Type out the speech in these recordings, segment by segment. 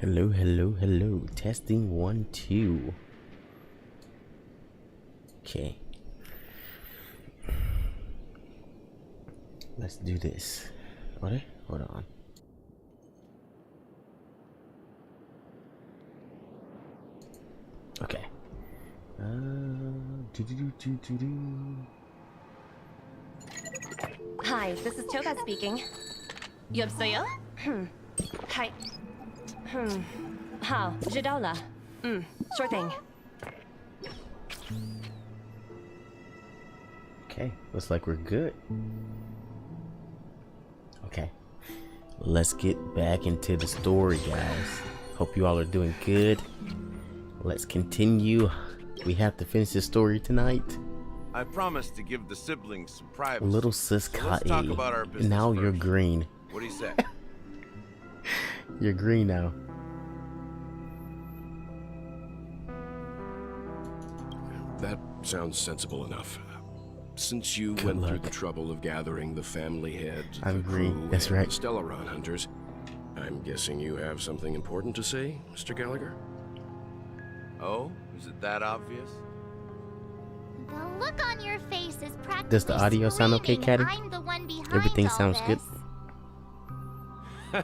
Hello, hello, hello. Testing 1, 2. Okay. Let's do this. What? Hold on. Okay. Hi, this is Toga speaking. 여보세요? Hi. How?知道了. Sure thing. Okay, looks like we're good. Okay, let's get back into the story, guys. Hope you all are doing good. Let's continue. We have to finish this story tonight. I promised to give the siblings some privacy. Little sis so caught let's talk A. about our business Now first. you're green. What do you say? You're green now. That sounds sensible enough. Since you Good went through luck. the trouble of gathering the family head, I'm the green. crew, That's and right. the Stellaron hunters, I'm guessing you have something important to say, Mr. Gallagher? Oh, is it that obvious? The look on your face is practically Does the audio sound okay, screaming, Caddy? I'm the one behind Everything all sounds good? this.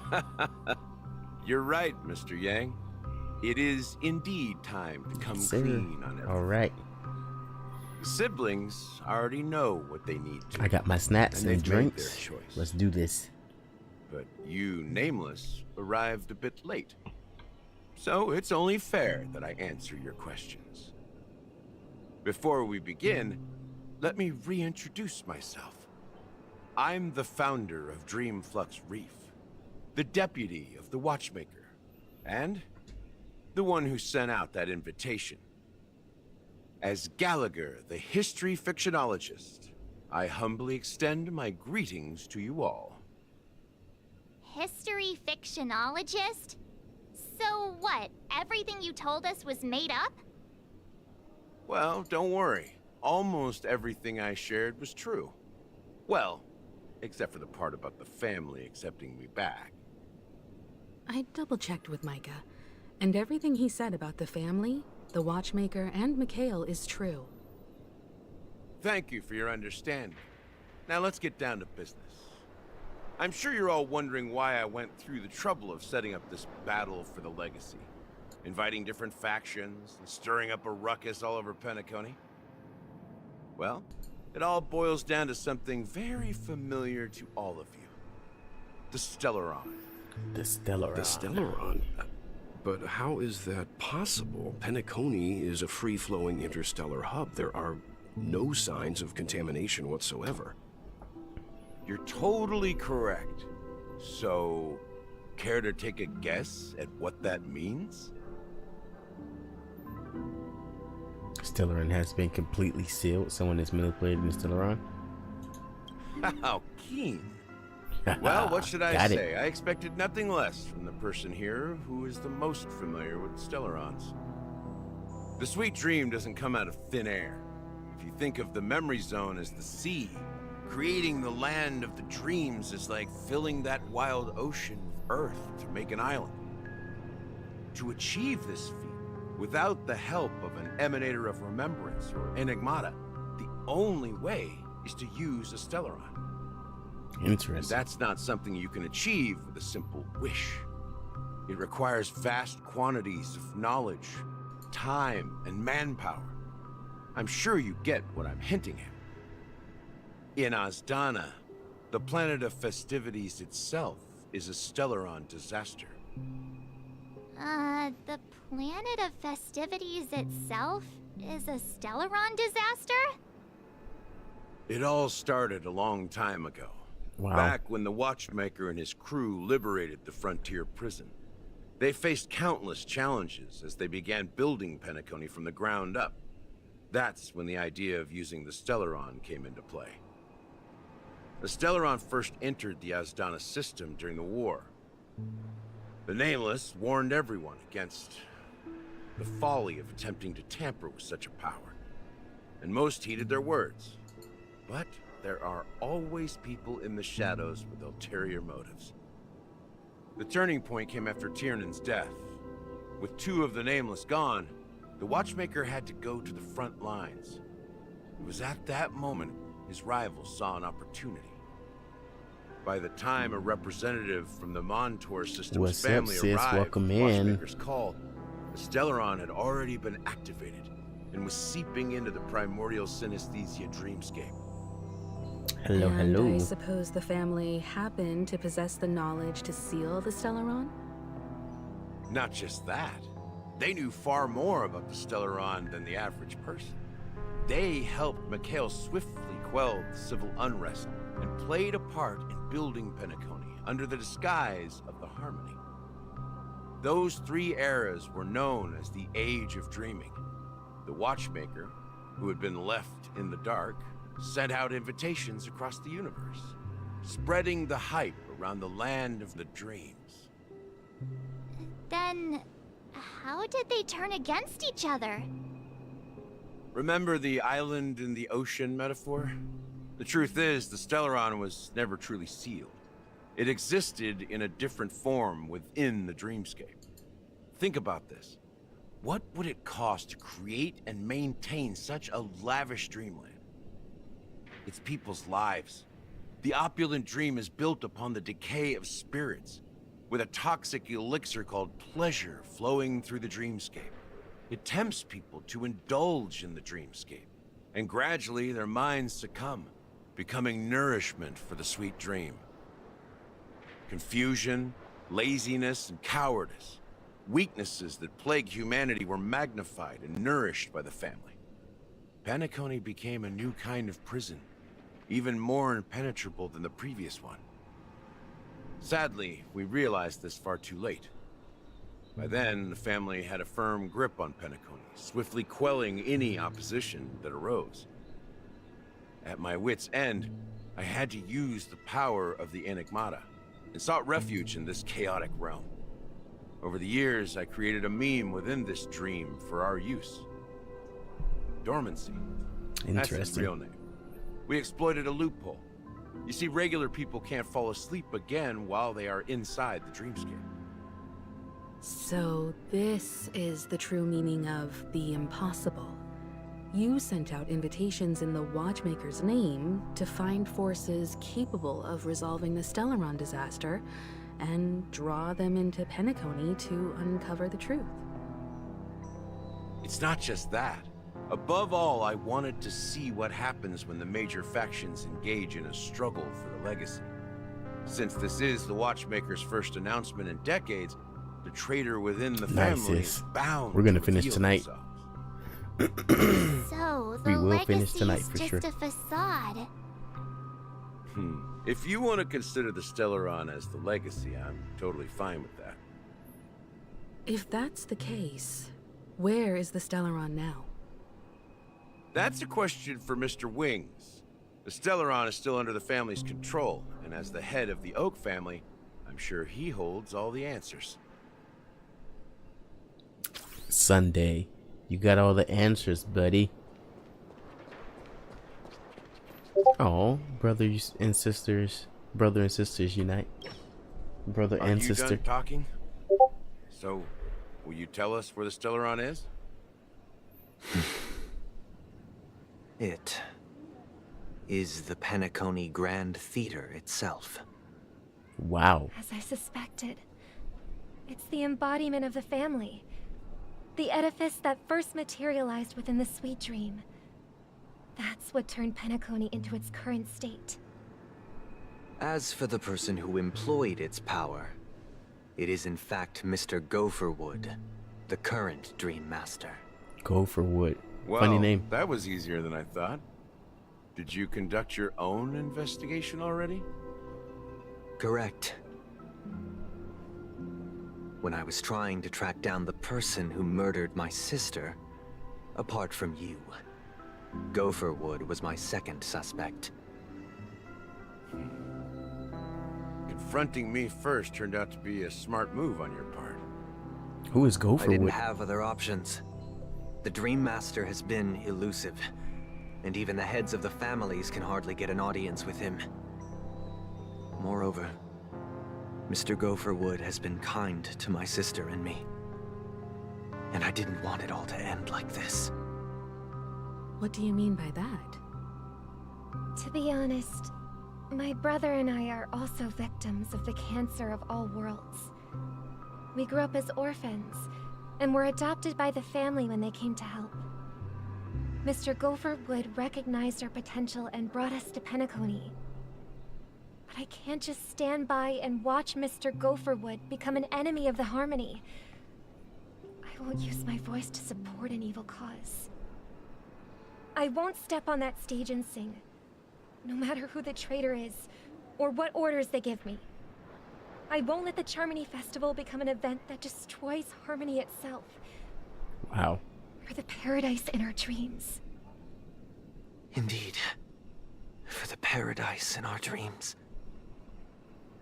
You're right, Mr. Yang. It is indeed time to come Sir. clean on everything. All right. The siblings already know what they need to. I got my snacks And and they've made drinks. their choice. Let's do this. But you, Nameless, arrived a bit late. So it's only fair that I answer your questions. Before we begin, let me reintroduce myself. I'm the founder of Dreamflux Reef, the deputy of the Watchmaker, and the one who sent out that invitation. As Gallagher, the history fictionologist, I humbly extend my greetings to you all. History fictionologist? So what, everything you told us was made up? Well, don't worry. Almost everything I shared was true. Well, except for the part about the family accepting me back. I double-checked with Micah, and everything he said about the family, the Watchmaker, and Mikhail is true. Thank you for your understanding. Now let's get down to business. I'm sure you're all wondering why I went through the trouble of setting up this battle for the legacy, inviting different factions and stirring up a ruckus all over Penacony. Well, it all boils down to something very familiar to all of you. The Stellaron. The Stellaron. The Stellaron? But how is that possible? Penacony is a free-flowing interstellar hub. There are no signs of contamination whatsoever. You're totally correct. So, care to take a guess at what that means? Stellaron has been completely sealed. Someone is manipulating the Stellaron. How keen. Well, what should I Got it. say? I expected nothing less from the person here who is the most familiar with Stellarons. The sweet dream doesn't come out of thin air. If you think of the memory zone as the sea, creating the land of the dreams is like filling that wild ocean with earth to make an island. To achieve this feat, without the help of an emanator of remembrance or enigmata, the only way is to use a Stellaron. And Interesting. that's not something you can achieve with a simple wish. It requires vast quantities of knowledge, time, and manpower. I'm sure you get what I'm hinting at. In Azdana, the planet of festivities itself is a Stellaron disaster. The planet of festivities itself is a Stellaron disaster? It all started a long time ago. Wow. Back when the Watchmaker and his crew liberated the frontier prison. They faced countless challenges as they began building Penacony from the ground up. That's when the idea of using the Stellaron came into play. The Stellaron first entered the Azdana system during the war. The Nameless warned everyone against the folly of attempting to tamper with such a power, and most heeded their words. But there are always people in the shadows with ulterior motives. The turning point came after Tiernan's death. With 2 of the Nameless gone, the Watchmaker had to go to the front lines. It was at that moment his rivals saw an opportunity. By the time a representative from the Montour Systems What's up, family sis? arrived, Welcome the in. Watchmaker's call, the Stellaron had already been activated and was seeping into the primordial synesthesia dreamscape. Hello, And hello. I suppose the family happened to possess the knowledge to seal the Stellaron? Not just that. They knew far more about the Stellaron than the average person. They helped Mikhail swiftly quell the civil unrest and played a part in building Penacony under the disguise of the Harmony. Those 3 eras were known as the Age of Dreaming. The Watchmaker, who had been left in the dark, sent out invitations across the universe, spreading the hype around the land of the dreams. Then, how did they turn against each other? Remember the island in the ocean metaphor? The truth is, the Stellaron was never truly sealed. It existed in a different form within the dreamscape. Think about this. What would it cost to create and maintain such a lavish dreamland? It's people's lives. The opulent dream is built upon the decay of spirits, with a toxic elixir called pleasure flowing through the dreamscape. It tempts people to indulge in the dreamscape, and gradually their minds succumb, becoming nourishment for the sweet dream. Confusion, laziness, and cowardice, weaknesses that plague humanity, were magnified and nourished by the family. Penacony became a new kind of prison, even more impenetrable than the previous one. Sadly, we realized this far too late. By then, the family had a firm grip on Penacony, swiftly quelling any opposition that arose. At my wit's end, I had to use the power of the Enigmata, and sought refuge in this chaotic realm. Over the years, I created a meme within this dream for our use. Dormancy. That's its Interesting. real name. We exploited a loophole. You see, regular people can't fall asleep again while they are inside the dreamscape. So this is the true meaning of the impossible. You sent out invitations in the Watchmaker's name to find forces capable of resolving the Stellaron disaster and draw them into Penacony to uncover the truth. It's not just that. Above all, I wanted to see what happens when the major factions engage in a struggle for the legacy. Since this is the Watchmaker's first announcement in decades, the traitor within the Nice, family sis. is bound We're gonna to finish reveal tonight. themselves. So, We the will finish legacy's tonight for just sure. a facade. If you want to consider the Stellaron as the legacy, I'm totally fine with that. If that's the case, where is the Stellaron now? That's a question for Mr. Wings. The Stellaron is still under the family's control, and as the head of the Oak family, I'm sure he holds all the answers. Sunday. You got all the answers, buddy. Oh, brother and sisters unite. Brother Are and you sister. done talking? So, will you tell us where the Stellaron is? It is the Penacony Grand Theater itself. Wow. As I suspected. It's the embodiment of the family. The edifice that first materialized within the sweet dream. That's what turned Penacony into its current state. As for the person who employed its power, it is in fact Mr. Gopherwood, the current Dream Master. Go for wood. Well, Funny name. that was easier than I thought. Did you conduct your own investigation already? Correct. When I was trying to track down the person who murdered my sister, apart from you, Gopherwood was my second suspect. Confronting me first turned out to be a smart move on your part. Who is Go I for didn't wood? have other options. The Dream Master has been elusive, and even the heads of the families can hardly get an audience with him. Moreover, Mr. Gopherwood has been kind to my sister and me. And I didn't want it all to end like this. What do you mean by that? To be honest, my brother and I are also victims of the cancer of all worlds. We grew up as orphans, and were adopted by the family when they came to help. Mr. Gopherwood recognized our potential and brought us to Penacony. But I can't just stand by and watch Mr. Gopherwood become an enemy of the Harmony. I won't use my voice to support an evil cause. I won't step on that stage and sing, no matter who the traitor is, or what orders they give me. I won't let the Charmony Festival become an event that destroys Harmony itself. Wow. For the paradise in our dreams. Indeed. For the paradise in our dreams.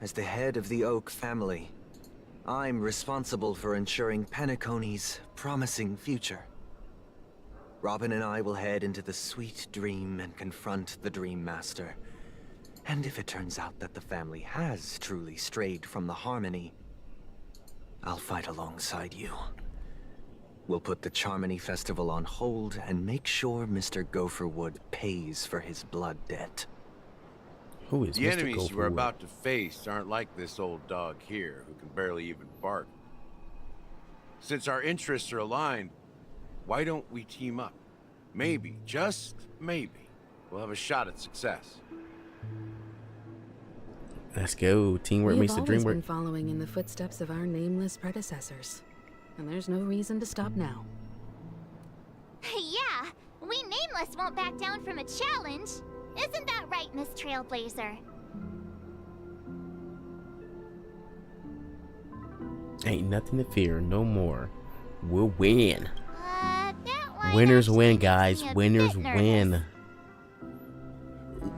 As the head of the Oak family, I'm responsible for ensuring Penacony's promising future. Robin and I will head into the Sweet Dream and confront the Dream Master. And if it turns out that the family has truly strayed from the Harmony, I'll fight alongside you. We'll put the Charmony Festival on hold and make sure Mr. Gopherwood pays for his blood debt. Who is The Mr. enemies you are Gopherwood? about to face aren't like this old dog here, who can barely even bark. Since our interests are aligned, why don't we team up? Maybe, just maybe, we'll have a shot at success. Let's go. Teamwork makes the dream We've work. always been following in the footsteps of our nameless predecessors. And there's no reason to stop now. Yeah, we Nameless won't back down from a challenge. Isn't that right, Miss Trailblazer? Ain't nothing to fear, no more. We'll win. That line Winners actually win, makes guys. me a Winners bit nervous. win.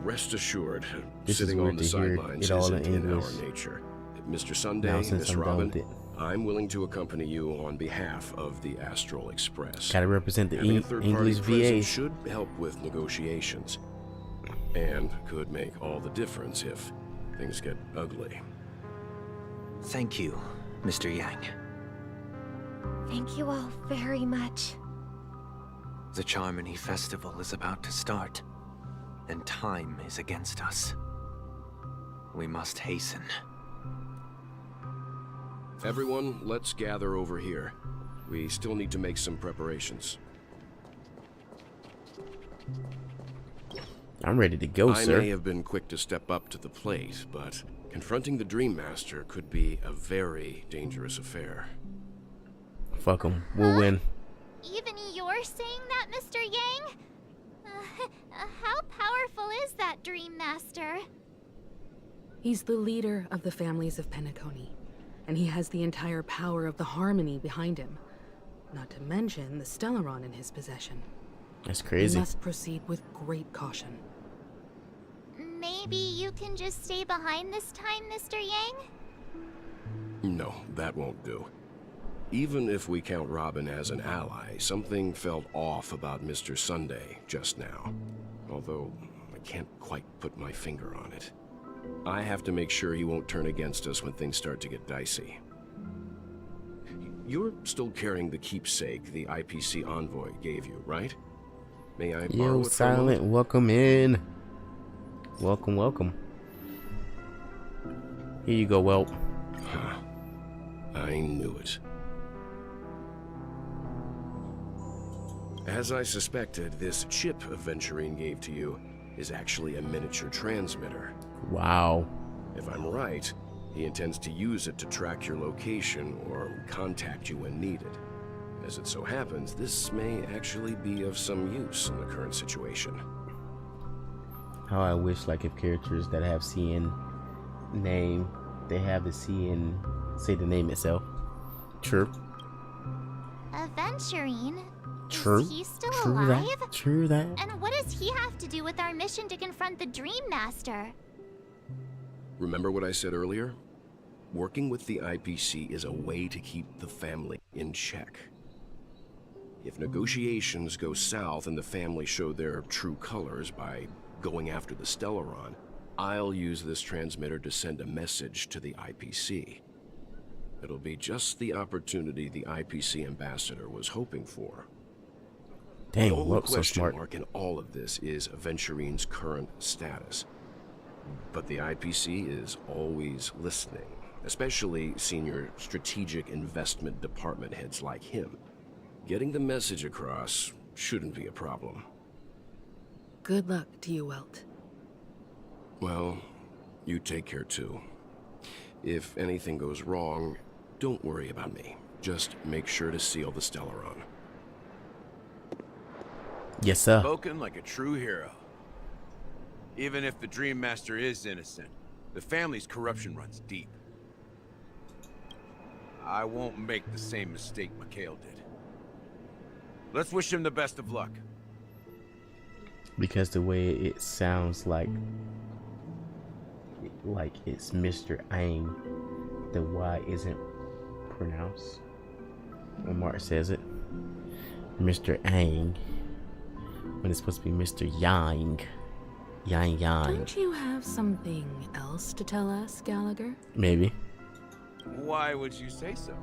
Rest assured, This is sitting weird on the to hear sidelines it all isn't in in our English. nature. Mr. Now, Sunday, since Miss I'm done Robin, with it. I'm willing to accompany you on behalf of the Astral Express. Gotta represent the Having a third-party English presence VA. should help with negotiations, and could make all the difference if things get ugly. Thank you, Mr. Yang. Thank you all very much. The Charmony Festival is about to start, and time is against us. We must hasten. Everyone, let's gather over here. We still need to make some preparations. I'm ready to go, I sir. may have been quick to step up to the plate, but confronting the Dream Master could be a very dangerous affair. Fuck 'em. We'll win. Even you're saying that, Mr. Yang? How powerful is that Dream Master? He's the leader of the families of Penacony, and he has the entire power of the Harmony behind him. Not to mention the Stellaron in his possession. That's We crazy. must proceed with great caution. Maybe you can just stay behind this time, Mr. Yang? No, that won't do. Even if we count Robin as an ally, something felt off about Mr. Sunday just now. Although, I can't quite put my finger on it. I have to make sure he won't turn against us when things start to get dicey. You're still carrying the keepsake the IPC envoy gave you, right? May I borrow Yo, it for a Silent, moment? welcome in. Welcome, welcome. Here you go, Whelp. Huh. I knew it. As I suspected, this chip Aventurine gave to you is actually a miniature transmitter. Wow. If I'm right, he intends to use it to track your location or contact you when needed. As it so happens, this may actually be of some use in the current situation. How I wish, like, if characters that have CN name, they have the CN say the name itself. True. Aventurine? True. Is he still True alive? that. True that. And what does he have to do with our mission to confront the Dream Master? Remember what I said earlier? Working with the IPC is a way to keep the family in check. If negotiations go south and the family show their true colors by going after the Stellaron, I'll use this transmitter to send a message to the IPC. It'll be just the opportunity the IPC ambassador was hoping for. Dang, The only Welp's so question smart. mark in all of this is Venturine's current status. But the IPC is always listening, especially senior strategic investment department heads like him. Getting the message across shouldn't be a problem. Good luck to you, Welt. Well, you take care too. If anything goes wrong, don't worry about me. Just make sure to seal the Stellaron. Yes, sir. Spoken like a true hero. Even if the Dream Master is innocent, the family's corruption runs deep. I won't make the same mistake Mikhail did. Let's wish him the best of luck. Because the way it sounds like it's Mr. Aang, the Y isn't pronounced when Mark says it. Mr. Aang, when it's supposed to be Mr. Yang. Yang. Don't you have something else to tell us, Gallagher? Maybe. Why would you say so?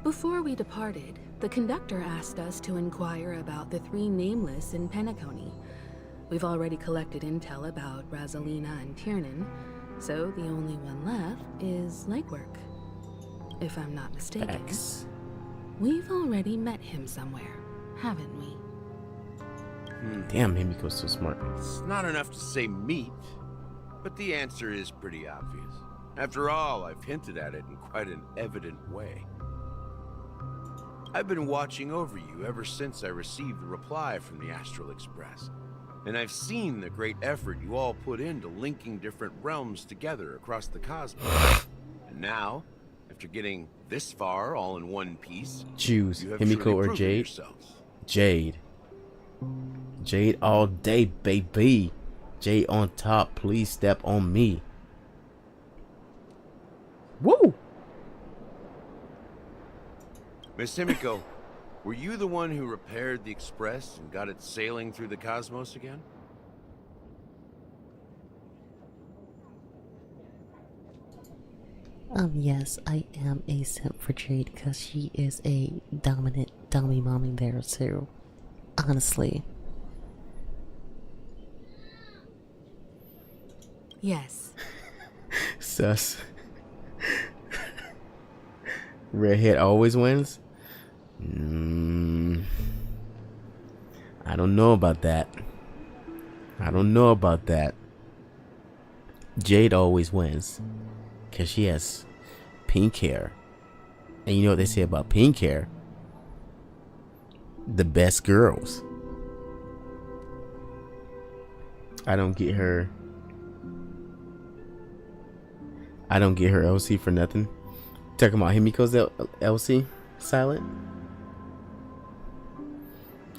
Before we departed, the conductor asked us to inquire about the 3 nameless in Penacony. We've already collected intel about Rosalina and Tiernan, so the only one left is Legwork. If I'm not mistaken. Facts. We've already met him somewhere, haven't we? Damn, Himiko's so smart. It's not enough to say meet, but the answer is pretty obvious. After all, I've hinted at it in quite an evident way. I've been watching over you ever since I received the reply from the Astral Express. And I've seen the great effort you all put into linking different realms together across the cosmos. And now, after getting this far all in one piece, Choose you have Himiko truly or proven Jade. yourselves. Jade. Jade all day, baby. Jade on top. Please step on me. Woo! Miss Himiko, were you the one who repaired the Express and got it sailing through the cosmos again? Yes, I am a simp for Jade because she is a dominant dummy mommy there too. Honestly. Yes. Sus. Redhead always wins? I don't know about that. I don't know about that. Jade always wins. Because she has pink hair. And you know what they say about pink hair? The best girls. I don't get her. I don't get her LC for nothing. Talking about Himiko's LC silent.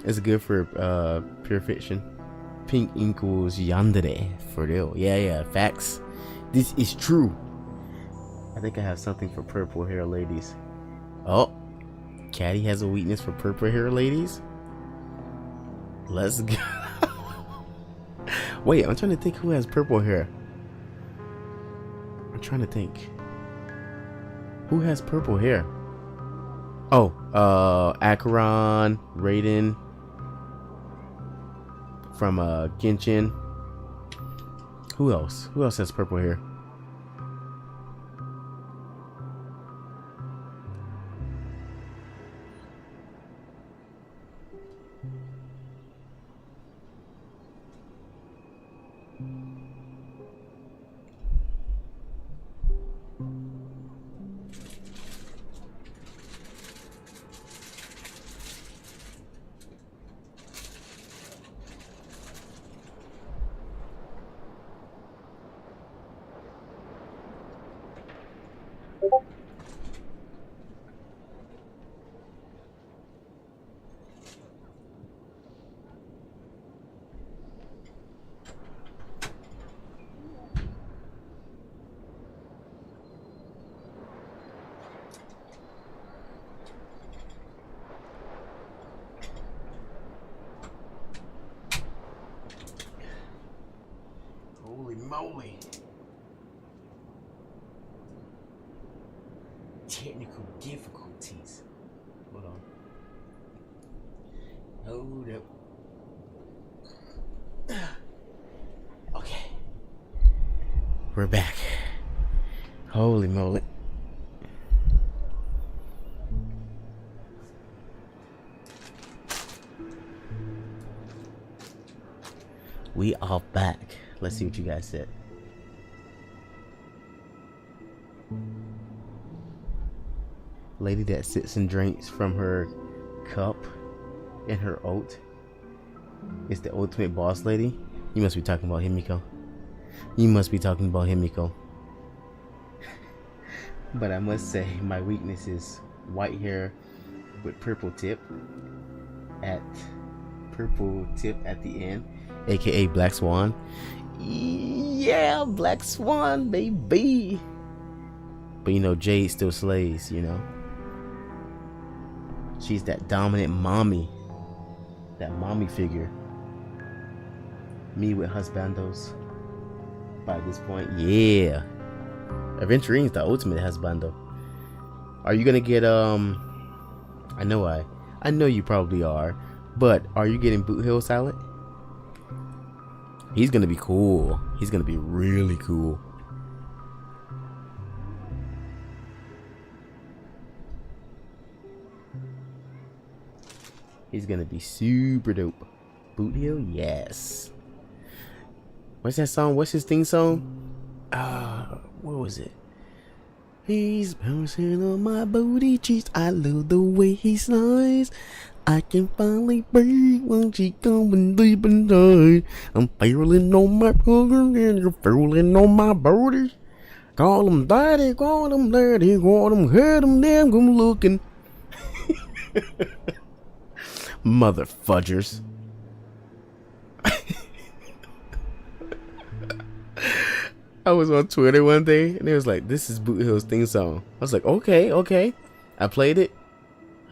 It's good for pure fiction. Pink equals yandere for real. Yeah, facts. This is true. I think I have something for purple hair ladies. Oh, Caddy has a weakness for purple hair ladies. Let's go. Wait, I'm trying to think who has purple hair. I'm trying to think. Who has purple hair? Oh, Acheron, Raiden from Genshin. Who else? Who else has purple hair? moly. Technical difficulties. Hold on. Hold up. Okay. We're back. Holy moly. We are back. Let's see what you guys said. Lady that sits and drinks from her cup in her oat is the ultimate boss lady. You must be talking about Himiko. You must be talking about Himiko. But I must say, my weakness is white hair with purple tip at the end, aka Black Swan. Yeah, Black Swan, baby. But you know, Jade still slays, you know. She's that dominant mommy. That mommy figure. Me with husbandos. By this point, yeah. Aventurine's the ultimate husbando. Are you gonna get I know you probably are, but are you getting Boot Hill Salad? He's gonna be cool. He's gonna be really cool. He's gonna be super dope. Boot Hill, yes. What's that song? What's his theme song? What was it? He's bouncing on my booty cheeks. I love the way he slides. I can finally breathe when she coming deep inside. I'm feeling on my program and you're feeling on my booty. Call him daddy, call him daddy, call him head him damn good looking. Mother fudgers. I was on Twitter one day and it was like, this is Boot Hill's theme song. I was like, okay. I played it.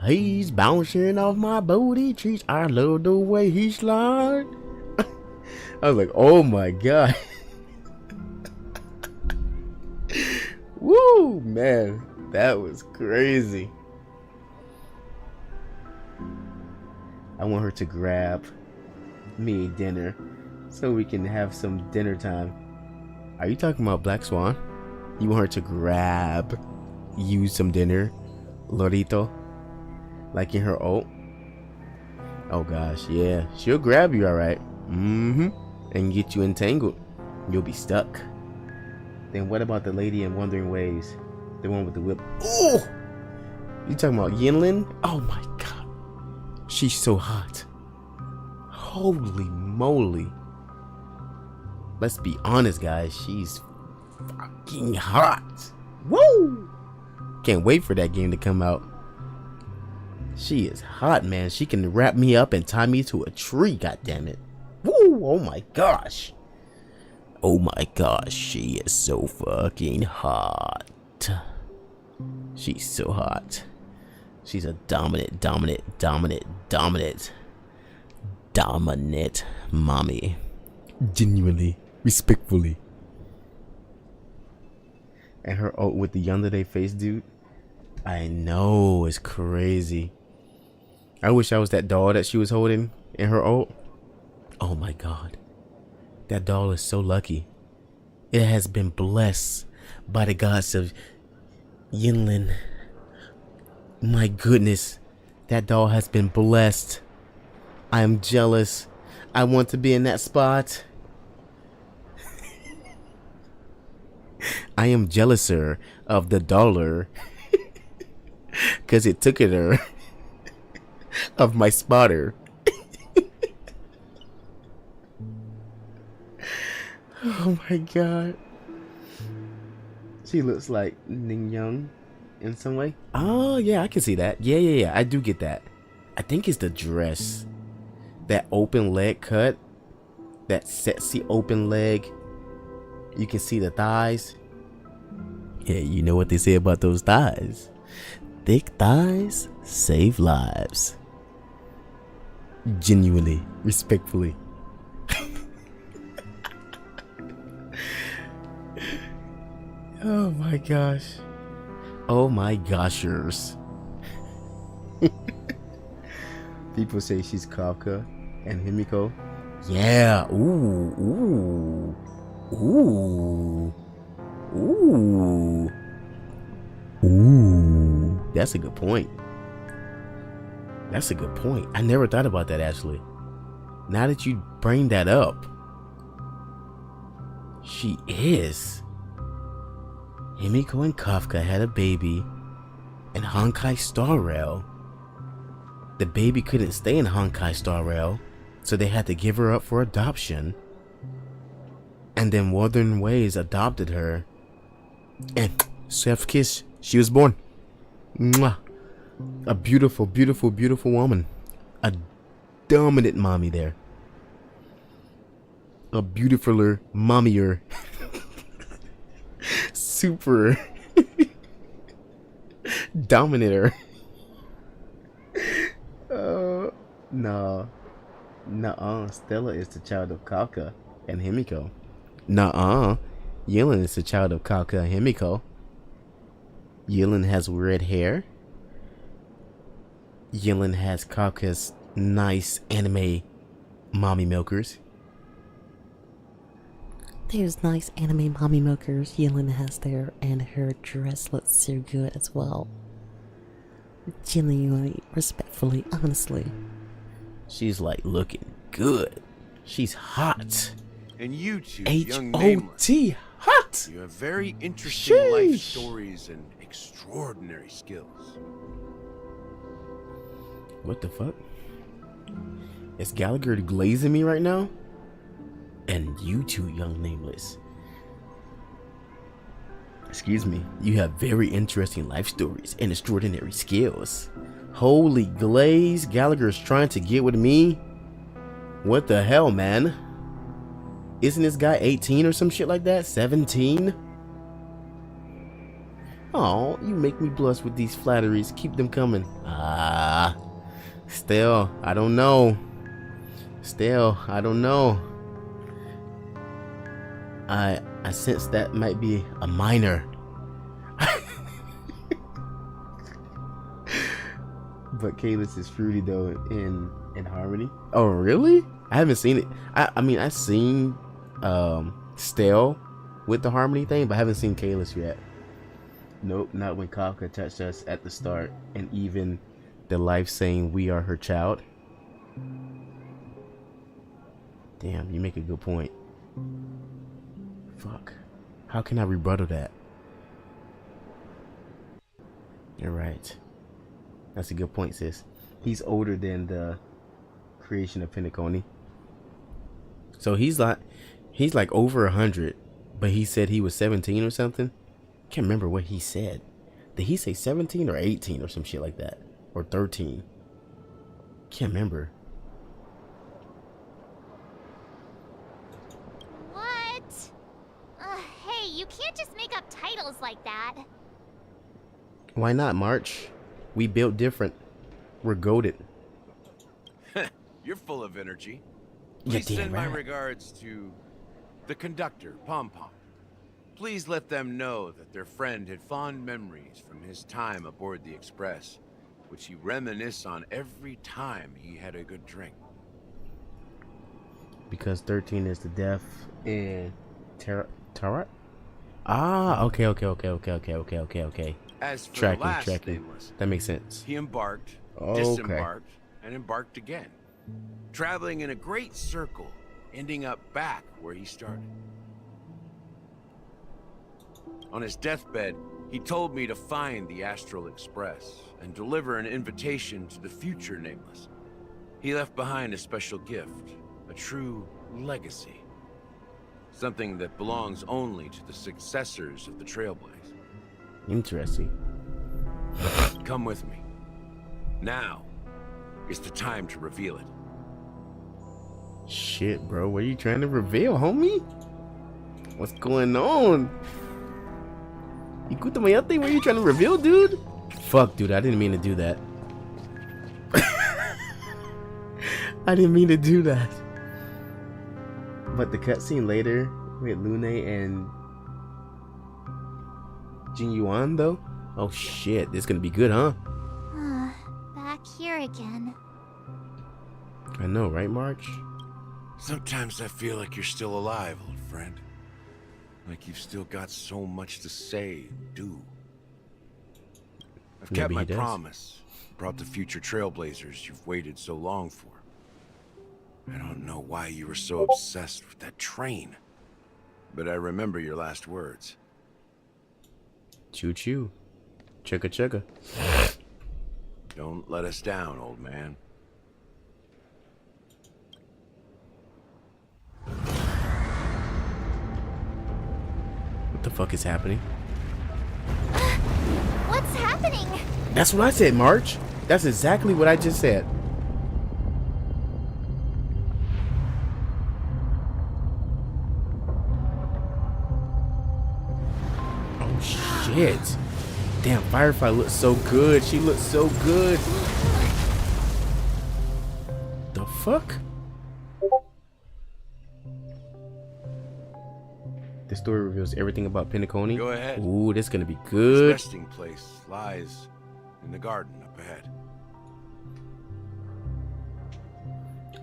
He's bouncing off my booty cheeks. I love the way he slide. I was like, oh my god. Woo, man. That was crazy. I want her to grab me dinner so we can have some dinner time. Are you talking about Black Swan? You want her to grab you some dinner, Lorito? Like in her oat? Oh gosh, yeah. She'll grab you, alright. And get you entangled. You'll be stuck. Then what about the lady in Wandering Ways? The one with the whip. Oh! You talking about Yinlin? Oh my god. She's so hot. Holy moly. Let's be honest, guys. She's fucking hot. Woo! Can't wait for that game to come out. She is hot, man. She can wrap me up and tie me to a tree, goddammit. Woo! Oh my gosh. Oh my gosh, she is so fucking hot. She's so hot. She's a dominant mommy. Genuinely, respectfully. And her oat with the yandere face, dude. I know, it's crazy. I wish I was that doll that she was holding in her oat. Oh my god. That doll is so lucky. It has been blessed by the gods of Yinlin. My goodness. That doll has been blessed. I am jealous. I want to be in that spot. I am jealouser of the dollar. Cause it took it her of my spotter. Oh my god. She looks like Ning Young in some way. Oh yeah, I can see that. Yeah. I do get that. I think it's the dress. That open leg cut. That sexy open leg. You can see the thighs. Yeah, you know what they say about those thighs. Thick thighs save lives. Genuinely, respectfully. Oh my gosh. Oh my goshers. People say she's Kafka and Himiko. Yeah. Ooh. Ooh. Ooh. Ooh. Ooh. That's a good point. That's a good point. I never thought about that actually. Now that you bring that up, she is. Himiko and Kafka had a baby in Honkai Star Rail. The baby couldn't stay in Honkai Star Rail, so they had to give her up for adoption. And then Wuthering Waves adopted her. And chef kiss, she was born. Mwah. A beautiful, beautiful, beautiful woman. A dominant mommy there. A beautifuler mommier. Super dominator. No. Nuh-uh. Stella is the child of Kafka and Himiko. Nuh-uh. Yilin is the child of Kafka and Himiko. Yilin has red hair. Yilin has Kafka's nice anime mommy milkers. There's nice anime mommy milkers Yilin has there, and her dress looks so good as well. Genuinely, respectfully, honestly. She's like looking good. She's hot. And you two, young nameless, H-O-T, hot! you have very interesting life Sheesh. stories and extraordinary skills. What the fuck? Is Gallagher glazing me right now? And you two, young nameless. Excuse me. You have very interesting life stories and extraordinary skills. Holy glaze, Gallagher's trying to get with me? What the hell, man? Isn't this guy 18 or some shit like that? 17? Oh, you make me blush with these flatteries. Keep them coming. Still, I don't know. I sense that might be a minor. But Kalis is fruity though in Harmony. Oh really? I haven't seen it. I mean I've seen Stell with the Harmony thing, but I haven't seen Kalis yet. Nope, not when Kafka touched us at the start, and even the life saying we are her child. Damn, you make a good point. Fuck. How can I rebuttal that? You're right. That's a good point, sis. He's older than the creation of Penacony. So he's like over 100, but he said he was 17 or something. Can't remember what he said. Did he say 17 or 18 or some shit like that? Or 13? Can't remember. What? Hey, you can't just make up titles like that. Why not, March? We built different. We're goated. You're full of energy. Yeah, Please damn send my right. regards to the conductor, Pom Pom. Please let them know that their friend had fond memories from his time aboard the Express, which he reminisced on every time he had a good drink. Because 13 is the death in Tarot? Ah, okay. As for Tracking. the last nameless, That makes sense. he embarked, Okay. disembarked, and embarked again, traveling in a great circle, ending up back where he started. On his deathbed, he told me to find the Astral Express and deliver an invitation to the future nameless. He left behind a special gift, a true legacy. Something that belongs only to the successors of the Trailblaze. Interesting. Come with me. Now is the time to reveal it. Shit, bro. What are you trying to reveal, homie? What's going on? Ikuta Mayate, what are you trying to reveal, dude? Fuck, dude. I didn't mean to do that. I didn't mean to do that. But the cutscene later with Lune and Jinyuan though? Oh shit, this is gonna be good, huh? Back here again. I know, right, March? Sometimes I feel like you're still alive, old friend. Like you've still got so much to say and do. I've kept Maybe my he does. promise. Brought the future trailblazers you've waited so long for. I don't know why you were so obsessed with that train. But I remember your last words. Choo choo. Chugga chugga. Don't let us down, old man. What the fuck is happening? What's happening? That's what I said, March. That's exactly what I just said. Oh shit. Damn, Firefly looks so good. She looks so good. The fuck? The story reveals everything about Penacony. Go ahead. Ooh, this is gonna be This good. resting place lies in the garden up ahead.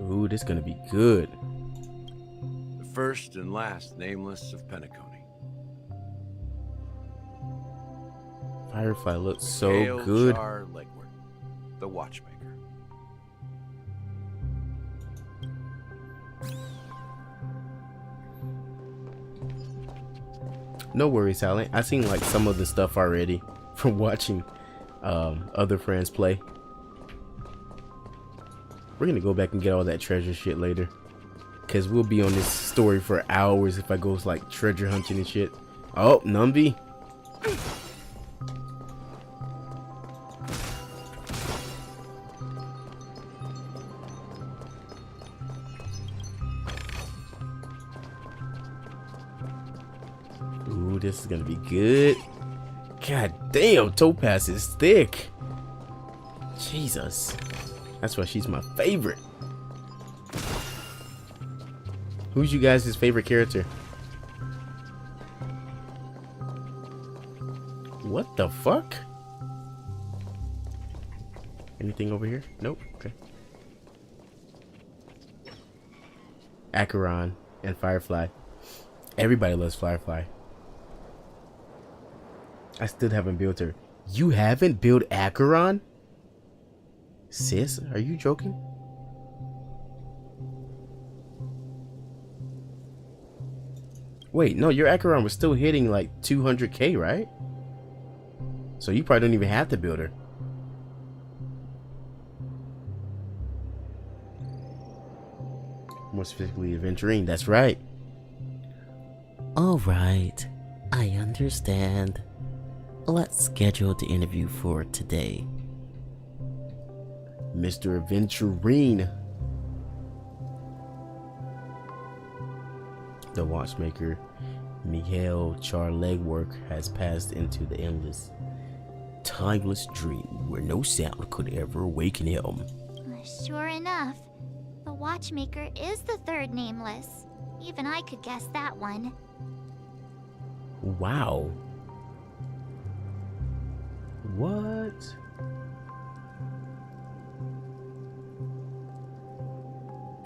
Ooh, this is gonna be good. The first and last nameless of Penacony. Firefly looks so Hail good. Jar Legward, the watchmaker. No worries, Silent. I seen like some of the stuff already from watching other friends play. We're gonna go back and get all that treasure shit later, cause we'll be on this story for hours if I go like treasure hunting and shit. Oh, Numby. Ooh, this is gonna be good. God damn, Topaz is thick. Jesus. That's why she's my favorite. Who's you guys' favorite character? What the fuck? Anything over here? Nope. Okay. Acheron and Firefly. Everybody loves Firefly. I still haven't built her. You haven't built Acheron? Sis, are you joking? Wait, no, your Acheron was still hitting like 200k, right? So you probably don't even have to build her. More specifically, Aventurine, that's right. Alright, I understand. Let's schedule the interview for today. Mr. Aventurine. The watchmaker, Mikhail Charlegwork, has passed into the endless, timeless dream where no sound could ever awaken him. Sure enough, the watchmaker is the third nameless. Even I could guess that one. Wow. What?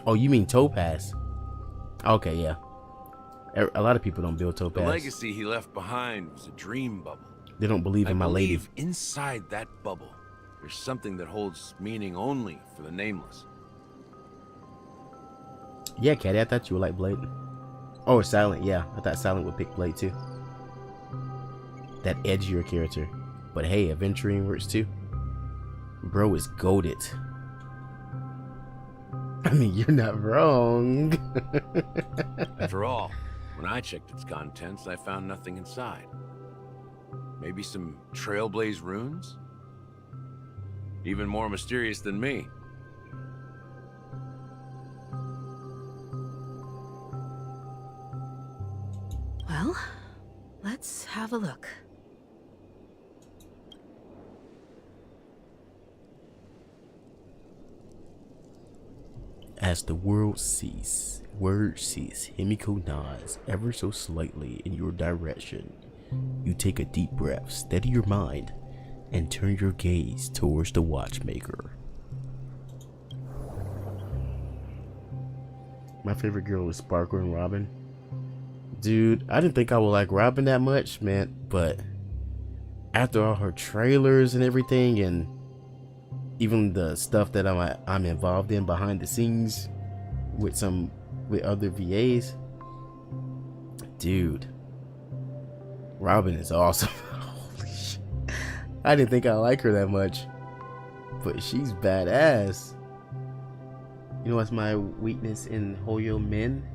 Oh, you mean Topaz? Okay, yeah. A lot of people don't build The Topaz. legacy he left behind was a dream bubble. They don't believe in my lady. believe inside that bubble, there's something that holds meaning only for the nameless. Yeah, Caddy, I thought you would like Blade. Oh, Silent, yeah. I thought Silent would pick Blade too. That edgier character. But hey, Aventurine works too. Bro is goated. I mean, you're not wrong. After all, when I checked its contents, I found nothing inside. Maybe some Trailblaze runes? Even more mysterious than me. Well, let's have a look. As the word cease, Himiko nods ever so slightly in your direction. You take a deep breath, steady your mind, and turn your gaze towards the watchmaker. My favorite girl was Sparkle and Robin. Dude, I didn't think I would like Robin that much, man, but after all her trailers and everything, and even the stuff that I'm involved in behind the scenes with other VAs, dude, Robin is awesome. Holy shit. I didn't think I like her that much, but she's badass. You know what's my weakness in Hoyo Men?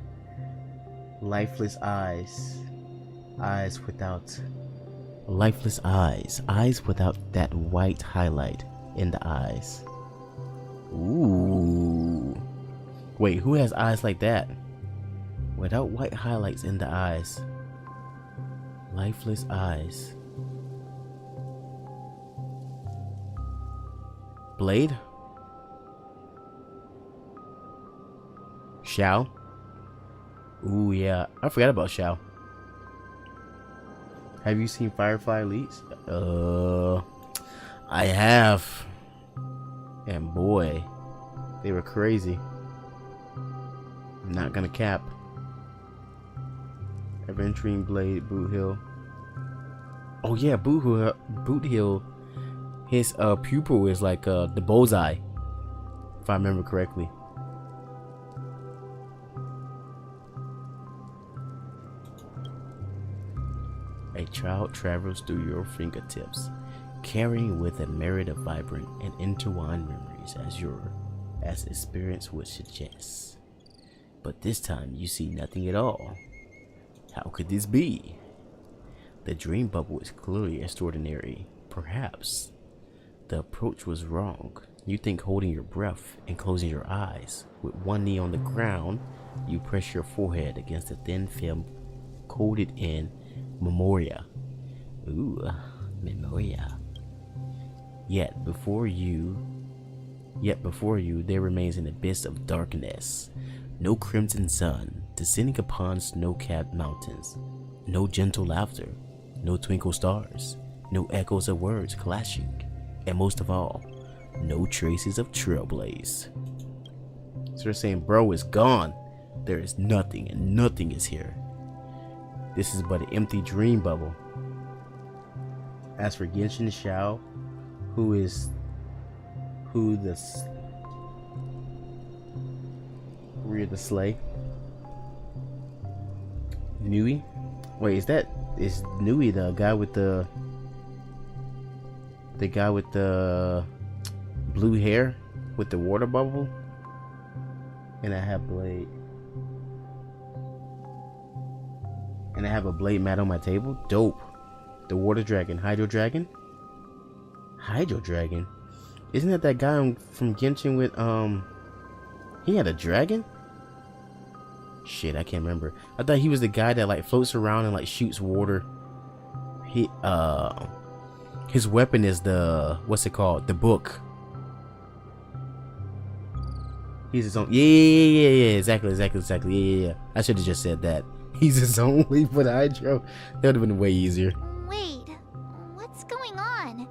Lifeless eyes. Eyes without that white highlight in the eyes. Ooh. Wait, who has eyes like that? Without white highlights in the eyes. Lifeless eyes. Blade? Xiao? Ooh, yeah. I forgot about Xiao. Have you seen Firefly Elites? I have. And boy, they were crazy. I'm not gonna cap. Adventuring Blade, Boot Hill. Oh yeah, Boot Hill. His pupil is like the bullseye, if I remember correctly. A child travels through your fingertips, carrying with a myriad of vibrant and intertwined memories as experience would suggest. But this time you see nothing at all. How could this be? The dream bubble is clearly extraordinary. Perhaps the approach was wrong. You think holding your breath and closing your eyes, with one knee on the ground, you press your forehead against a thin film coated in Memoria. Ooh, Memoria. Yet before you there remains an abyss of darkness. No crimson sun descending upon snow-capped mountains. No gentle laughter. No twinkle stars. No echoes of words clashing. And most of all, no traces of trailblaze. So they're saying, bro is gone. There is nothing, and nothing is here. This is but an empty dream bubble. As for Genshin Xiao, rear the sleigh. Nui? Wait, is Nui the guy with the blue hair with the water bubble? And I have Blade. And I have a Blade mat on my table. Dope. The water dragon. Hydro dragon? Hydro dragon? Isn't that guy from Genshin with he had a dragon? Shit, I can't remember. I thought he was the guy that like floats around and like shoots water. His weapon is what's it called? The book. He's his own. Yeah. Exactly. Yeah. I should have just said that. He's his own leaf with Hydro. That would have been way easier. Wait, what's going on?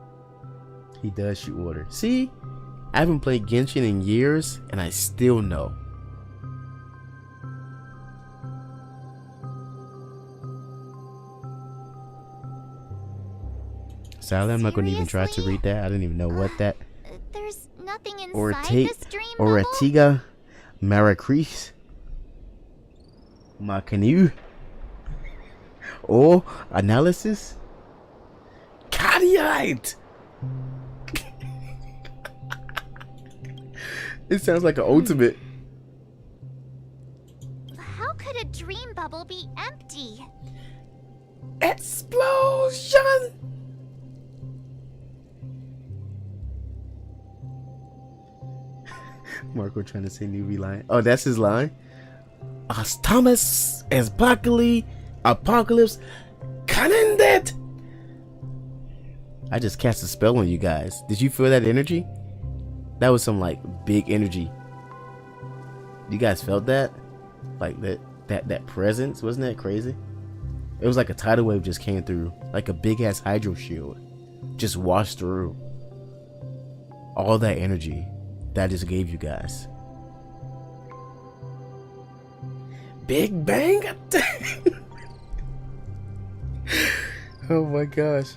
He does shoot water. See? I haven't played Genshin in years, and I still know. Sadly, I'm not going to even try to read that. I didn't even know what that. There's nothing inside this dream bubble? Ortiga Maracris Macanu or analysis Cardiite. It sounds like an ultimate. How could a dream bubble be empty? Explosion! Marco trying to say newbie line. Oh, that's his line. Thomas Apocalypse Canondet. I just cast a spell on you guys. Did you feel that energy? That was some like big energy. You guys felt that? Like that presence? Wasn't that crazy? It was like a tidal wave just came through, like a big ass hydro shield, just washed through all that energy that I just gave you guys. Big Bang Attack. Oh my gosh.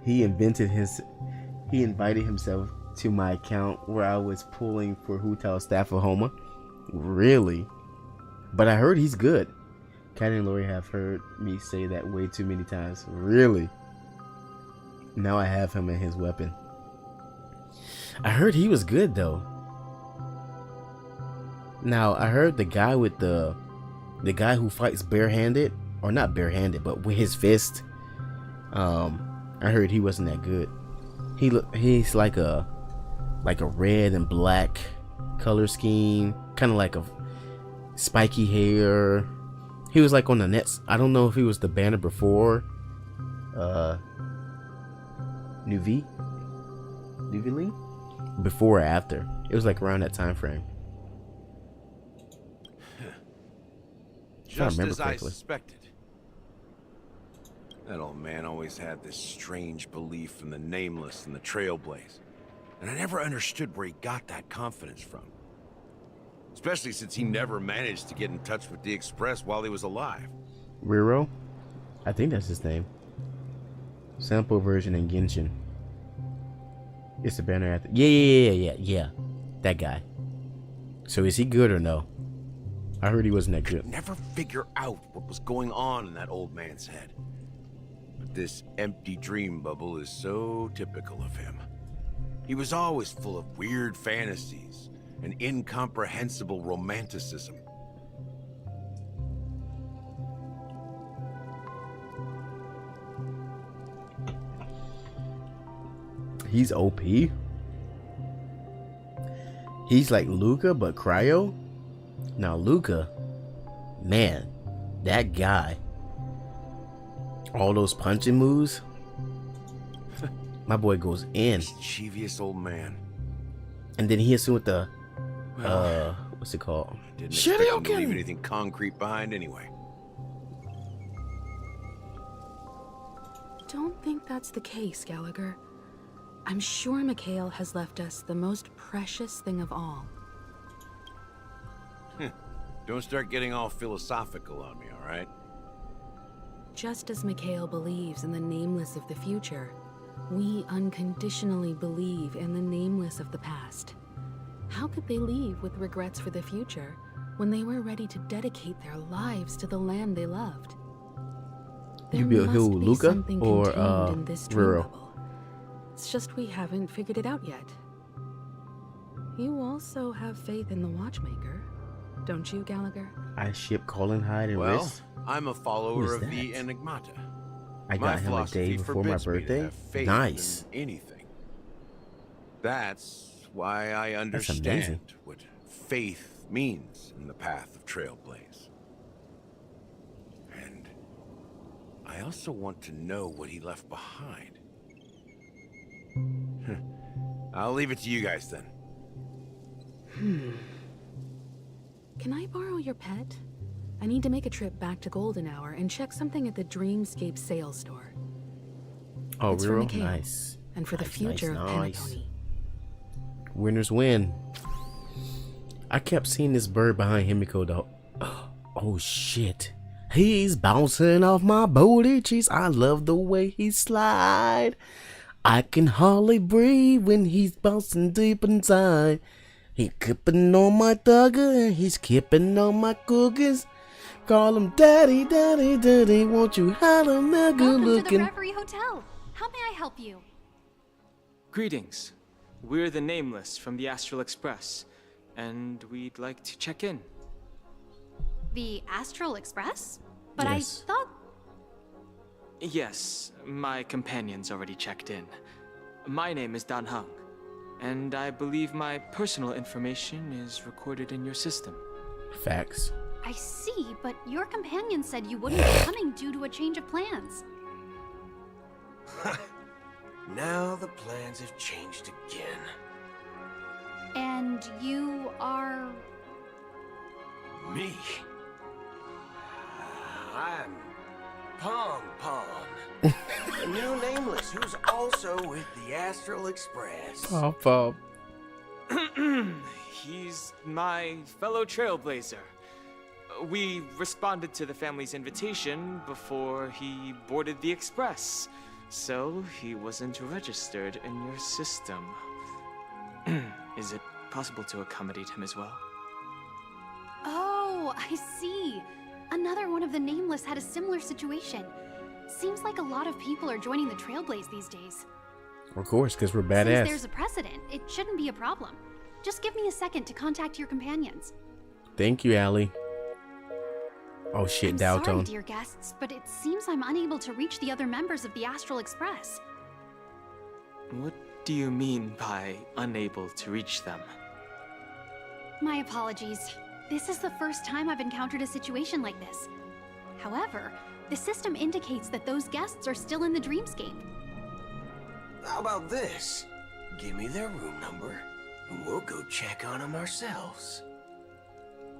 He invited himself to my account where I was pulling for Hotel Staphyloma. Really? But I heard he's good. Kat and Lori have heard me say that way too many times. Really? Now I have him in his weapon. I heard he was good though. Now I heard the guy with the guy who fights barehanded, or not barehanded, but with his fist. I heard he wasn't that good. He's like a red and black color scheme, kind of like a spiky hair. He was like on the Nets. I don't know if he was the banner before Nuvi before or after. It was like around that time frame. Just as I suspected. That old man always had this strange belief in the nameless and the trailblaze. And I never understood where he got that confidence from. Especially since he never managed to get in touch with the Express while he was alive. Riro? I think that's his name. Sample version in Genshin. It's the banner at the... Yeah. That guy. So is he good or no? I heard he wasn't that good. I could never figure out what was going on in that old man's head. But this empty dream bubble is so typical of him. He was always full of weird fantasies and incomprehensible romanticism. He's OP. He's like Luca, but cryo. Now Luca, man, that guy. All those punching moves. My boy goes in. Mischievous old man. And then he hits him with the what's it called? Didn't expect him to leave anything concrete behind anyway. Don't think that's the case, Gallagher. I'm sure Mikhail has left us the most precious thing of all. Don't start getting all philosophical on me, all right? Just as Mikhail believes in the nameless of the future, we unconditionally believe in the nameless of the past. How could they leave with regrets for the future when they were ready to dedicate their lives to the land they loved? You built who, Luca or Riro? It's just we haven't figured it out yet. You also have faith in the Watchmaker, don't you, Gallagher? I ship Colin Hyde and Well, Riss. I'm a follower of the Enigmata. I got him a day before my birthday. Nice. Anything. That's why I understand what faith means in the path of Trailblaze. And I also want to know what he left behind. I'll leave it to you guys then. Can I borrow your pet? I need to make a trip back to Golden Hour and check something at the Dreamscape sales store. Oh, it's for Riro? Mikhail, Nice. And for the future of Penacony. Winners win. I kept seeing this bird behind Himiko though. Oh shit. He's bouncing off my booty cheeks. I love the way he slide. I can hardly breathe when he's bouncing deep inside. He keeping on my thugger and he's keeping on my cookies. Call him daddy, daddy, daddy. Won't you holler, man, good Welcome looking. to the Reverie Hotel. How may I help you? Greetings. We're the Nameless from the Astral Express, and we'd like to check in. The Astral Express? But Yes. I thought... Yes, my companion's already checked in. My name is Dan Hung, and I believe my personal information is recorded in your system. Facts. I see, but your companion said you wouldn't be coming due to a change of plans. Now the plans have changed again. And you are... Me? I'm Pong Pong, a new nameless who's also with the Astral Express. Pop up. He's my fellow trailblazer. We responded to the family's invitation before he boarded the express, so he wasn't registered in your system. Is it possible to accommodate him as well? Oh, I see. Another one of the Nameless had a similar situation. Seems like a lot of people are joining the Trailblaze these days. Of course, because we're Since badass. there's a precedent, it shouldn't be a problem. Just give me a second to contact your companions. Thank you, Allie. Oh shit, I'm Dow sorry, Tone. dear guests, but it seems I'm unable to reach the other members of the Astral Express. What do you mean by unable to reach them? My apologies. This is the first time I've encountered a situation like this. However, the system indicates that those guests are still in the dreamscape. How about this? Give me their room number, and we'll go check on them ourselves.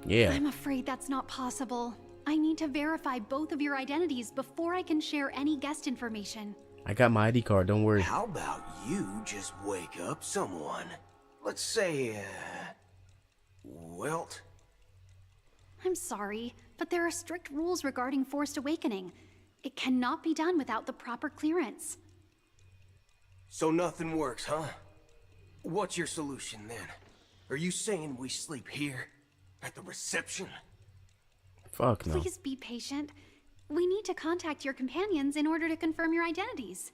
Yeah. I'm afraid that's not possible. I need to verify both of your identities before I can share any guest information. I got my ID card, don't worry. How about you just wake up someone? Let's say, Welt? I'm sorry, but there are strict rules regarding forced awakening. It cannot be done without the proper clearance. So nothing works, huh? What's your solution then? Are you saying we sleep here? At the reception? Fuck no. Please be patient. We need to contact your companions in order to confirm your identities.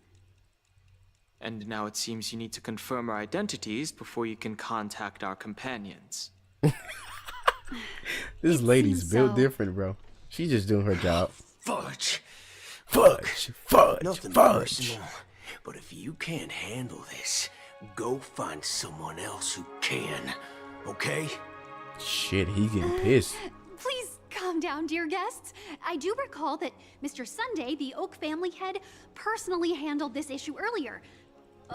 And now it seems you need to confirm our identities before you can contact our companions. This It lady's seems built so. different, bro. She's just doing her job. Fudge! Fudge! Fudge! Nothing Fudge! personal, but if you can't handle this, go find someone else who can, okay? Shit, he's getting pissed. Please calm down, dear guests. I do recall that Mr. Sunday, the Oak family head, personally handled this issue earlier.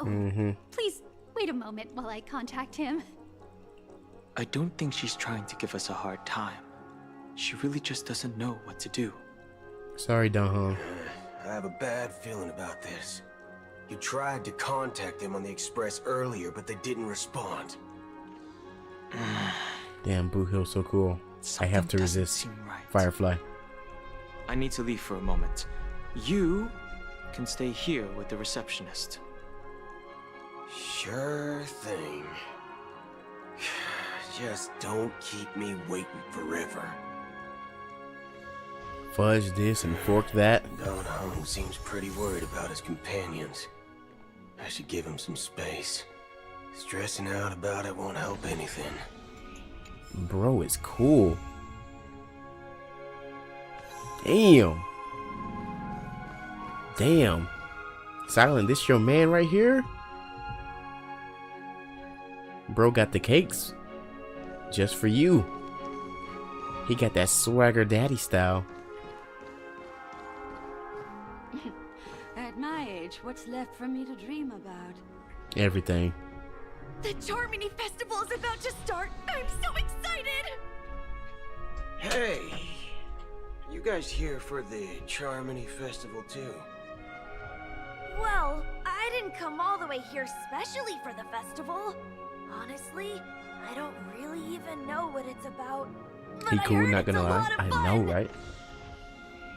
Oh, please wait a moment while I contact him. I don't think she's trying to give us a hard time. She really just doesn't know what to do. Sorry, Don. I have a bad feeling about this. You tried to contact them on the express earlier, but they didn't respond. Damn, Blue Hill's so cool. I have to Something doesn't resist. seem right. Firefly. I need to leave for a moment. You can stay here with the receptionist. Sure thing. Just don't keep me waiting forever. Fudge this and fork that. Don Hung seems pretty worried about his companions. I should give him some space. Stressing out about it won't help anything. Bro, it's cool. Damn. Damn. Silent, this your man right here? Bro got the cakes. Just for you. He got that swagger daddy style. At my age, what's left for me to dream about? Everything. The Charmony Festival is about to start! I'm so excited! Hey! You guys here for the Charmony Festival too? Well, I didn't come all the way here specially for the festival. Honestly, I don't really even know what it's about. But He I cool, heard not it's gonna a lie. lot of I fun. know, right?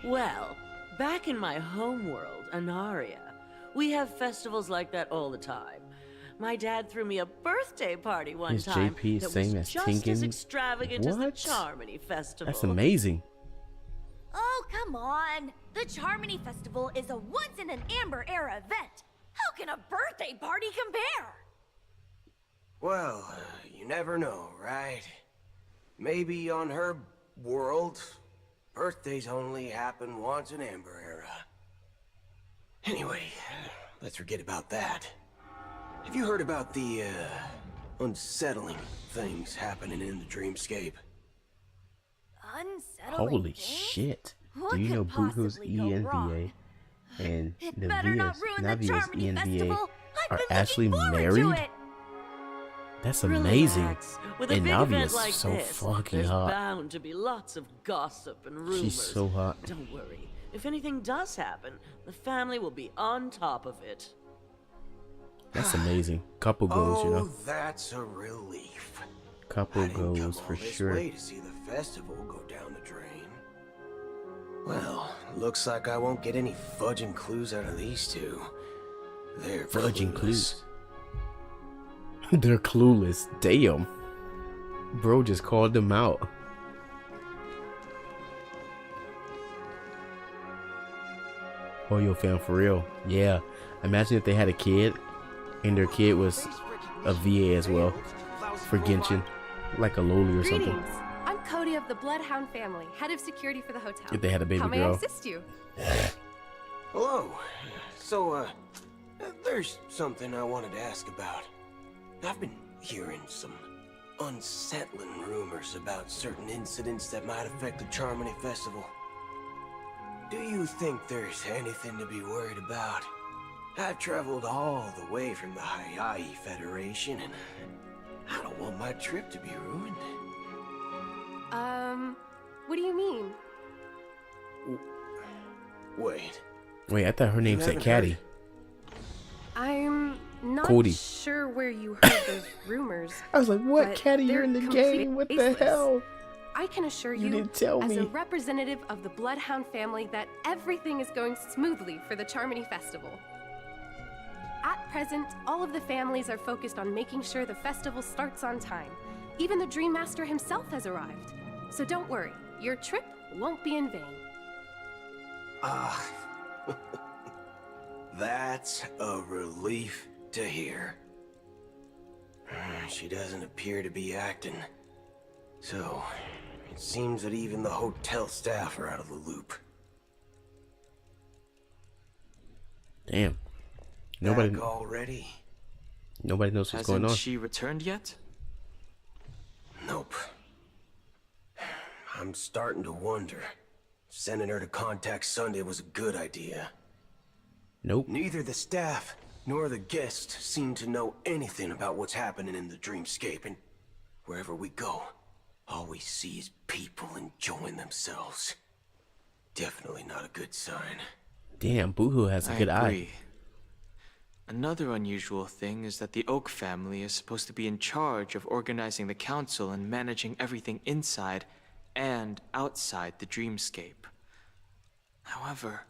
Well, back in my home world, Anaria, we have festivals like that all the time. My dad threw me a birthday party one Is time JP that same was as just as Tinkin? extravagant as the What? Charmony Festival. That's amazing. Oh, come on. The Charmony Festival is a once-in-an-Amber-era event. How can a birthday party compare? Well, you never know, right? Maybe on her world, birthdays only happen once in Amber Era. Anyway, let's forget about that. Have you heard about the, unsettling things happening in the dreamscape? Unsettling Holy things? shit. What Do you could know Boohoo's possibly go ENVA wrong? and It better not Navia's ruin the Charmony ENVA Festival. I've are been actually looking forward married? to it. That's amazing. Relax. With a And big Navi event is like so this, fucking there's hot. bound to be lots of gossip and rumors. She's so hot. Don't worry. If anything does happen, the family will be on top of it. That's amazing. Couple goals, you know. That's a relief. Couple I didn't come goals all for this sure. way to see the festival go down the drain. Well, looks like I won't get any fudging clues out of these two. They're Fudging clueless. clues. They're clueless. Damn. Bro just called them out. Oh, yo, fam, for real. Yeah. Imagine if they had a kid and their kid was a VA as well for Genshin. Like a Loli or something. Greetings. I'm Cody of the Bloodhound family, head of security for the hotel. If they had a baby How may I girl. assist you? Hello. So, there's something I wanted to ask about. I've been hearing some unsettling rumors about certain incidents that might affect the Charmony Festival. Do you think there's anything to be worried about? I've traveled all the way from the Hayai Federation, and I don't want my trip to be ruined. What do you mean? Wait. Wait, I thought her name said haven't Caddy. heard? I'm not Cody. sure where you heard those rumors. I was like, what? but Caddy, you're they're in the completely game. What the baseless. hell? I can assure You you, didn't tell as me. a representative of the Bloodhound family, that everything is going smoothly for the Charmony Festival. At present, all of the families are focused on making sure the festival starts on time. Even the Dream Master himself has arrived. So don't worry, your trip won't be in vain. Ah. That's a relief to hear. She doesn't appear to be acting. So, it seems that even the hotel staff are out of the loop. Damn. Nobody Back already? knows what's going Hasn't on. she returned yet? Nope. I'm starting to wonder. Sending her to contact Sunday was a good idea. Nope. Neither the staff nor the guests seem to know anything about what's happening in the dreamscape, and wherever we go, all we see is people enjoying themselves. Definitely not a good sign. Damn, Boohoo has a good I eye. agree. Another unusual thing is that the Oak family is supposed to be in charge of organizing the council and managing everything inside and outside the dreamscape. However,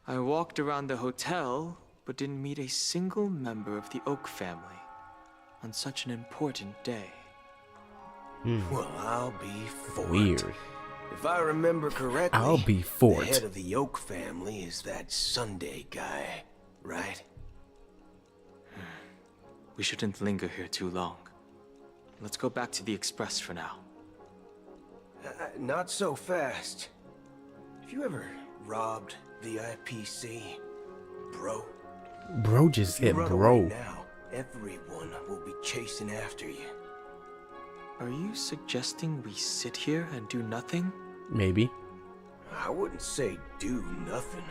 I walked around the hotel but didn't meet a single member of the Oak family on such an important day. Well, I'll be for it. Weird. If I remember correctly, I'll be for the it. head of the Oak family is that Sunday guy, right? We shouldn't linger here too long. Let's go back to the Express for now. Not so fast. Have you ever robbed the IPC, bro? Bro just If you said run bro. away now, everyone will be chasing after you. Are you suggesting we sit here and do nothing? Maybe. I wouldn't say do nothing,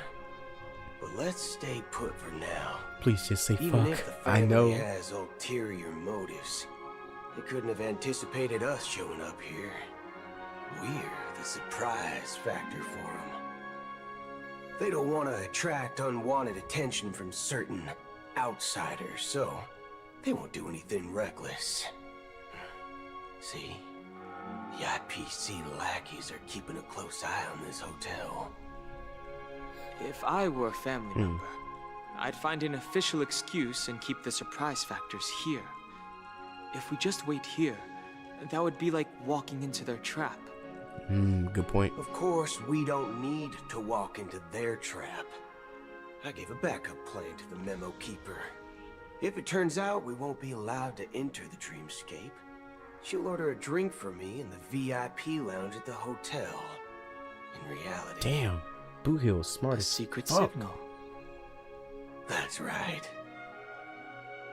but let's stay put for now. Please just say Even fuck. if the I family know. has ulterior motives, they couldn't have anticipated us showing up here. We're the surprise factor for them. They don't want to attract unwanted attention from certain outsiders, so they won't do anything reckless. See? The IPC lackeys are keeping a close eye on this hotel. If I were a family member, I'd find an official excuse and keep the surprise factors here. If we just wait here, that would be like walking into their trap. Good point. Of course, we don't need to walk into their trap. I gave a backup plan to the memo keeper. If it turns out we won't be allowed to enter the dreamscape, she'll order a drink for me in the VIP lounge at the hotel. In reality... Damn. Boohoo is smart A as secret fuck. signal. That's right.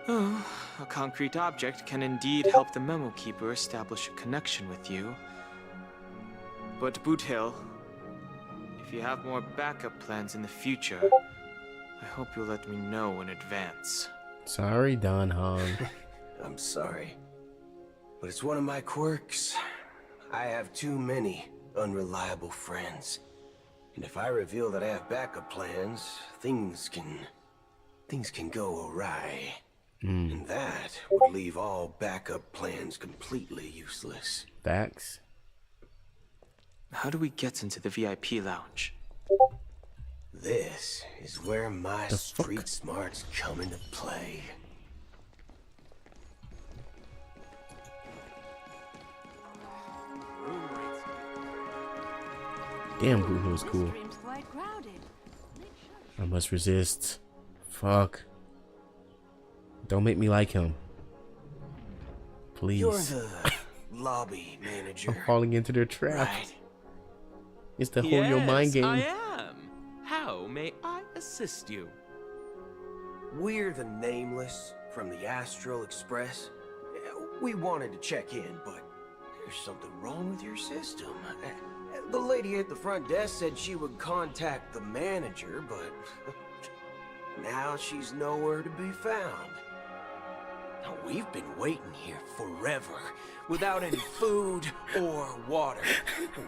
Oh, a concrete object can indeed help the memo keeper establish a connection with you. But Boothill, if you have more backup plans in the future, I hope you'll let me know in advance. Sorry, Don Hong. I'm sorry. But it's one of my quirks. I have too many unreliable friends. And if I reveal that I have backup plans, things can go awry. And that would leave all backup plans completely useless. Facts. How do we get into the VIP lounge? This is where my The fuck? street smarts come into play. Damn, Boo was cool. I must resist. Fuck. Don't make me like him. Please. You're the lobby manager. I'm falling into their trap. Right. It's the whole your mind game. I am. How may I assist you? We're the Nameless from the Astral Express. We wanted to check in, but there's something wrong with your system. The lady at the front desk said she would contact the manager, but now she's nowhere to be found. Now, we've been waiting here forever, without any food or water.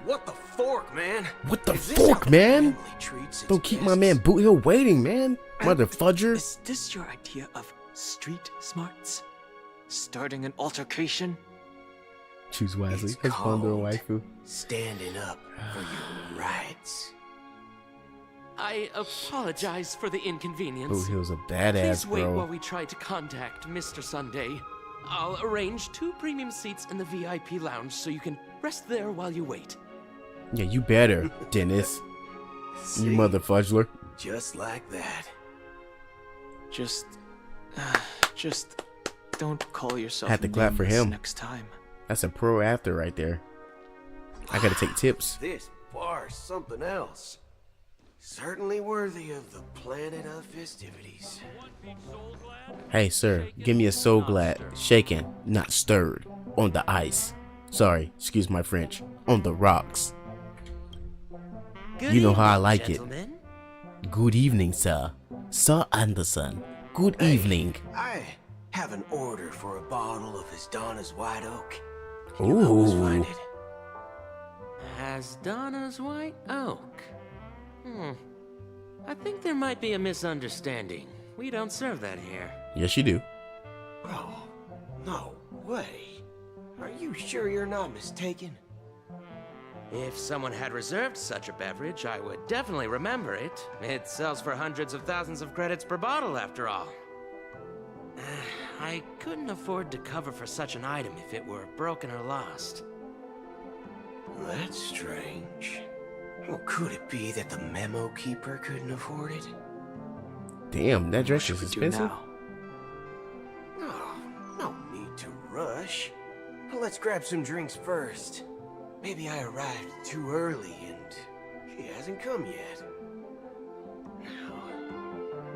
What the fork, man? What the Is this fork, how man? family treats its Don't keep my guests? man Boot Hill waiting, man. Mother fudger. Is this your idea of street smarts? Starting an altercation? Choose wisely. It's His bundle called waifu. standing up for your rights. I apologize for the inconvenience. Boot Hill's a badass, Please wait while bro. we try to contact Mr. Sunday. I'll arrange 2 premium seats in the VIP lounge so you can rest there while you wait. Yeah, you better, Dennis. See? You mother fudgler. Just like that. Just don't call yourself Had to clap for nameless him. next time. That's a pro after right there. I gotta take tips. This bar's something else. Certainly worthy of the planet of festivities. Hey, sir, give me a soul glad, shaken, not stirred, on the ice. Sorry, excuse my French. On the rocks. Good You know how I evening, like gentlemen. it. Good evening, sir. Sir Anderson. Good evening. I have an order for a bottle of his Donna's White Oak. Can you help us find Ooh. it? Has Donna's White Oak? I think there might be a misunderstanding. We don't serve that here. Yes, you do. Oh, no way. Are you sure you're not mistaken? If someone had reserved such a beverage, I would definitely remember it. It sells for hundreds of thousands of credits per bottle, after all. I couldn't afford to cover for such an item if it were broken or lost. That's strange. Well, could it be that the memo keeper couldn't afford it? Damn, that dress What is should we do expensive. now? Oh, no need to rush. Well, let's grab some drinks first. Maybe I arrived too early and she hasn't come yet. Now,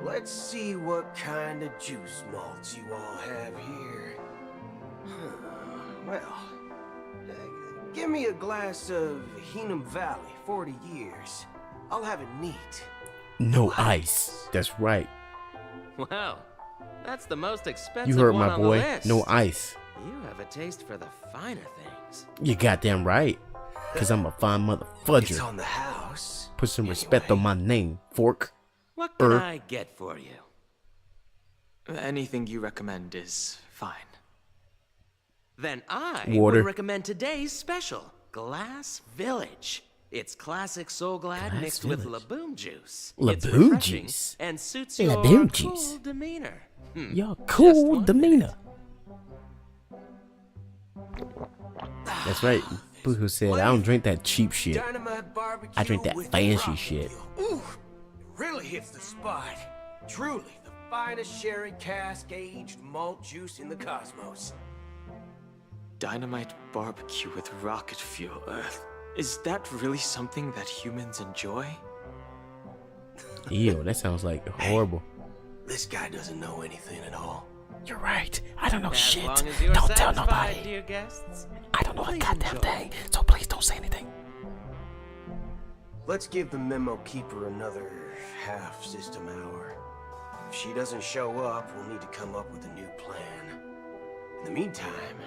let's see what kind of juice malts you all have here. Well, give me a glass of Hingham Valley, 40 years. I'll have it neat. No ice. That's right. Well, that's the most expensive You heard one my on the boy. list. No ice. You have a taste for the finer things. You goddamn right. Cause I'm a fine mother It's fudger. on the house. Put some respect on my name, fork. What can I get for you? Anything you recommend is fine. Then I Water. would recommend today's special, Glass Village. It's classic Soul Glad Glass mixed with Village. Laboon juice. Laboon It's refreshing juice? and suits Laboon your juice? cool demeanor. Your Just cool one demeanor. That's right. Boo said, I don't drink that cheap shit. Dynamite barbecue I drink that with fancy rock shit. meal. Ooh, it really hits the spot. Truly, the finest sherry cask aged malt juice in the cosmos. Dynamite barbecue with rocket fuel. Is that really something that humans enjoy? Ew, that sounds like horrible. This guy doesn't know anything at all. You're right. I don't know As shit. long as you're Don't tell satisfied, nobody. dear guests. I don't know a Please goddamn enjoy. thing, so please don't say anything. Let's give the memo keeper another half system hour. If she doesn't show up, we'll need to come up with a new plan. In the meantime,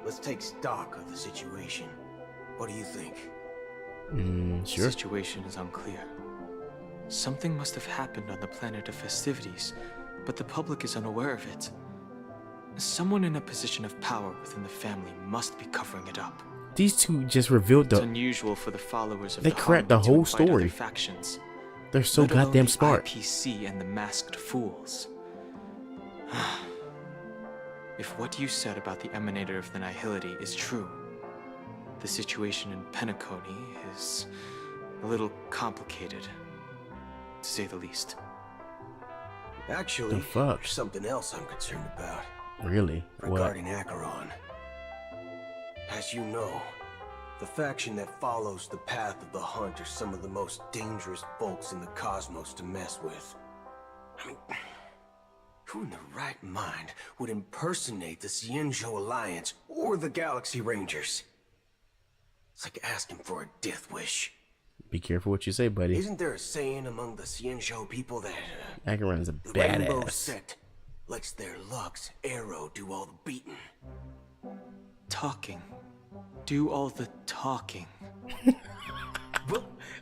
let's take stock of the situation. What do you think? Sure. The situation is unclear. Something must have happened on the planet of festivities, but the public is unaware of it. Someone in a position of power within the family must be covering it up. These two just revealed It's the. unusual for the followers of They the cracked the Harmony to whole invite other story. factions, They're so let alone goddamn the smart. IPC and the masked fools. If what you said about the Emanator of the Nihility is true, the situation in Penacony is a little complicated, to say the least. Actually, The fuck? there's something else I'm concerned about. Really? What? Regarding Acheron. As you know, the faction that follows the path of the hunt are some of the most dangerous folks in the cosmos to mess with. I mean, who in their right mind would impersonate the Xianzhou Alliance or the Galaxy Rangers? It's like asking for a death wish. Be careful what you say, buddy. Isn't there a saying among the Xianzhou people that Acheron's a the Rainbow badass. Sect lets their Lux arrow do all the beating? Talking. Do all the talking.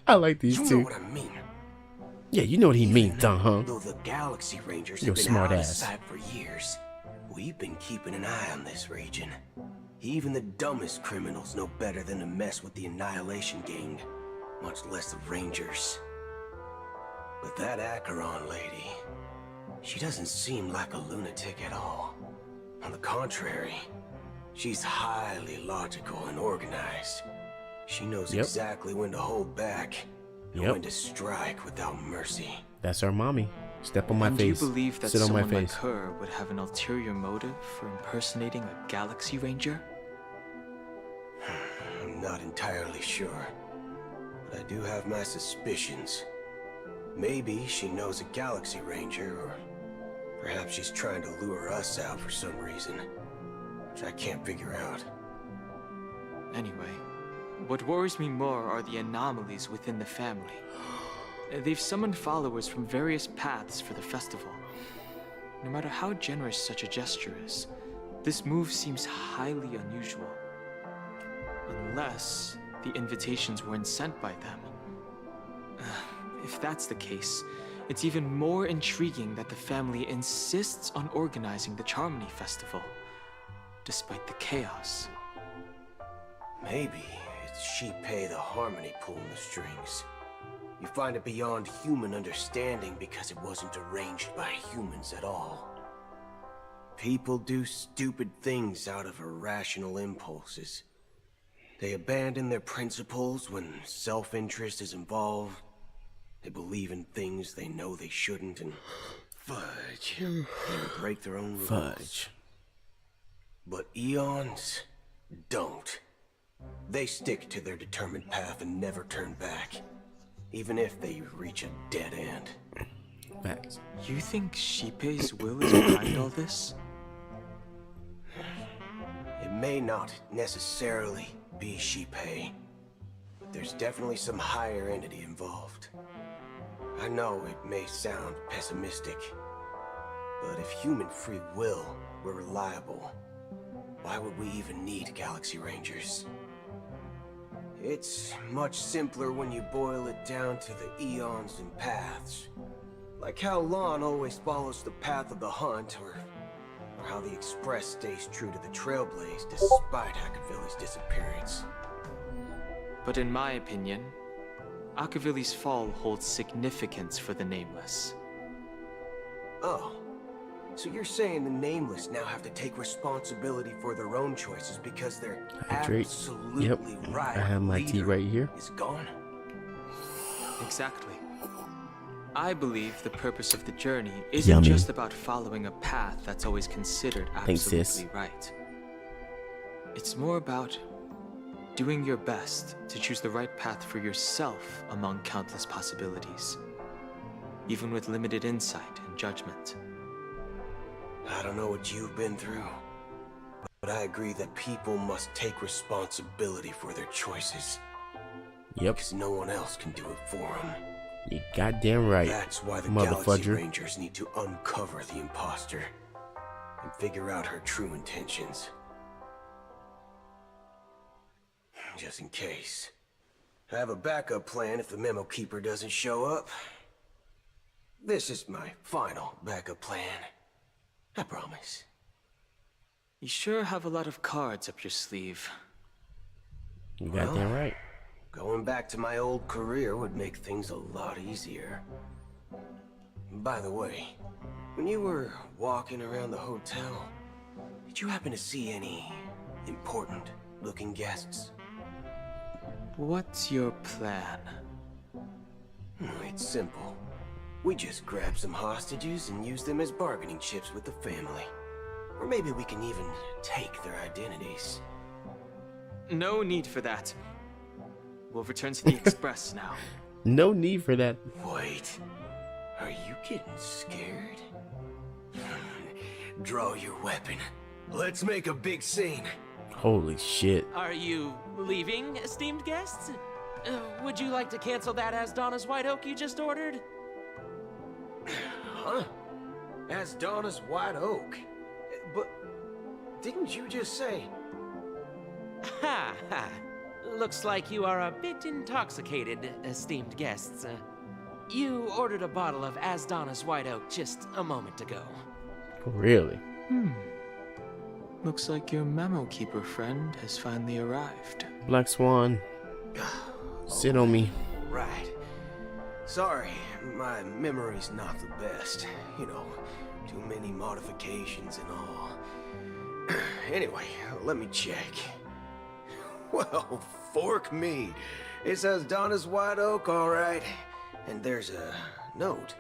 I like these You two. know what I mean. Yeah, you know what he means, huh? Though the Galaxy Rangers You're have a been smart out ass. of sight for years, we've been keeping an eye on this region. Even the dumbest criminals know better than to mess with the Annihilation Gang, much less the Rangers. But that Acheron lady, she doesn't seem like a lunatic at all. On the contrary, she's highly logical and organized. She knows exactly when to hold back and when to strike without mercy. That's our mommy. Step on my And face. do you believe that Sit on my someone like face. her would have an ulterior motive for impersonating a Galaxy Ranger? I'm not entirely sure, but I do have my suspicions. Maybe she knows a Galaxy Ranger, or perhaps she's trying to lure us out for some reason, which I can't figure out. Anyway, what worries me more are the anomalies within the family. They've summoned followers from various paths for the festival. No matter how generous such a gesture is, this move seems highly unusual. Unless the invitations weren't sent by them. If that's the case, it's even more intriguing that the family insists on organizing the Charmony Festival, despite the chaos. Maybe it's Shipei the Harmony pulling the strings. You find it beyond human understanding because it wasn't arranged by humans at all. People do stupid things out of irrational impulses. They abandon their principles when self-interest is involved. They believe in things they know they shouldn't and fudge. They break their own rules. Fudge. But Eons don't. They stick to their determined path and never turn back, even if they reach a dead end. Facts. You think Shipei's will is behind all this? It may not necessarily be Shipei, but there's definitely some higher entity involved. I know it may sound pessimistic, but if human free will were reliable, why would we even need Galaxy Rangers? It's much simpler when you boil it down to the eons and paths. Like how Lon always follows the path of the hunt, or how the Express stays true to the Trailblaze despite Akavili's disappearance. But in my opinion, Akavili's fall holds significance for the Nameless. Oh, so you're saying the Nameless now have to take responsibility for their own choices because they're absolutely right. I have my tea right here. Is gone? Exactly. I believe the purpose of the journey isn't just about following a path that's always considered absolutely right. It's more about doing your best to choose the right path for yourself among countless possibilities, even with limited insight and judgment. I don't know what you've been through, but I agree that people must take responsibility for their choices. Yep. Because no one else can do it for them. You goddamn right. That's why the motherfucker. Galaxy Rangers need to uncover the imposter. and figure out her true intentions. Just in case. I have a backup plan if the Memo Keeper doesn't show up. This is my final backup plan. I promise. You sure have a lot of cards up your sleeve. You got that right. Going back to my old career would make things a lot easier. By the way, when you were walking around the hotel, did you happen to see any important-looking guests? What's your plan? It's simple. We just grab some hostages and use them as bargaining chips with the family. Or maybe we can even take their identities. No need for that. We'll return to the Express now. No need for that. Wait. Are you getting scared? Draw your weapon. Let's make a big scene. Holy shit. Are you leaving, esteemed guests? Would you like to cancel that Asdana's White Oak you just ordered? Huh? Asdana's White Oak? But didn't you just say... Ha ha. Looks like you are a bit intoxicated, esteemed guests. You ordered a bottle of Asdana's White Oak just a moment ago. Really? Looks like your Memo Keeper friend has finally arrived. Black Swan, sit on me. Right. Sorry, my memory's not the best. You know, too many modifications and all. Anyway, let me check. Well, fork me. It says Donna's White Oak, all right. And there's a note.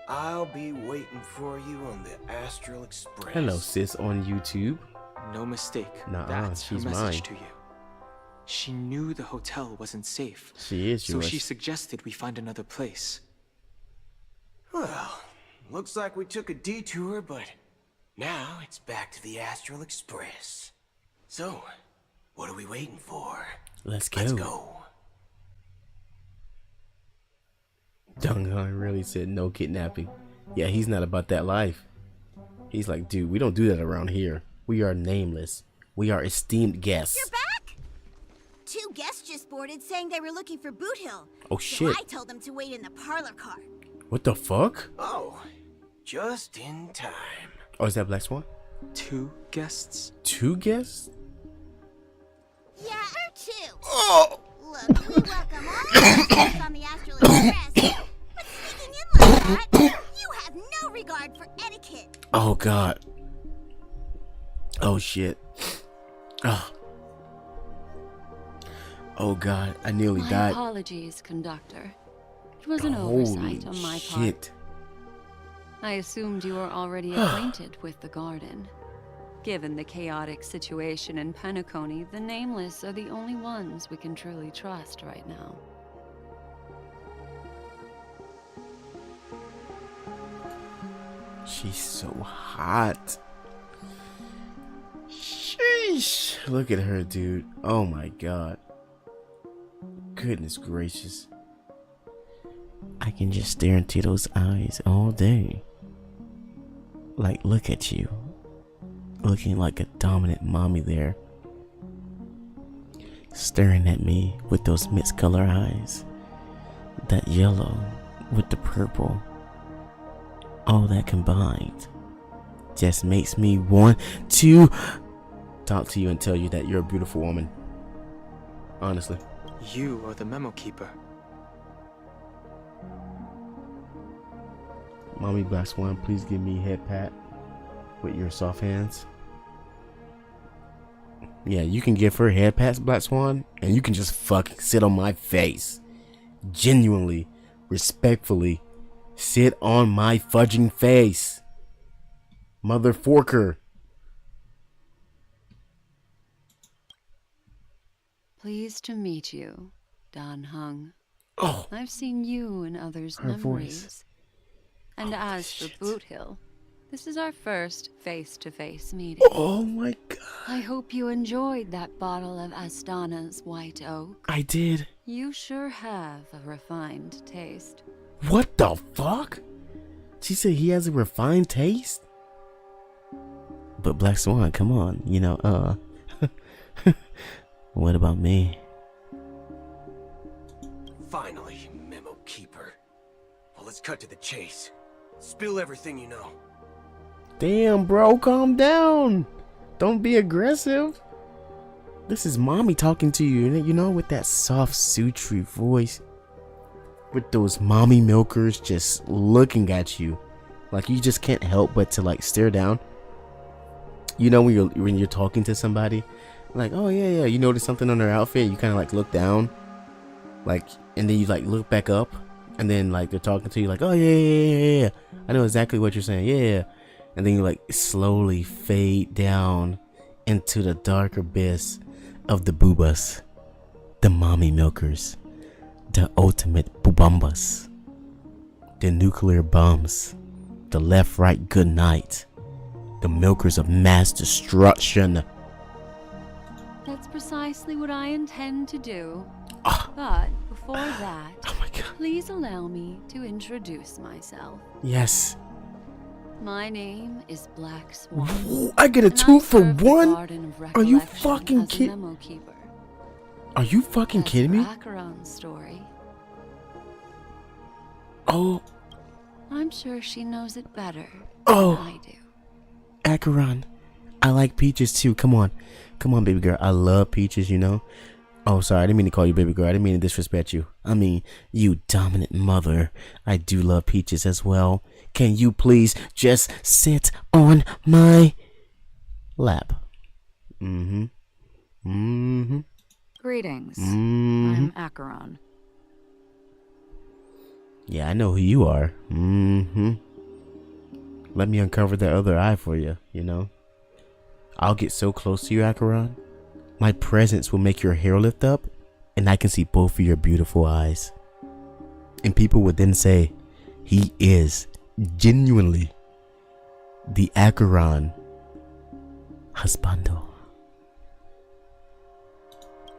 I'll be waiting for you on the Astral Express. Hello, sis on YouTube. No mistake. Nuh-uh, That's her she's message mine. to you. She knew the hotel wasn't safe. She is So yours. she suggested we find another place. Well, looks like we took a detour, but now it's back to the Astral Express. So, what are we waiting for? Let's go. Let's go. Dong really said no kidnapping. Yeah, he's not about that life. He's like, dude, we don't do that around here. We are nameless. We are esteemed guests. You're back? 2 guests just boarded saying they were looking for Boot Hill. Oh, shit. So I told them to wait in the parlor car. What the fuck? Oh, just in time. Oh, is that Black Swan? 2 guests? 2 guests? Yeah, or 2. Oh! Look, we welcome all the guests on the Astral Express. But sneaking in like that, you have no regard for etiquette. Oh, God. Oh, shit. Oh. Oh, God. I nearly My died. apologies, conductor. It was an Holy oversight on my part. shit. I assumed you were already acquainted with the garden. Given the chaotic situation in Penacony, the Nameless are the only ones we can truly trust right now. She's so hot. Sheesh. Look at her, dude. Oh my God. Goodness gracious. I can just stare into those eyes all day. Like, look at you. Looking like a dominant mommy there. Staring at me with those mixed color eyes. That yellow with the purple. All that combined just makes me want to talk to you and tell you that you're a beautiful woman. Honestly. You are the Memo Keeper. Mommy Black Swan, please give me a head pat with your soft hands. Yeah, you can give her head pats, Black Swan, and you can just fucking sit on my face. Genuinely, respectfully, sit on my fudging face. Mother forker. Pleased to meet you, Dan Hung. Oh, I've seen you in others' her memories. voice. And Oh, as shit. for Boot Hill, this is our first face-to-face meeting. Oh my God. I hope you enjoyed that bottle of Astana's White Oak. I did. You sure have a refined taste. What the fuck? She said he has a refined taste? But Black Swan, come on, you know, what about me? Finally, Memo Keeper. Well, let's cut to the chase. Spill everything you know. Damn, bro, calm down. Don't be aggressive. This is mommy talking to you, you know, with that soft, sultry voice. With those mommy milkers just looking at you. Like you just can't help but to like stare down. You know when you're talking to somebody, like, oh yeah, you notice something on their outfit, you kind of like look down, like, and then you like look back up, and then like they're talking to you, like, oh yeah, I know exactly what you're saying, yeah, and then you like slowly fade down into the dark abyss of the boobas, the mommy milkers, the ultimate boobumbas, the nuclear bums, the left right good night. The milkers of mass destruction. That's precisely what I intend to do. But before that, please allow me to introduce myself. Yes. My name is Black Swan. Ooh, I get a 2 for 1? Are you fucking kidding? Are you fucking kidding me? Acheron's story. Oh. I'm sure she knows it better than I do. Acheron, I like peaches too. Come on, baby girl. I love peaches, you know. Oh, sorry, I didn't mean to call you baby girl. I didn't mean to disrespect you. I mean, you dominant mother. I do love peaches as well. Can you please just sit on my lap? Greetings. I'm Acheron. Yeah, I know who you are. Let me uncover that other eye for you, you know. I'll get so close to you, Acheron. My presence will make your hair lift up, and I can see both of your beautiful eyes. And people would then say, he is genuinely the Acheron husbando.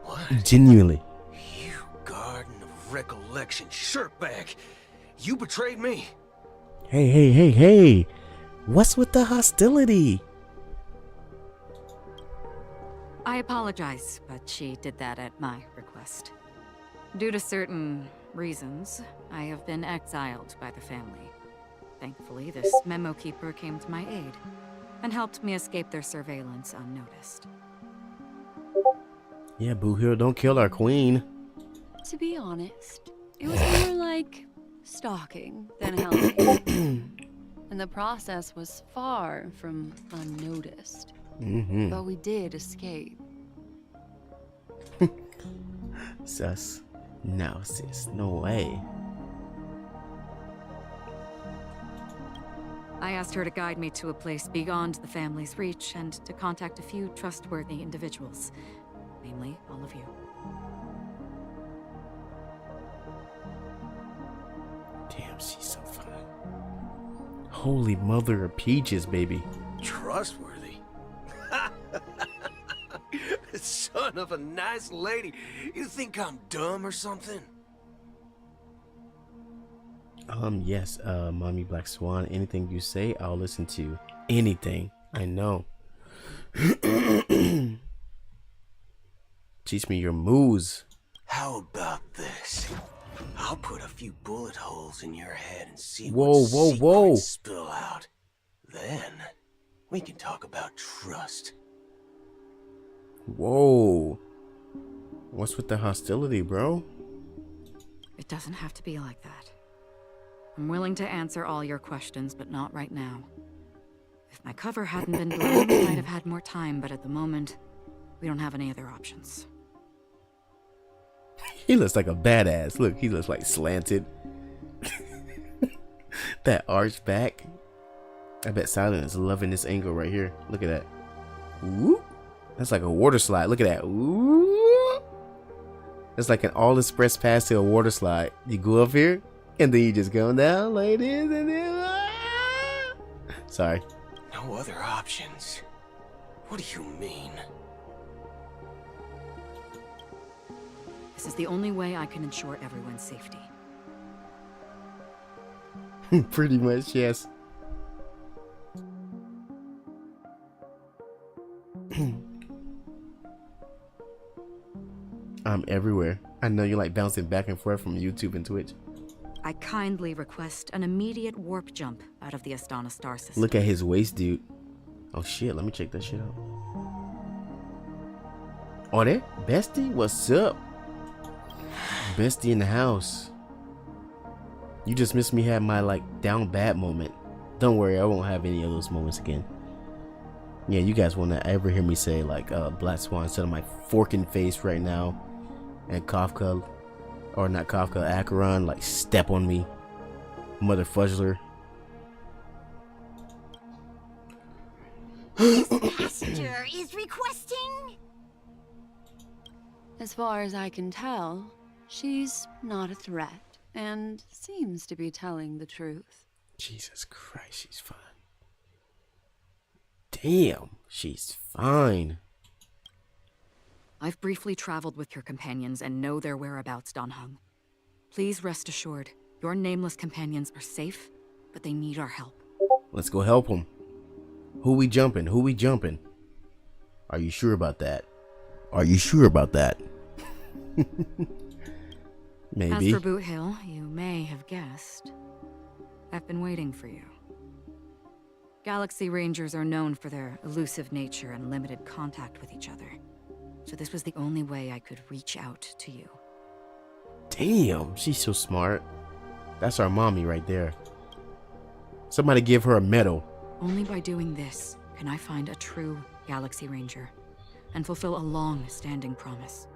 What? Genuinely. You Garden of Recollection shirtbag. You betrayed me. Hey. What's with the hostility? I apologize, but she did that at my request. Due to certain reasons, I have been exiled by the family. Thankfully, this memo keeper came to my aid and helped me escape their surveillance unnoticed. Yeah, Boo Hero, don't kill our queen. To be honest, it was more like stalking than helping. And the process was far from unnoticed. But we did escape. Sus. No, sis. No way. I asked her to guide me to a place beyond the family's reach and to contact a few trustworthy individuals. Namely, all of you. Damn, she's so fine. Holy mother of peaches, baby. Trustworthy? Son of a nice lady. You think I'm dumb or something? Yes, Mommy Black Swan. Anything you say, I'll listen to. Anything. I know. Teach me your moves. How about this? I'll put a few bullet holes in your head and see whoa, what secrets spill out. Then we can talk about trust. Whoa. What's with the hostility, bro? It doesn't have to be like that. I'm willing to answer all your questions, but not right now. If my cover hadn't been blown, I might have had more time, but at the moment, we don't have any other options. He looks like a badass. Look, he looks like slanted. That arched back. I bet Silent is loving this angle right here. Look at that. Whoop. That's like a water slide. Look at that. Whoop. It's like an all-express pass to a water slide. You go up here, and then you just go down like this, and then... Sorry. No other options. What do you mean? This is the only way I can ensure everyone's safety. Pretty much, yes. I'm everywhere. I know you like bouncing back and forth from YouTube and Twitch. I kindly request an immediate warp jump out of the Astana star system. Look at his waist, dude. Oh shit, let me check that shit out. Oh, there? Bestie? What's up? Bestie in the house. You just missed me have my like down bad moment. Don't worry, I won't have any of those moments again. Yeah, you guys won't ever hear me say like Black Swan instead of my forking face right now. And Kafka, or not Kafka, Acheron, like step on me. Mother Fudgler. This passenger is requesting. As far as I can tell, she's not a threat and seems to be telling the truth. Jesus Christ, she's fine. Damn, she's fine. I've briefly traveled with your companions and know their whereabouts, Don Hung. Please rest assured, your nameless companions are safe, but they need our help. Let's go help them. Who we jumping? Who we jumping? Are you sure about that? Are you sure about that? Maybe. As for Boot Hill, you may have guessed. I've been waiting for you. Galaxy Rangers are known for their elusive nature and limited contact with each other. So this was the only way I could reach out to you. Damn, she's so smart. That's our mommy right there. Somebody give her a medal. Only by doing this can I find a true Galaxy Ranger and fulfill a long-standing promise.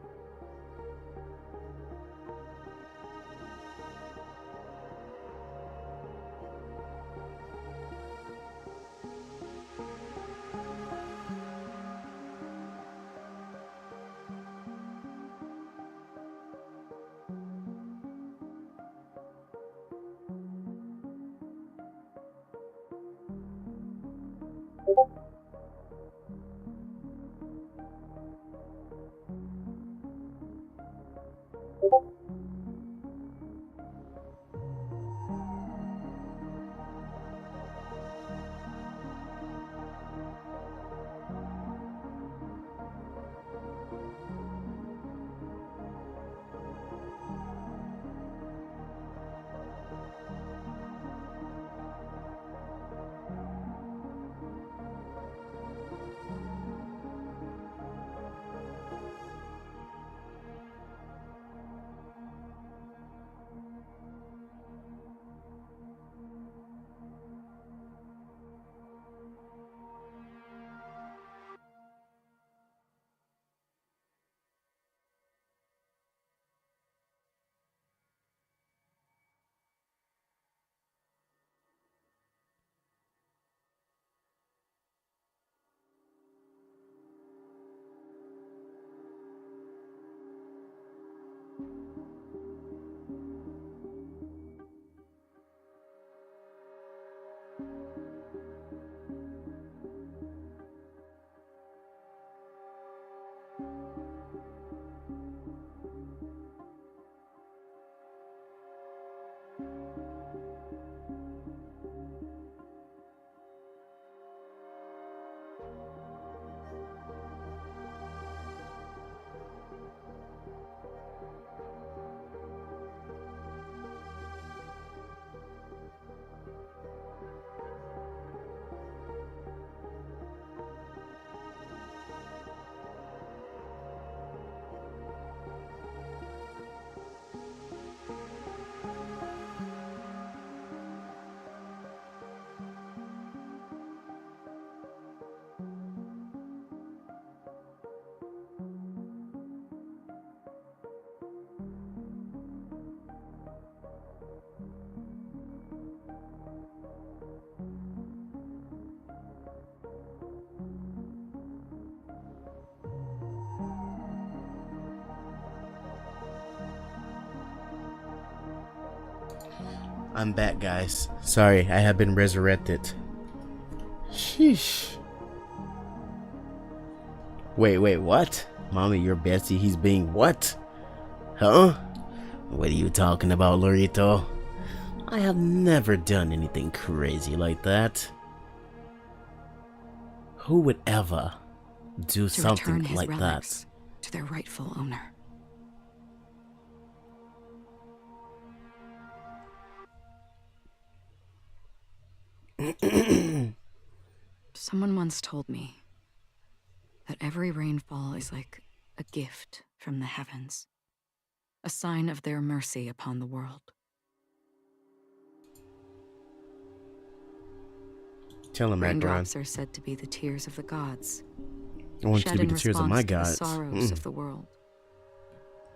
I'm back, guys. Sorry, I have been resurrected. Sheesh. Wait, what? Mommy, you're Betsy. He's being what? Huh? What are you talking about, Lorito? I have never done anything crazy like that. Who would ever do To return something his like relics that? to their rightful owner. Someone once told me that every rainfall is like a gift from the heavens, a sign of their mercy upon the world. Tell him, Raindrops are said to be the tears of the gods, I want you shed to be in the tears of my response to the gods. sorrows of the world.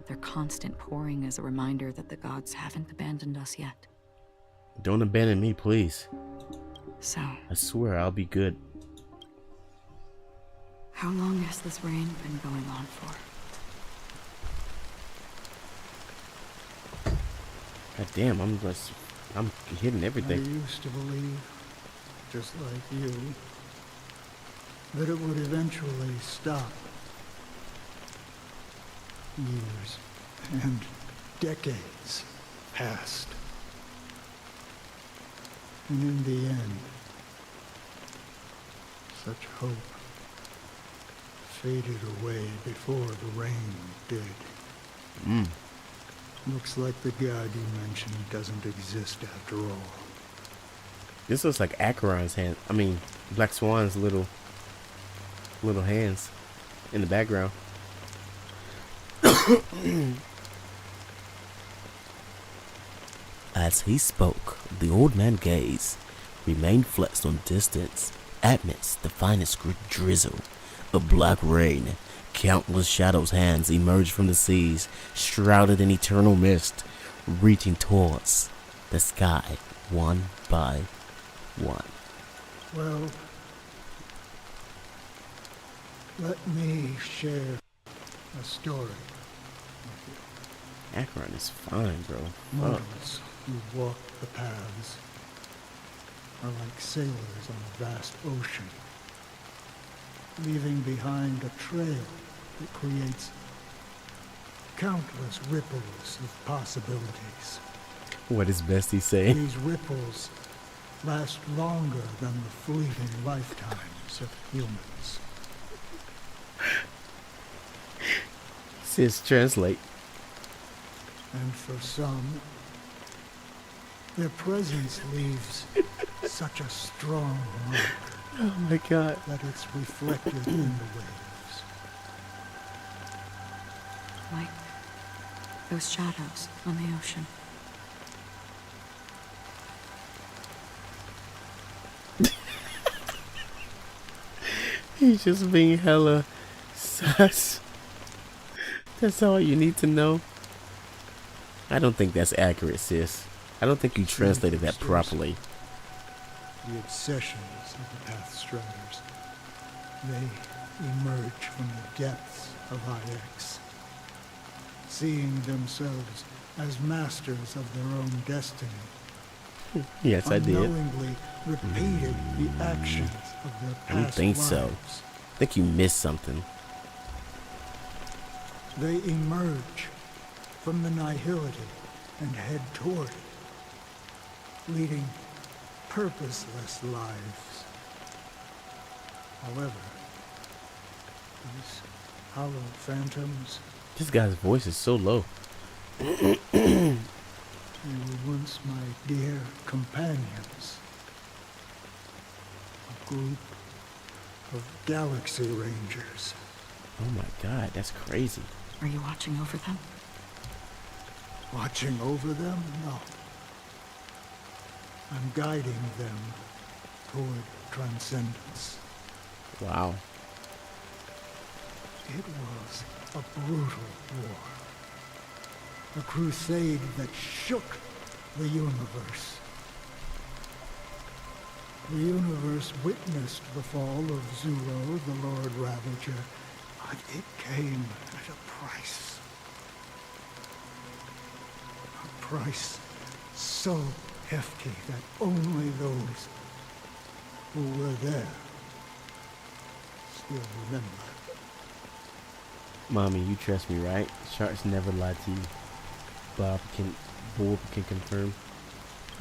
Their constant pouring is a reminder that the gods haven't abandoned us yet. Don't abandon me, please. So, I swear I'll be good. how long has this rain been going on for? God damn, I'm hitting everything. I used to believe, just like you, that it would eventually stop. Years and decades passed. And in the end, such hope faded away before the rain did. Looks like the god you mentioned doesn't exist after all. This looks like Acheron's hand. I mean, Black Swan's little hands in the background. As he spoke, the old man's gaze remained flexed on distance. Amidst the finest drizzle of black rain, countless shadows' hands emerged from the seas, shrouded in eternal mist, reaching towards the sky one by one. Well, let me share a story. Acheron is fine, bro. Mortals who walk the paths are like sailors on a vast ocean, leaving behind a trail that creates countless ripples of possibilities. What is Bestie saying? These ripples last longer than the fleeting lifetimes of humans. Sis, translate. And for some, their presence leaves such a strong mark. Oh my god. That it's reflected in the waves. Like those shadows on the ocean. He's just being hella sus. That's all you need to know. I don't think that's accurate, sis. I don't think you translated that properly. The obsessions of the Pathstriders. They emerge from the depths of IX, seeing themselves as masters of their own destiny. Yes, I did. Unknowingly repeating the actions of their past I don't think lives. so. I think you missed something. They emerge from the nihility and head toward it, leading purposeless lives. However, these hollow phantoms, This guy's voice is so low. they were once my dear companions. A group of galaxy rangers. Oh my god, that's crazy. Are you watching over them? Watching over them? No. I'm guiding them toward transcendence. Wow. It was a brutal war. A crusade that shook the universe. The universe witnessed the fall of Zuro, the Lord Ravager, but it came at a price. A price so hefty that only those who were there still remember. Mommy, you trust me, right? Sharks never lie to you. Bob can confirm.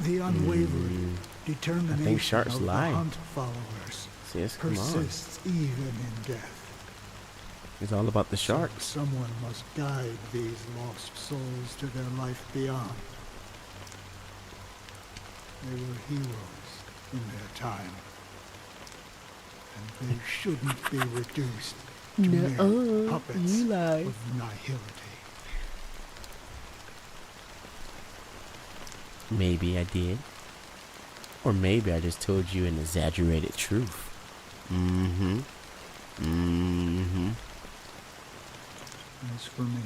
The unwavering determination I think sharks of lie. the hunt followers Sis, come on. persists even in death. It's all about the So sharks. someone must guide these lost souls to their life beyond. They were heroes in their time. And they shouldn't be reduced to mere puppets you lied. of nihility. Maybe I did. Or maybe I just told you an exaggerated truth. Mm-hmm. Mm-hmm. As for me,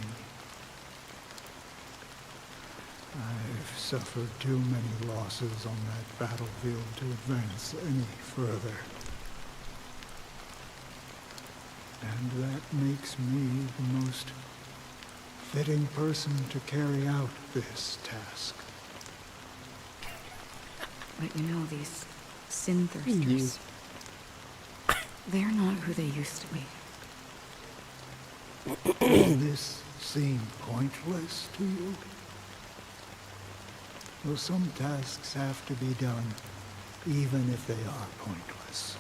I've suffered too many losses on that battlefield to advance any further. And that makes me the most fitting person to carry out this task. But you know, these sin thirsters, they're not who they used to be. Does this seem pointless to you? Well, some tasks have to be done, even if they are pointless.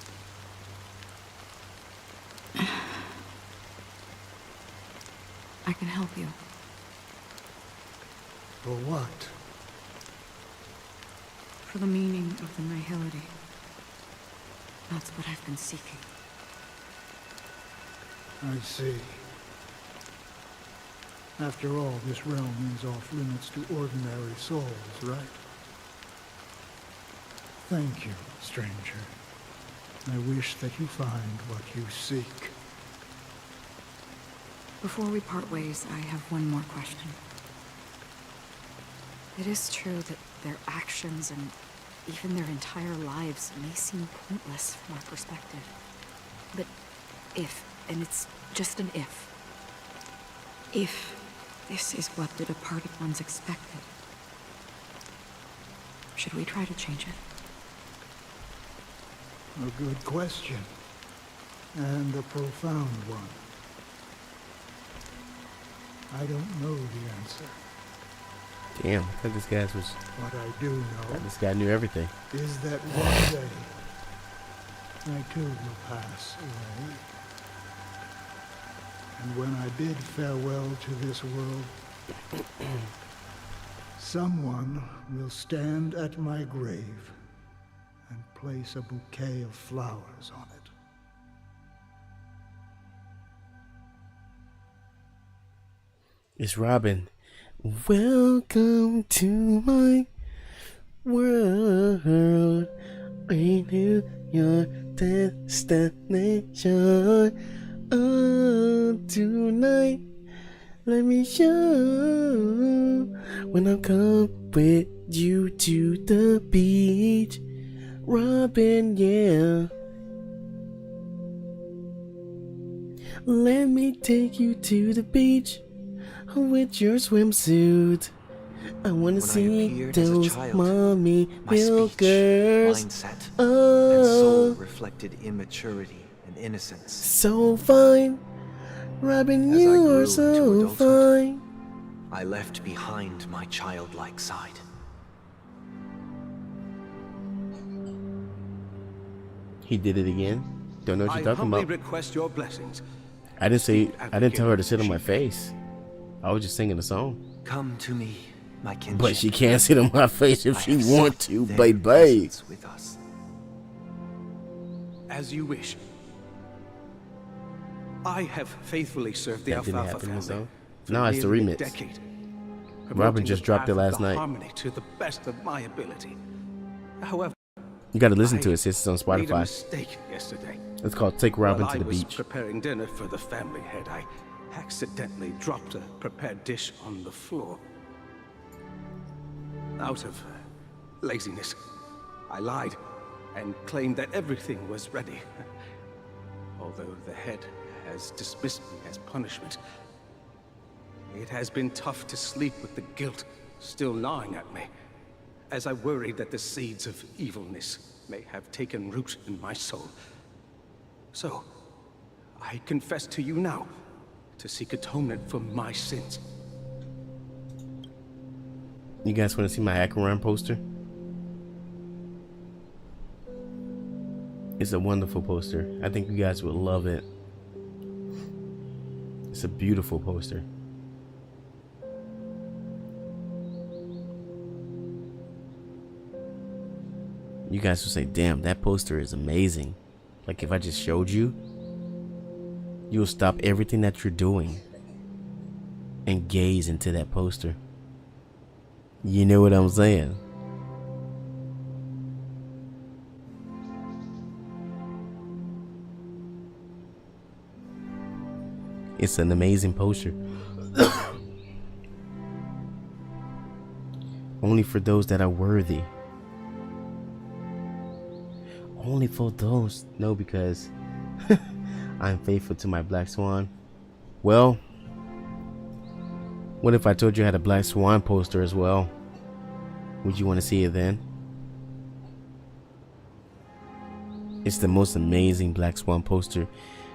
I can help you. For what? For the meaning of the nihility. That's what I've been seeking. I see. After all, this realm is off limits to ordinary souls, right? Thank you, stranger. I wish that you find what you seek. Before we part ways, I have one more question. It is true that their actions and even their entire lives may seem pointless from our perspective. But if, and it's just an if this is what the departed ones expected, should we try to change it? A good question. And a profound one. I don't know the answer. Damn, I thought this guy was. What I do know. This guy knew everything. Is that one day I too will pass away. And when I bid farewell to this world, someone will stand at my grave and place a bouquet of flowers on it. It's Robin. Welcome to my world. Ain't you your destination? Oh, tonight, let me show. When I come with you to the beach, Robin, yeah. Let me take you to the beach with your swimsuit. I wanna see those mommy milkers. Mindset Oh, and soul reflected immaturity and innocence. So fine, Robin, As I you grew are so into adulthood, fine. I left behind my childlike side. He did it again. Don't know what you're talking about. Request your blessings. I didn't tell her to sit on my face. I was just singing a song. Come to me, my kinship. But she can't sit on my face if she want to, baby. With us. As you wish. I have faithfully served the That didn't Alfalfa happen in the family. song? For No, it's the nearly a remix. decade, Robin promoting just the dropped it path of last the night. harmony to the best of my ability. However, You gotta listen to it since it's on made a Spotify. mistake yesterday. It's called Take Robin While to the I was Beach. preparing dinner for the family head, I accidentally dropped a prepared dish on the floor. Out of laziness, I lied and claimed that everything was ready. Although the head has dismissed me as punishment, it has been tough to sleep with the guilt still gnawing at me, as I worried that the seeds of evilness may have taken root in my soul. So, I confess to you now, to seek atonement for my sins. You guys want to see my Acheron poster? It's a wonderful poster. I think you guys would love it. It's a beautiful poster. you guys will say, damn, that poster is amazing. Like if I just showed you, you'll stop everything that you're doing and gaze into that poster. You know what I'm saying? It's an amazing poster. Only for those that are worthy. Only for those. No, because I'm faithful to my Black Swan. Well, what if I told you I had a Black Swan poster as well? Would you want to see it then? It's the most amazing Black Swan poster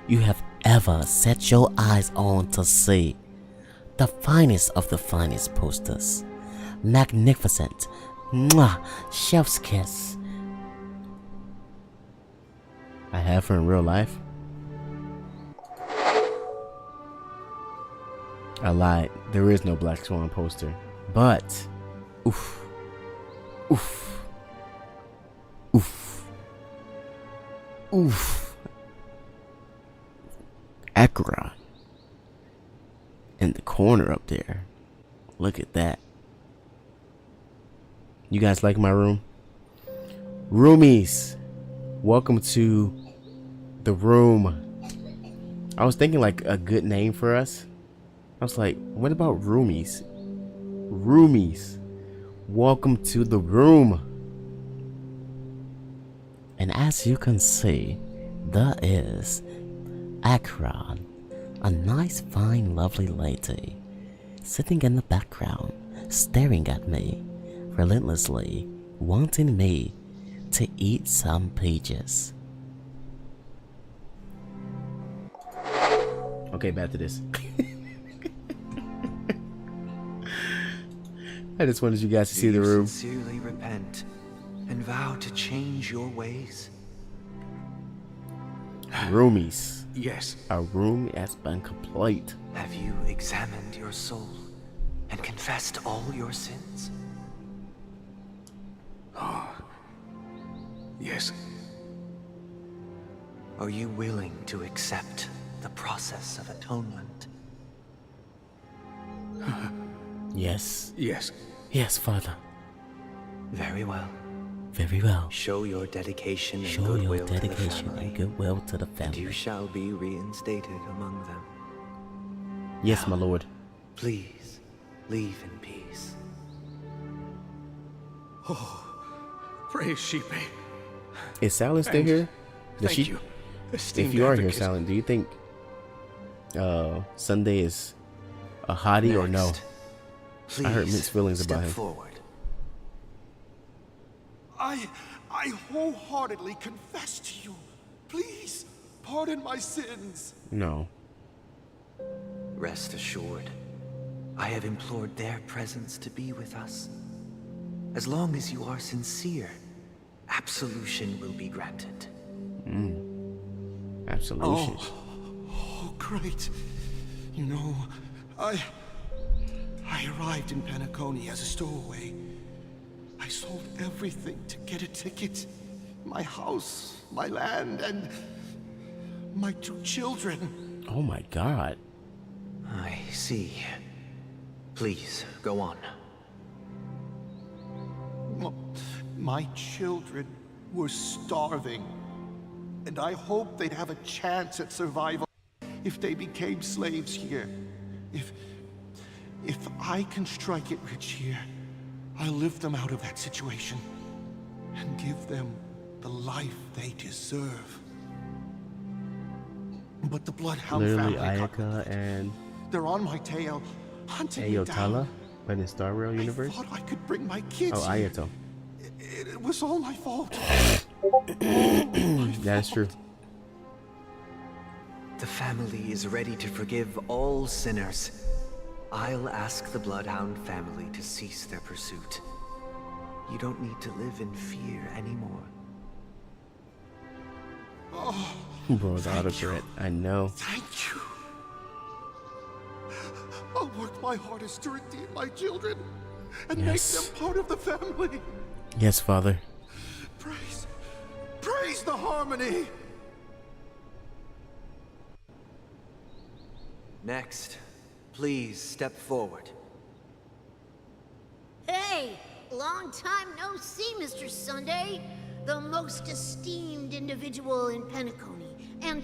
you have ever set your eyes on to see. The finest of the finest posters. Magnificent. Mwah. Chef's kiss. I have her in real life. I lied. There is no Black Swan poster. But, oof. Oof. Oof. Oof. Akira. In the corner up there. Look at that. You guys like my room? Roomies, welcome to the room. I was thinking like a good name for us. I was like, what about roomies? Roomies, welcome to the room. And as you can see, there is Akron, a nice, fine, lovely lady, sitting in the background, staring at me, relentlessly, wanting me to eat some pages. Okay, back to this. I just wanted you guys to see the room. Sincerely repent and vow to change your ways. Roomies. Yes. Our room has been complete. Have you examined your soul and confessed all your sins? Yes. Are you willing to accept the process of atonement? Yes. Yes. Yes, Father. Very well. Very well. Show your dedication and Show goodwill your to the dedication family, and goodwill to the and family. you shall be reinstated among them. Yes, my lord. Please, leave in peace. Oh, praise Shepe. Is Silent still here? Thank you. If you are here, Silent, do you think Sunday is a hottie or no? Please I heard mixed feelings step about him. forward. I wholeheartedly confess to you. Please, pardon my sins. No. Rest assured, I have implored their presence to be with us. As long as you are sincere, absolution will be granted. Absolution. Oh, great. You know, I arrived in Penacony as a stowaway. I sold everything to get a ticket. My house, my land, and my 2 children. Oh my God. I see. Please, go on. My children were starving, and I hoped they'd have a chance at survival if they became slaves here. If I can strike it rich here, I'll lift them out of that situation and give them the life they deserve. But the Bloodhound Literally family got Ayaka and they're on my tail, hunting me Ayotala, down. but in Star Rail universe. I thought I could bring my kids Oh, here. Ayato. It was all my fault. That's true. The family is ready to forgive all sinners. I'll ask the Bloodhound family to cease their pursuit. You don't need to live in fear anymore. Oh, Bro, the autocorrect. I know. thank you. I'll work my hardest to redeem my children and Yes. make them part of the family. Yes, Father. Praise Raise the harmony! Next, please step forward. Hey! Long time no see, Mr. Sunday. The most esteemed individual in Penacony, and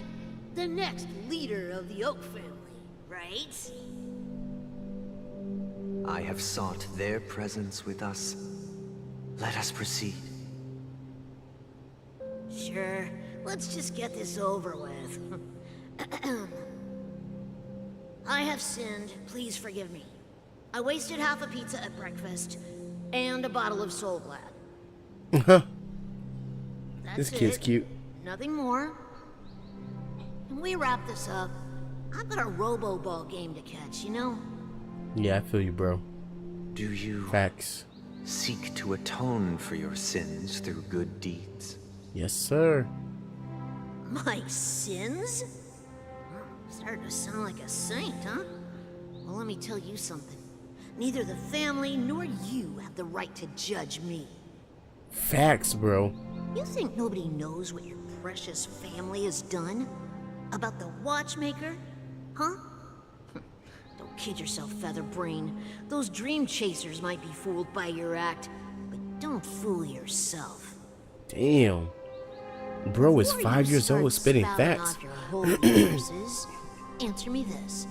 the next leader of the Oak family, right? I have sought their presence with us. Let us proceed. Sure. Let's just get this over with. I have sinned. Please forgive me. I wasted half a pizza at breakfast, and a bottle of Soul Glad. This kid's cute. Nothing more. Can we wrap this up? I've got a robo-ball game to catch, you know? Yeah, I feel you, bro. Do you Facts. seek to atone for your sins through good deeds? Yes, sir. My sins? Starting to sound like a saint, huh? Well, let me tell you something. Neither the family nor you have the right to judge me. Facts, bro. You think nobody knows what your precious family has done? About the watchmaker? Huh? Don't kid yourself, Featherbrain. Those dream chasers might be fooled by your act, but don't fool yourself. Damn. Bro is Before 5 you years start old spitting spouting facts. off your holy verses, answer me this.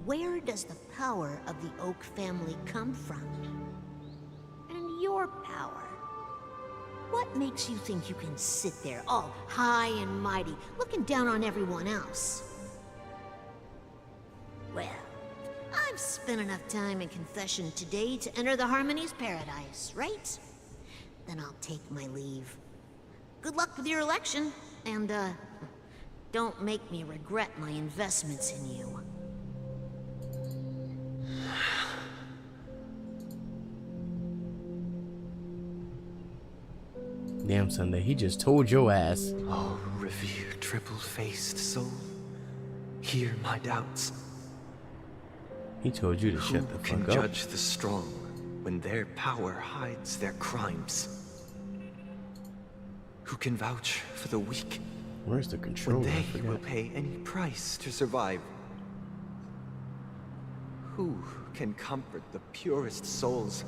Where does the power of the Oak family come from? And your power? What makes you think you can sit there all high and mighty, looking down on everyone else? Well, I've spent enough time in confession today to enter the Harmony's paradise, right? Then I'll take my leave. Good luck with your election, and, don't make me regret my investments in you. Damn, Sunday, he just told your ass. Oh, revered triple-faced soul, hear my doubts. He told you to shut the Who can fuck up. judge the strong when their power hides their crimes? Who can vouch for the weak Where's the controller? when I they will forgot. pay any price to survive? Who can comfort the purest souls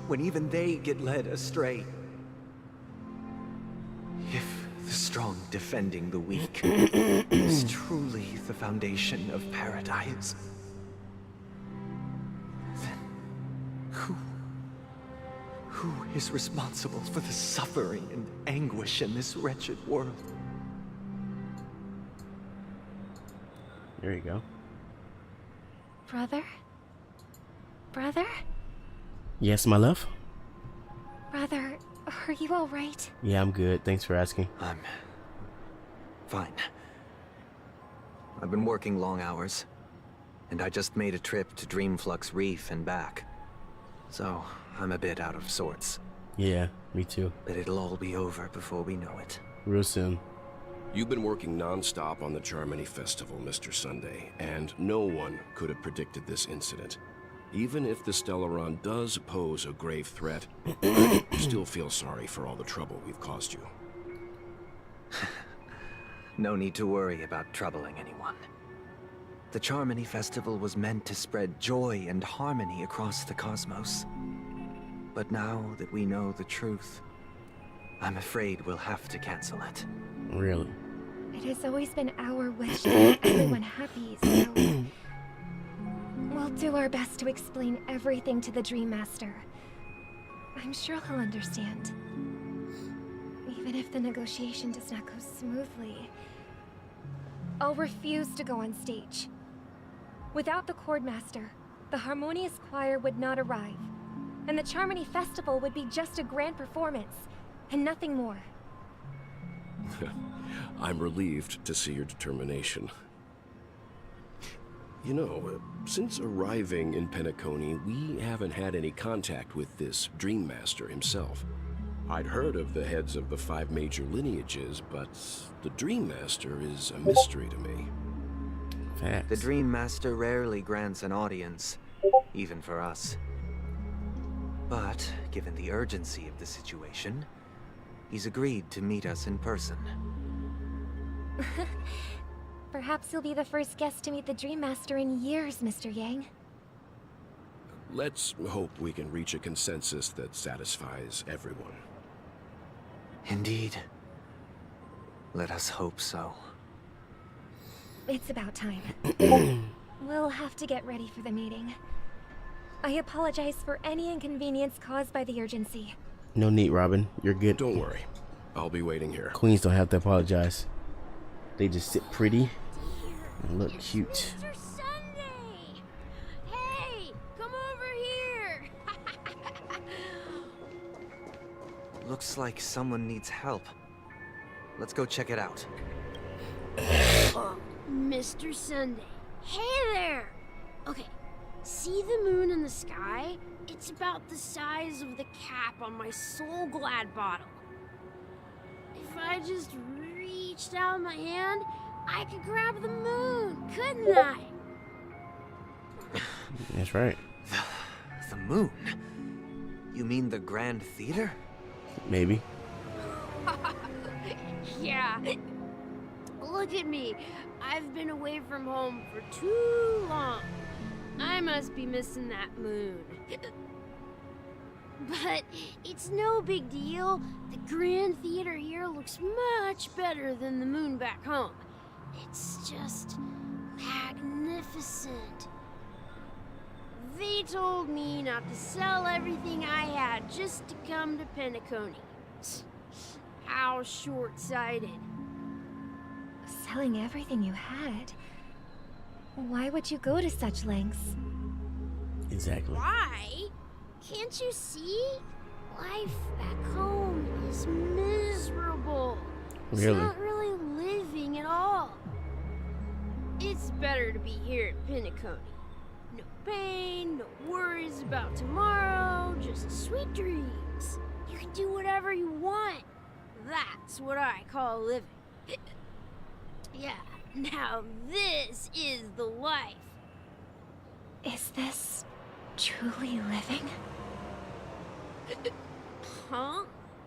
when even they get led astray? If the strong defending the weak is truly the foundation of paradise, then who is responsible for the suffering and anguish in this wretched world? There you go. Brother? Brother? Yes, my love? Brother, are you alright? Yeah, I'm good. Thanks for asking. I'm fine. I've been working long hours, and I just made a trip to Dreamflux Reef and back. So, I'm a bit out of sorts. Yeah, me too. But it'll all be over before we know it. Real soon. You've been working non-stop on the Charmony Festival, Mr. Sunday, and no one could have predicted this incident. Even if the Stellaron does pose a grave threat, I still feel sorry for all the trouble we've caused you. No need to worry about troubling anyone. The Charmony Festival was meant to spread joy and harmony across the cosmos. But now that we know the truth, I'm afraid we'll have to cancel it. Really? It has always been our wish to make everyone happy, so... We'll do our best to explain everything to the Dream Master. I'm sure he'll understand. Even if the negotiation does not go smoothly, I'll refuse to go on stage. Without the Chord Master, the Harmonious Choir would not arrive, and the Charmony Festival would be just a grand performance, and nothing more. I'm relieved to see your determination. You know, since arriving in Penacony, we haven't had any contact with this Dream Master himself. I'd heard of the heads of the 5 major lineages, but the Dream Master is a mystery to me. Facts. The Dream Master rarely grants an audience, even for us. But, given the urgency of the situation, He's agreed to meet us in person. Perhaps you'll be the first guest to meet the Dream Master in years, Mr. Yang. Let's hope we can reach a consensus that satisfies everyone. Indeed. Let us hope so. It's about time. We'll have to get ready for the meeting. I apologize for any inconvenience caused by the urgency. No need, Robin. You're good. Don't worry. I'll be waiting here. Queens don't have to apologize. They just sit pretty and look cute. Mr. Sunday! Hey, come over here! Looks like someone needs help. Let's go check it out. Mr. Sunday. Hey there! Okay, see the moon in the sky? It's about the size of the cap on my Soul Glad bottle. If I just reached out my hand, I could grab the moon, couldn't I? That's right. The moon? You mean the Grand Theater? Maybe. Yeah. Look at me. I've been away from home for too long. I must be missing that moon. But it's no big deal. The Grand Theater here looks much better than the moon back home. It's just magnificent. They told me not to sell everything I had just to come to Penacony. How short-sighted. Selling everything you had? Why would you go to such lengths? Exactly. Why? Can't you see? Life back home is miserable. Really? It's not really living at all. It's better to be here at Penacony. No pain, no worries about tomorrow, just sweet dreams. You can do whatever you want. That's what I call living. Yeah, now this is the life. Is this truly living? Huh?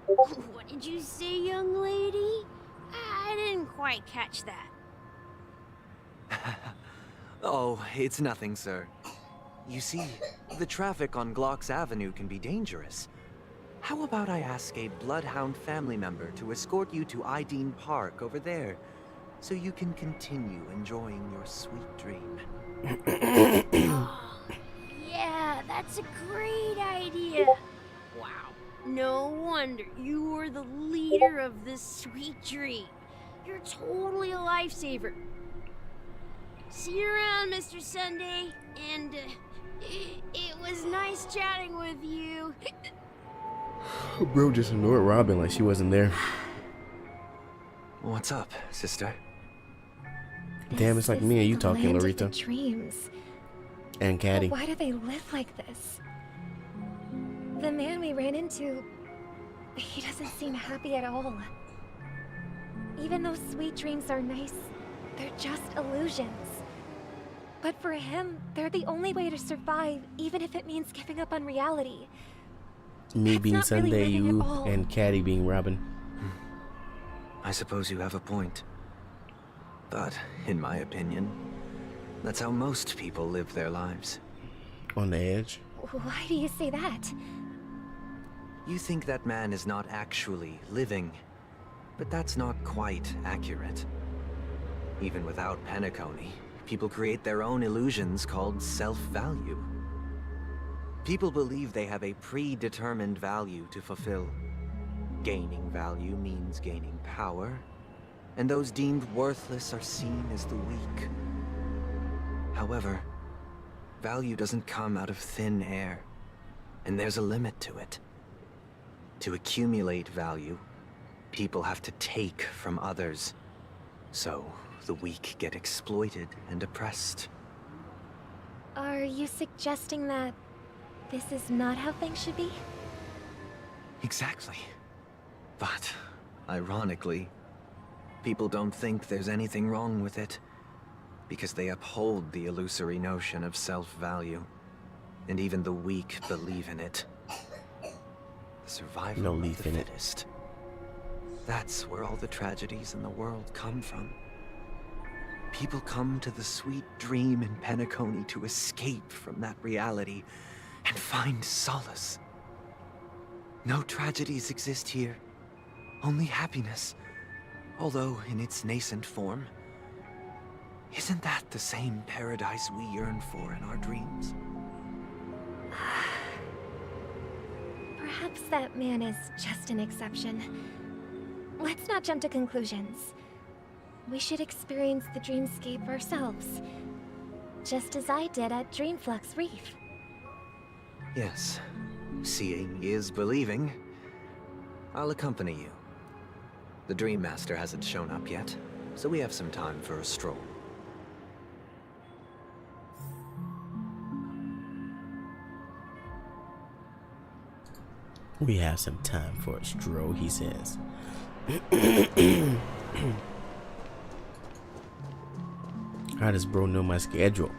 What did you say, young lady? I didn't quite catch that. Oh, it's nothing, sir. You see, the traffic on Glock's Avenue can be dangerous. How about I ask a Bloodhound family member to escort you to Ideen Park over there, so you can continue enjoying your sweet dream? Yeah, that's a great idea. Wow, no wonder you were the leader of this sweet dream. You're totally a lifesaver. See you around, Mr. Sunday, and it was nice chatting with you. Bro just ignored Robin like she wasn't there. What's up, sister? Damn, it's like me and you The talking, land of Larita. the dreams. And Caddy. But why do they live like this? The man we ran into, he doesn't seem happy at all. Even though sweet dreams are nice, they're just illusions. But for him, they're the only way to survive, even if it means giving up on reality. Me being not really Sunday, living you, at all. and Caddy being Robin. I suppose you have a point. But, in my opinion, that's how most people live their lives. On the edge. Why do you say that? You think that man is not actually living, but that's not quite accurate. Even without Penacony, people create their own illusions called self-value. People believe they have a predetermined value to fulfill. Gaining value means gaining power, and those deemed worthless are seen as the weak. However, value doesn't come out of thin air, and there's a limit to it. To accumulate value, people have to take from others. So, the weak get exploited and oppressed. Are you suggesting that this is not how things should be? Exactly. But, ironically, people don't think there's anything wrong with it, because they uphold the illusory notion of self-value, and even the weak believe in it. The survival No of leaf the in it. fittest. That's where all the tragedies in the world come from. People come to the sweet dream in Penacony to escape from that reality and find solace. No tragedies exist here, only happiness, although in its nascent form. Isn't that the same paradise we yearn for in our dreams? Perhaps that man is just an exception. Let's not jump to conclusions. We should experience the dreamscape ourselves, just as I did at Dreamflux Reef. Yes, seeing is believing. I'll accompany you. The Dream Master hasn't shown up yet, so we have some time for a stroll. We have some time for a stroll, he says. How does bro know my schedule?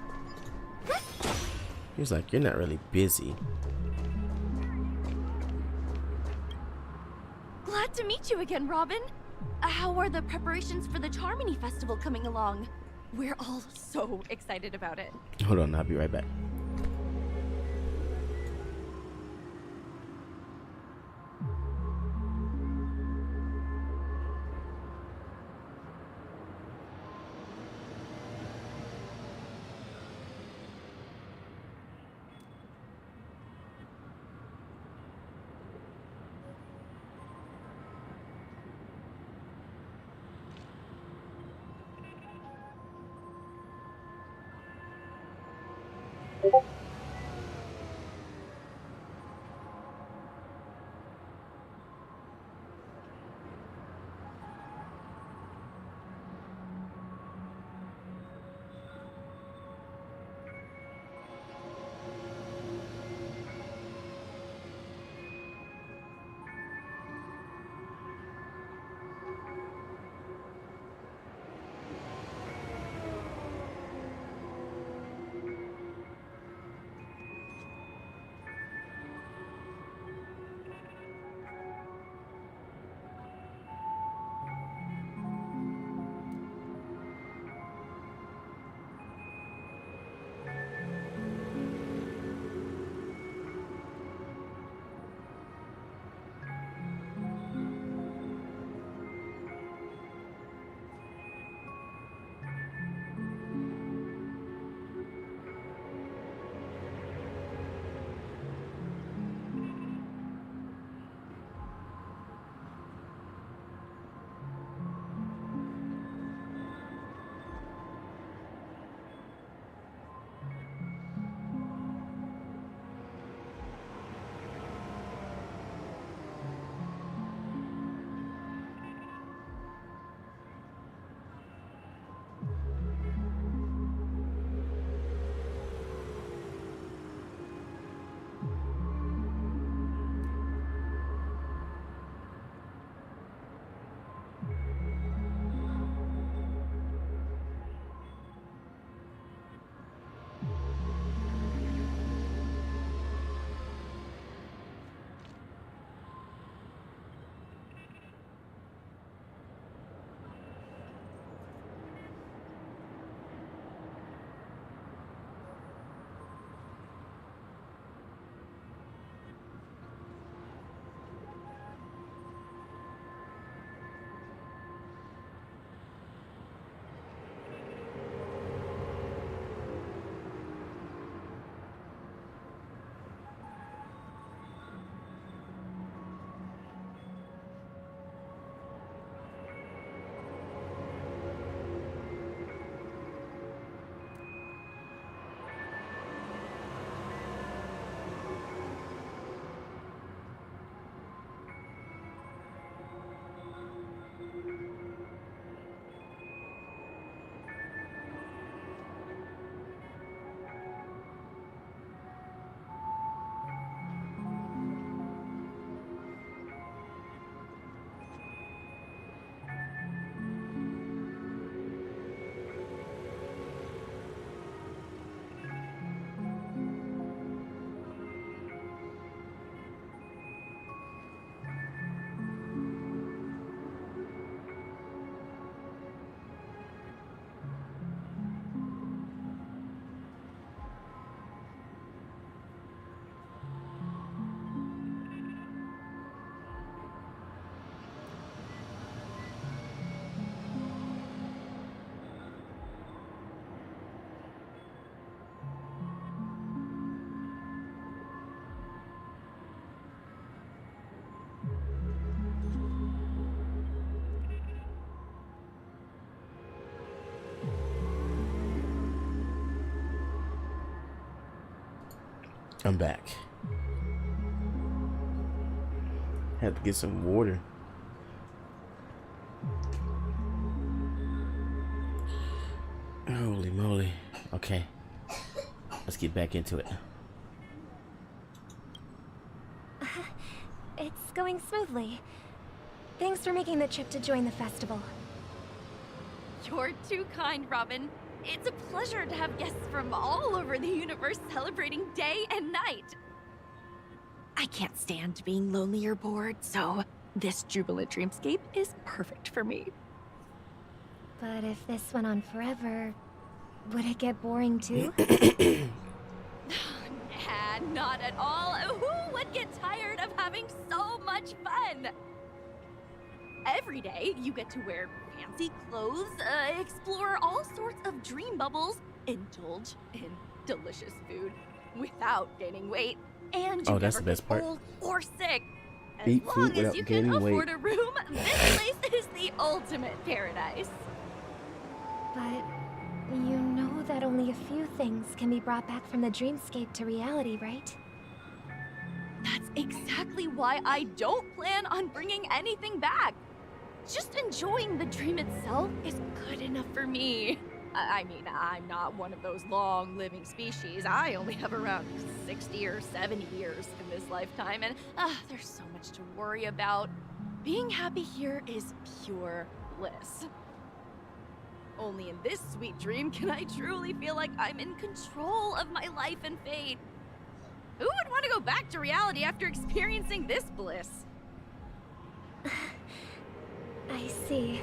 He's like, you're not really busy. Glad to meet you again, Robin. How are the preparations for the Charmony Festival coming along? We're all so excited about it. Hold on, I'll be right back. I'm back. Had to get some water. Holy moly. Okay. Let's get back into it. It's going smoothly. Thanks for making the trip to join the festival. You're too kind, Robin. It's a pleasure to have guests from all over the universe celebrating day and night. I can't stand being lonely or bored, so this jubilant dreamscape is perfect for me. But if this went on forever, would it get boring too? Nah, not at all. Who would get tired of having so much fun? Every day, you get to wear fancy clothes, explore all sorts of dream bubbles, indulge in delicious food without gaining weight, and you that's never the best get part. old or sick. As Eat long food as without you can gaining afford weight. a room, this place is the ultimate paradise. But you know that only a few things can be brought back from the dreamscape to reality, right? That's exactly why I don't plan on bringing anything back. Just enjoying the dream itself is good enough for me. I mean, I'm not one of those long-living species. I only have around 60 or 70 years in this lifetime, and there's so much to worry about. Being happy here is pure bliss. Only in this sweet dream can I truly feel like I'm in control of my life and fate. Who would want to go back to reality after experiencing this bliss? I see.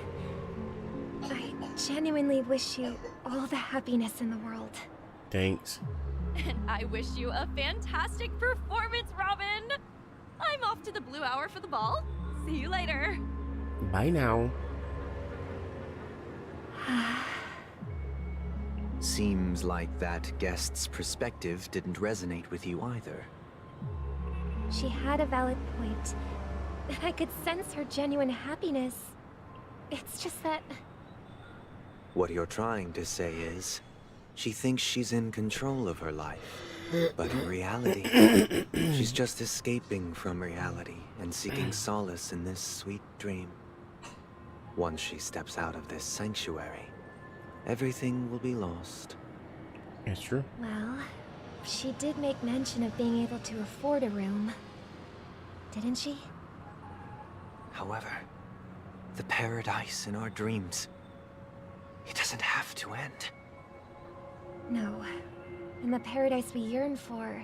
I genuinely wish you all the happiness in the world. Thanks. And I wish you a fantastic performance, Robin! I'm off to the Blue Hour for the ball. See you later. Bye now. Seems like that guest's perspective didn't resonate with you either. She had a valid point. And I could sense her genuine happiness. It's just that... What you're trying to say is, she thinks she's in control of her life. But in reality, she's just escaping from reality and seeking solace in this sweet dream. Once she steps out of this sanctuary, everything will be lost. That's true. Well, she did make mention of being able to afford a room. Didn't she? However, the paradise in our dreams, it doesn't have to end. No. And the paradise we yearn for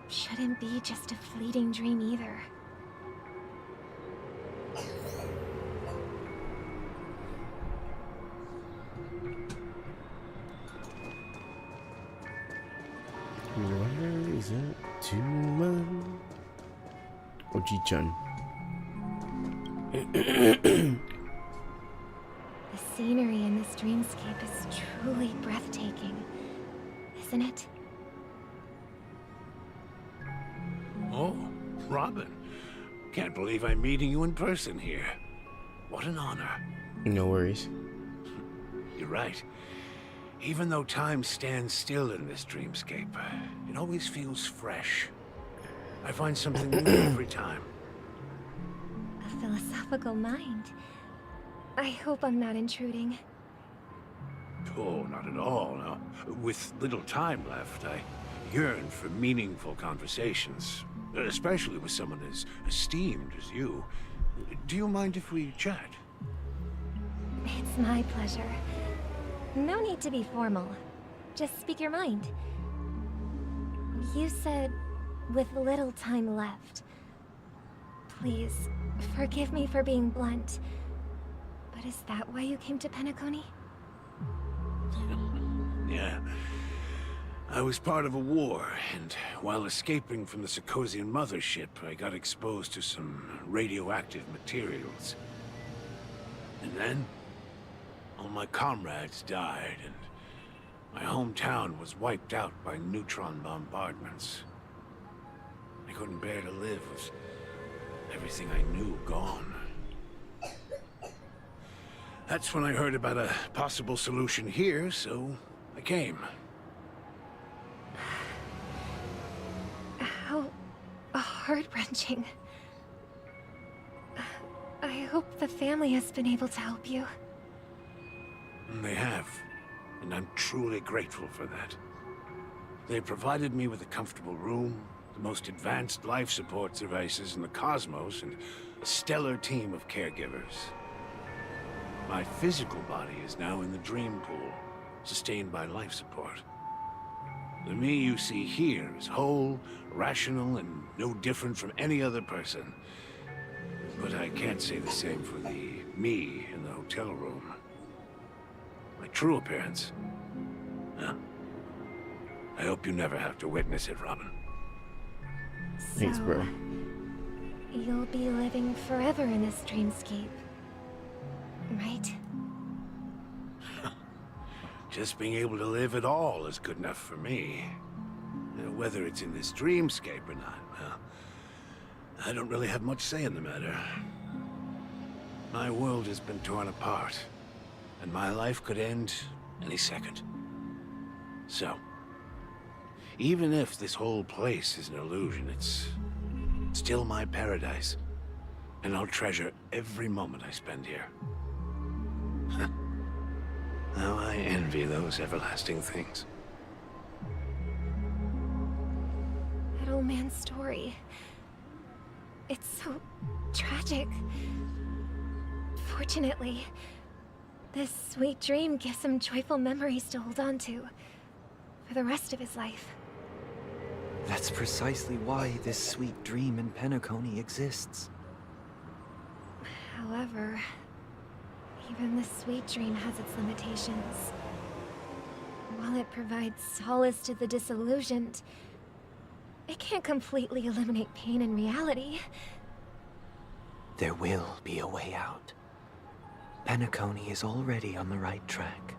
shouldn't be just a fleeting dream either. Where is it? Oji-chan. The scenery in this dreamscape is truly breathtaking, isn't it? Oh, Robin. Can't believe I'm meeting you in person here. What an honor. No worries. You're right. Even though time stands still in this dreamscape, it always feels fresh. I find something new every time. A philosophical mind. I hope I'm not intruding. Oh, not at all. No. With little time left, I yearn for meaningful conversations, especially with someone as esteemed as you. Do you mind if we chat? It's my pleasure. No need to be formal. Just speak your mind. You said, with little time left. Please, forgive me for being blunt. But is that why you came to Penacony? Yeah. I was part of a war, and while escaping from the Sarkosian mothership, I got exposed to some radioactive materials. And then, all my comrades died, and my hometown was wiped out by neutron bombardments. I couldn't bear to live with everything I knew gone. That's when I heard about a possible solution here, so I came. wrenching. I hope the family has been able to help you. They have, and I'm truly grateful for that. They provided me with a comfortable room, the most advanced life support devices in the cosmos, and a stellar team of caregivers. My physical body is now in the dream pool, sustained by life support. The me you see here is whole, rational, and no different from any other person. But I can't say the same for the me in the hotel room. My true appearance? Huh? I hope you never have to witness it, Robin. Thanks, bro. You'll be living forever in this dreamscape, right? Just being able to live at all is good enough for me. Whether it's in this dreamscape or not, well, I don't really have much say in the matter. My world has been torn apart, and my life could end any second. So, even if this whole place is an illusion, it's still my paradise, and I'll treasure every moment I spend here. How I envy those everlasting things. That old man's story. It's so tragic. Fortunately, this sweet dream gives him joyful memories to hold on to for the rest of his life. That's precisely why this sweet dream in Penacony exists. However, even the sweet dream has its limitations. While it provides solace to the disillusioned, it can't completely eliminate pain in reality. There will be a way out. Penacony is already on the right track.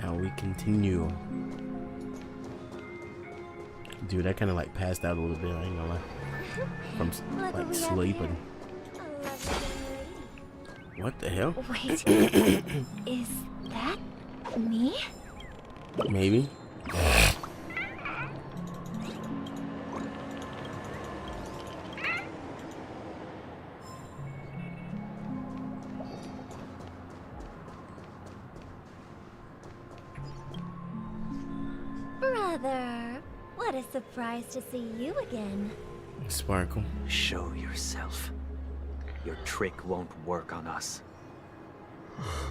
Now we continue. Dude, I kind of like passed out a little bit, I ain't gonna lie. From like sleeping. What the hell? Wait, is that me? Maybe. Brother, what a surprise to see you again. Sparkle. Show yourself. Your trick won't work on us.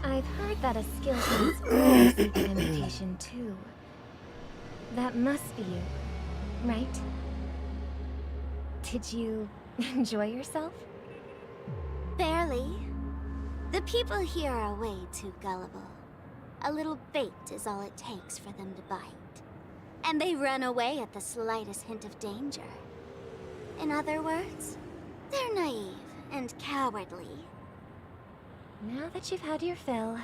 I've heard that a skill transfers in imitation too. That must be you, right? Did you enjoy yourself? Barely. The people here are way too gullible. A little bait is all it takes for them to bite. And they run away at the slightest hint of danger. In other words, they're naive and cowardly. Now that you've had your fill,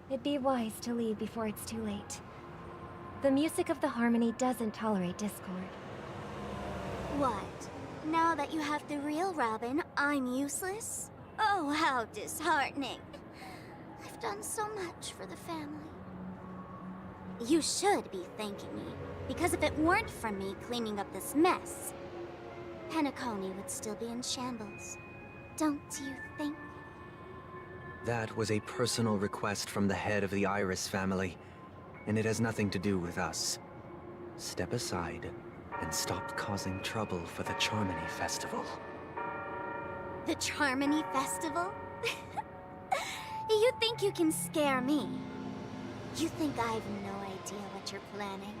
it'd be wise to leave before it's too late. The music of the harmony doesn't tolerate discord. What? Now that you have the real Robin, I'm useless? Oh, how disheartening. I've done so much for the family. You should be thanking me, because if it weren't for me cleaning up this mess, Penacony would still be in shambles. Don't you think? That was a personal request from the head of the Iris family, and it has nothing to do with us. Step aside and stop causing trouble for the Charmony Festival. The Charmony Festival? You think you can scare me? You think I have no idea what you're planning?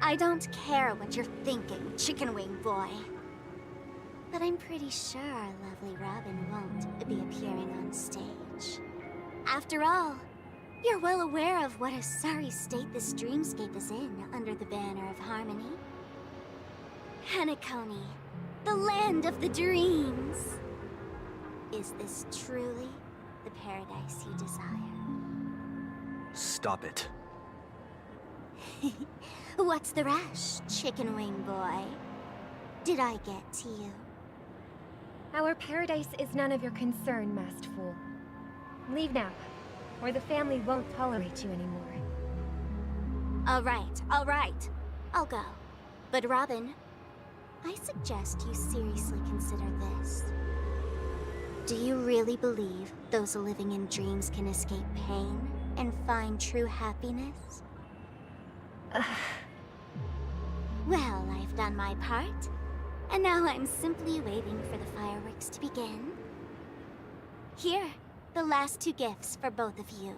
I don't care what you're thinking, chicken wing boy. But I'm pretty sure our lovely Robin won't be appearing on stage. After all, You're well aware of what a sorry state this dreamscape is in under the banner of harmony. Penacony, the land of the dreams. Is this truly the paradise you desire? Stop it. What's the rush, chicken wing boy? Did I get to you? Our paradise is none of your concern, masked fool. Leave now, or the family won't tolerate you anymore. All right. I'll go. But Robin, I suggest you seriously consider this. Do you really believe those living in dreams can escape pain and find true happiness? Well, I've done my part, and now I'm simply waiting for the fireworks to begin. Here, the last 2 gifts for both of you.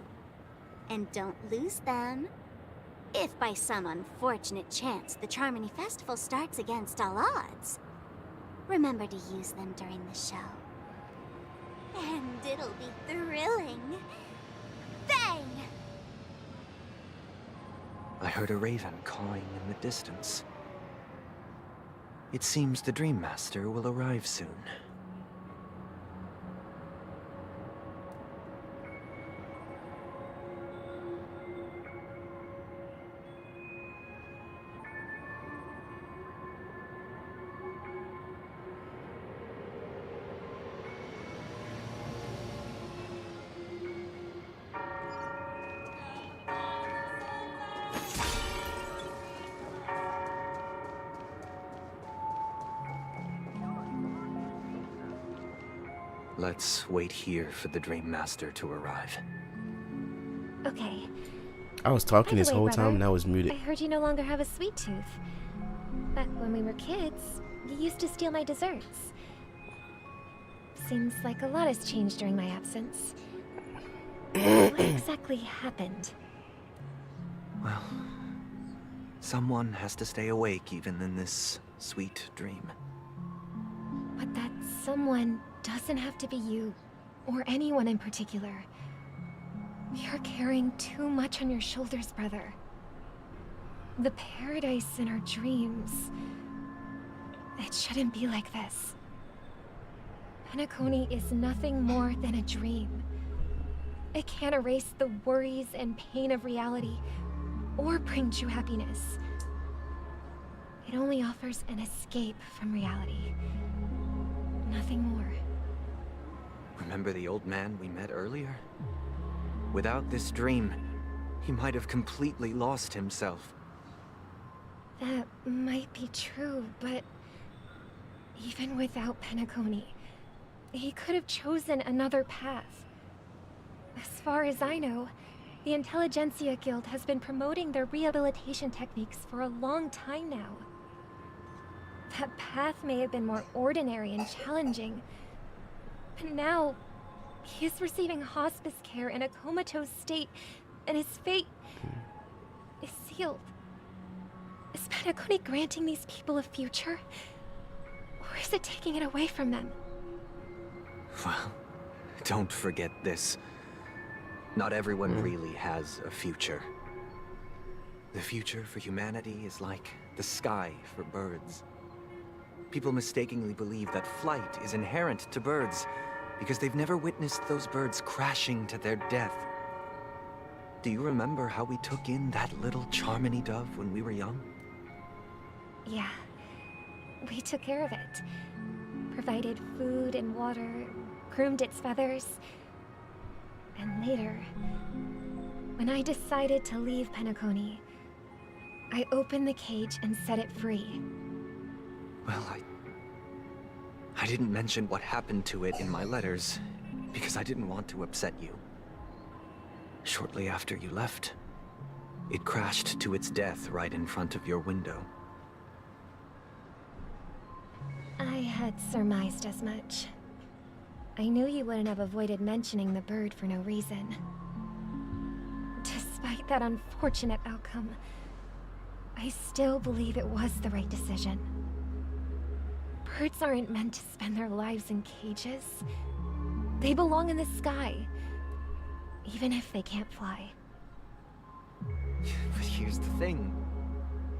And don't lose them. If by some unfortunate chance the Charmony Festival starts against all odds, remember to use them during the show. And it'll be thrilling. Bang! I heard a raven cawing in the distance. It seems the Dream Master will arrive soon. Let's wait here for the Dream Master to arrive. Okay. I was talking this By the way, whole time brother, and I was muted. I heard you no longer have a sweet tooth. Back when we were kids, you used to steal my desserts. Seems like a lot has changed during my absence. What exactly happened? Well, someone has to stay awake even in this sweet dream. But that someone doesn't have to be you, or anyone in particular. You're carrying too much on your shoulders, brother. The paradise in our dreams. It shouldn't be like this. Penacony is nothing more than a dream. It can't erase the worries and pain of reality, or bring true happiness. It only offers an escape from reality. Nothing more. Remember the old man we met earlier? Without this dream, he might have completely lost himself. That might be true, but even without Penacony, he could have chosen another path. As far as I know, the Intelligentsia Guild has been promoting their rehabilitation techniques for a long time now. That path may have been more ordinary and challenging, but now he is receiving hospice care in a comatose state, and his fate is sealed. Is Penacony granting these people a future? Or is it taking it away from them? Well, don't forget this. Not everyone really has a future. The future for humanity is like the sky for birds. People mistakenly believe that flight is inherent to birds because they've never witnessed those birds crashing to their death. Do you remember how we took in that little Charmony dove when we were young? Yeah. We took care of it. Provided food and water, groomed its feathers. And later, when I decided to leave Penacony, I opened the cage and set it free. Well, I didn't mention what happened to it in my letters because I didn't want to upset you. Shortly after you left, it crashed to its death right in front of your window. I had surmised as much. I knew you wouldn't have avoided mentioning the bird for no reason. Despite that unfortunate outcome, I still believe it was the right decision. Birds aren't meant to spend their lives in cages. They belong in the sky, even if they can't fly. thing.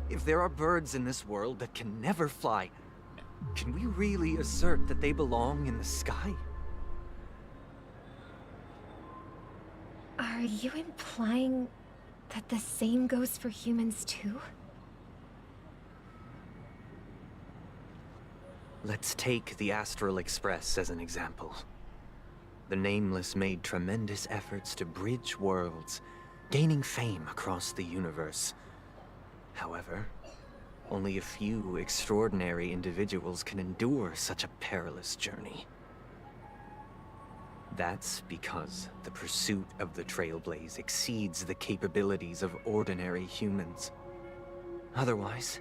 If there are birds in this world that can never fly, can we really assert that they belong in the sky? Are you implying that the same goes for humans too? Let's take the Astral Express as an example. The Nameless made tremendous efforts to bridge worlds, gaining fame across the universe. However, only a few extraordinary individuals can endure such a perilous journey. That's because the pursuit of the Trailblaze exceeds the capabilities of ordinary humans. Otherwise,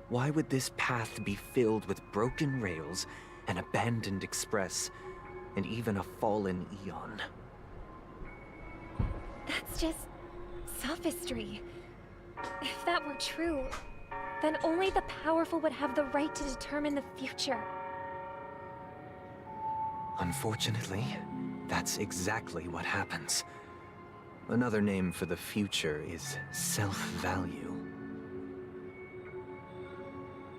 why would this path be filled with broken rails, an abandoned express, and even a fallen Eon? That's just sophistry. If that were true, then only the powerful would have the right to determine the future. Unfortunately, that's exactly what happens. Another name for the future is self-value.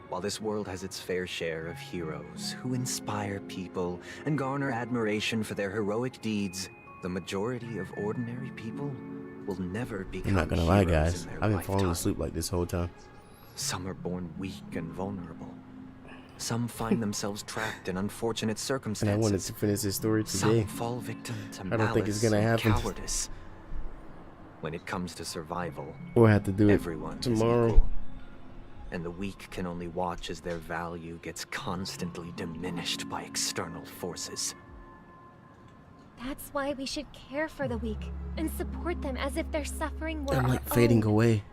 While this world has its fair share of heroes who inspire people and garner admiration for their heroic deeds, the majority of ordinary people will never become I'm not gonna lie, heroes guys. in their I've been falling lifetime. asleep like this whole time. Some are born weak and vulnerable. Some find themselves trapped in unfortunate And circumstances. I wanted to finish this story today. Some fall victim to I don't think it's malice gonna and happen. cowardice. When it comes to survival, We'll have to do it everyone is tomorrow. equal. And the weak can only watch as their value gets constantly diminished by external forces. That's why we should care for the weak and support them as if their suffering were I'm our like fading own. away.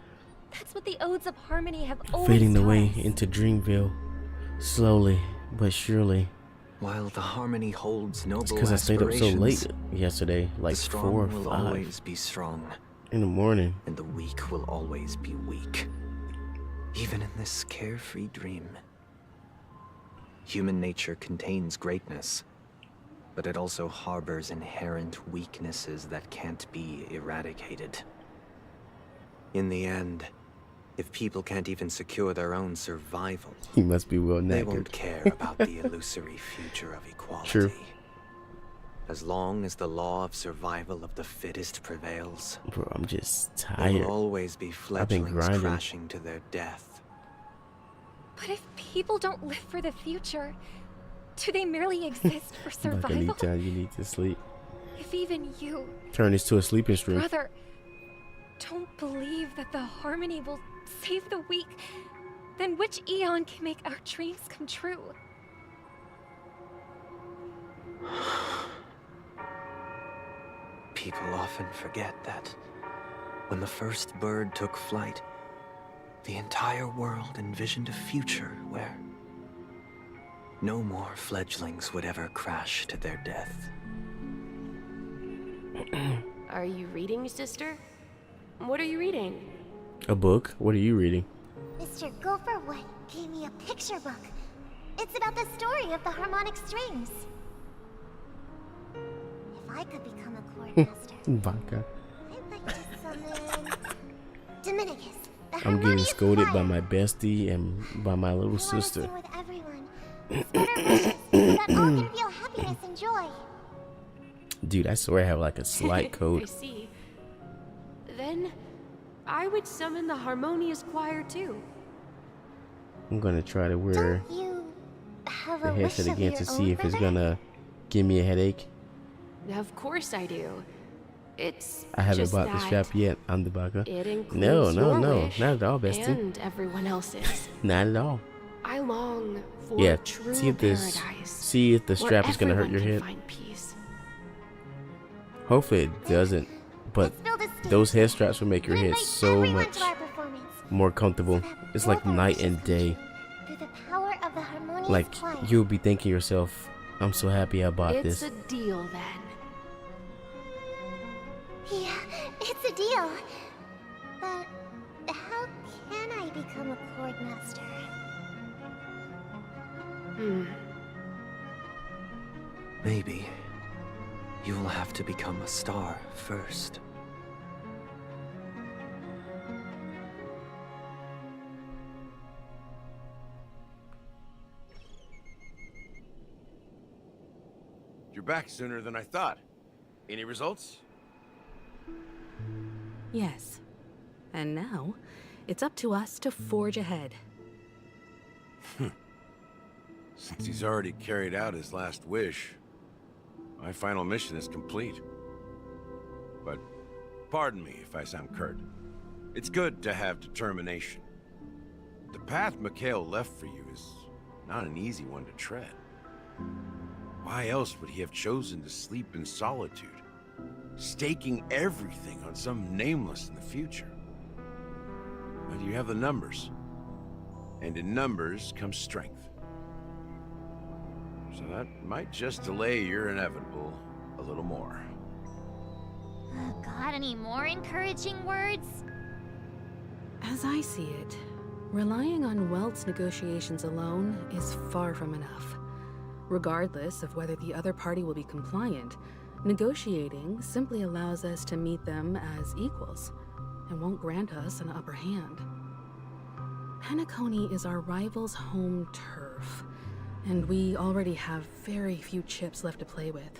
That's what the Odes of Harmony have always Fading taught away us. into Dreamville. Slowly but surely. While the Harmony holds noble Because I stayed up so late aspirations, yesterday, like the strong 4 or will 5 always be strong, in the morning. and the weak will always be weak. Even in this carefree dream. Human nature contains greatness, but it also harbors inherent weaknesses that can't be eradicated. In the end, if people can't even secure their own survival, He must be well they knackered. won't care about the illusory future of equality. True. As long as the law of survival of the fittest prevails, Bro, I'm just there tired. will always be I've been fledglings grinding. crashing to their death. But if people don't live for the future, do they merely exist for Like anytime survival? you need to sleep. If even you, Turn this to a sleeping stream. brother, don't believe that the Harmony will save the weak, then which Eon can make our dreams come true? People often forget that when the first bird took flight, the entire world envisioned a future where no more fledglings would ever crash to their death. Are you reading, sister? What are you reading? A book? What are you reading? Mr. Gopherwood gave me a picture book. It's about the story of the harmonic strings. If I could become a chord master, Vodka. I'd like to summon Dominicus, the I'm getting harmonious scolded by choir. my bestie and by my little I want to sister. sing with everyone. Scatter wishes so that all can feel happiness and joy. Dude, I swear I have like a slight I code. see. Then I would summon the harmonious choir too. I'm gonna try to wear You have the a wish headset of again your to own, see if it's brother? gonna give me a headache. Of course I do. It's I haven't just bought the that strap yet on the baka. It includes No, your wish not at all, bestie. and everyone else's. Not at all. I long for Yeah, a true see if this, paradise. see if the where strap is gonna hurt your everyone head. can find peace. Hopefully it doesn't, but those head straps will make your head so much to our performance more comfortable. It's like night and day. through the power of the harmonious Like choir. you'll be thinking to yourself, I'm so happy I bought It's this. a deal then. Yeah, it's a deal. But how can I become a chord master? Maybe you will have to become a star first. back sooner than I thought. Any results? Yes. And now, it's up to us to forge ahead. Since he's already carried out his last wish, my final mission is complete. But pardon me if I sound curt. It's good to have determination. The path Mikhail left for you is not an easy one to tread. Why else would he have chosen to sleep in solitude, staking everything on some nameless in the future? But you have the numbers, and in numbers comes strength. So that might just delay your inevitable a little more. Got any more encouraging words? As I see it, relying on Welt's negotiations alone is far from enough. Regardless of whether the other party will be compliant, negotiating simply allows us to meet them as equals and won't grant us an upper hand. Penacony is our rival's home turf, and we already have very few chips left to play with.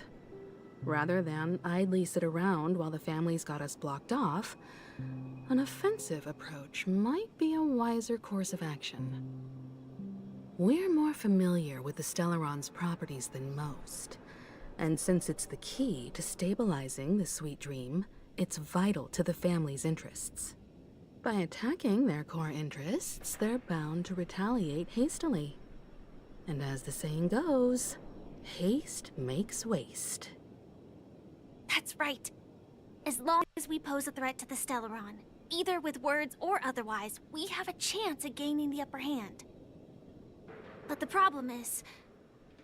Rather than idly sit around while the family's got us blocked off, an offensive approach might be a wiser course of action. We're more familiar with the Stellaron's properties than most, and since it's the key to stabilizing the Sweet Dream, it's vital to the family's interests. By attacking their core interests, they're bound to retaliate hastily. And as the saying goes, haste makes waste. That's right. As long as we pose a threat to the Stellaron, either with words or otherwise, we have a chance at gaining the upper hand. But the problem is,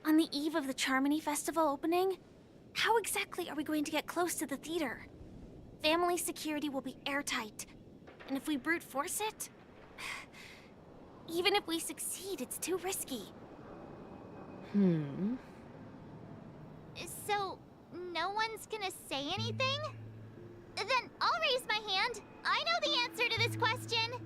on the eve of the Charmony Festival opening, how exactly are we going to get close to the theater? Family security will be airtight, and if we brute force it, even if we succeed, it's too risky. So, no one's gonna say anything? Then I'll raise my hand. I know the answer to this question.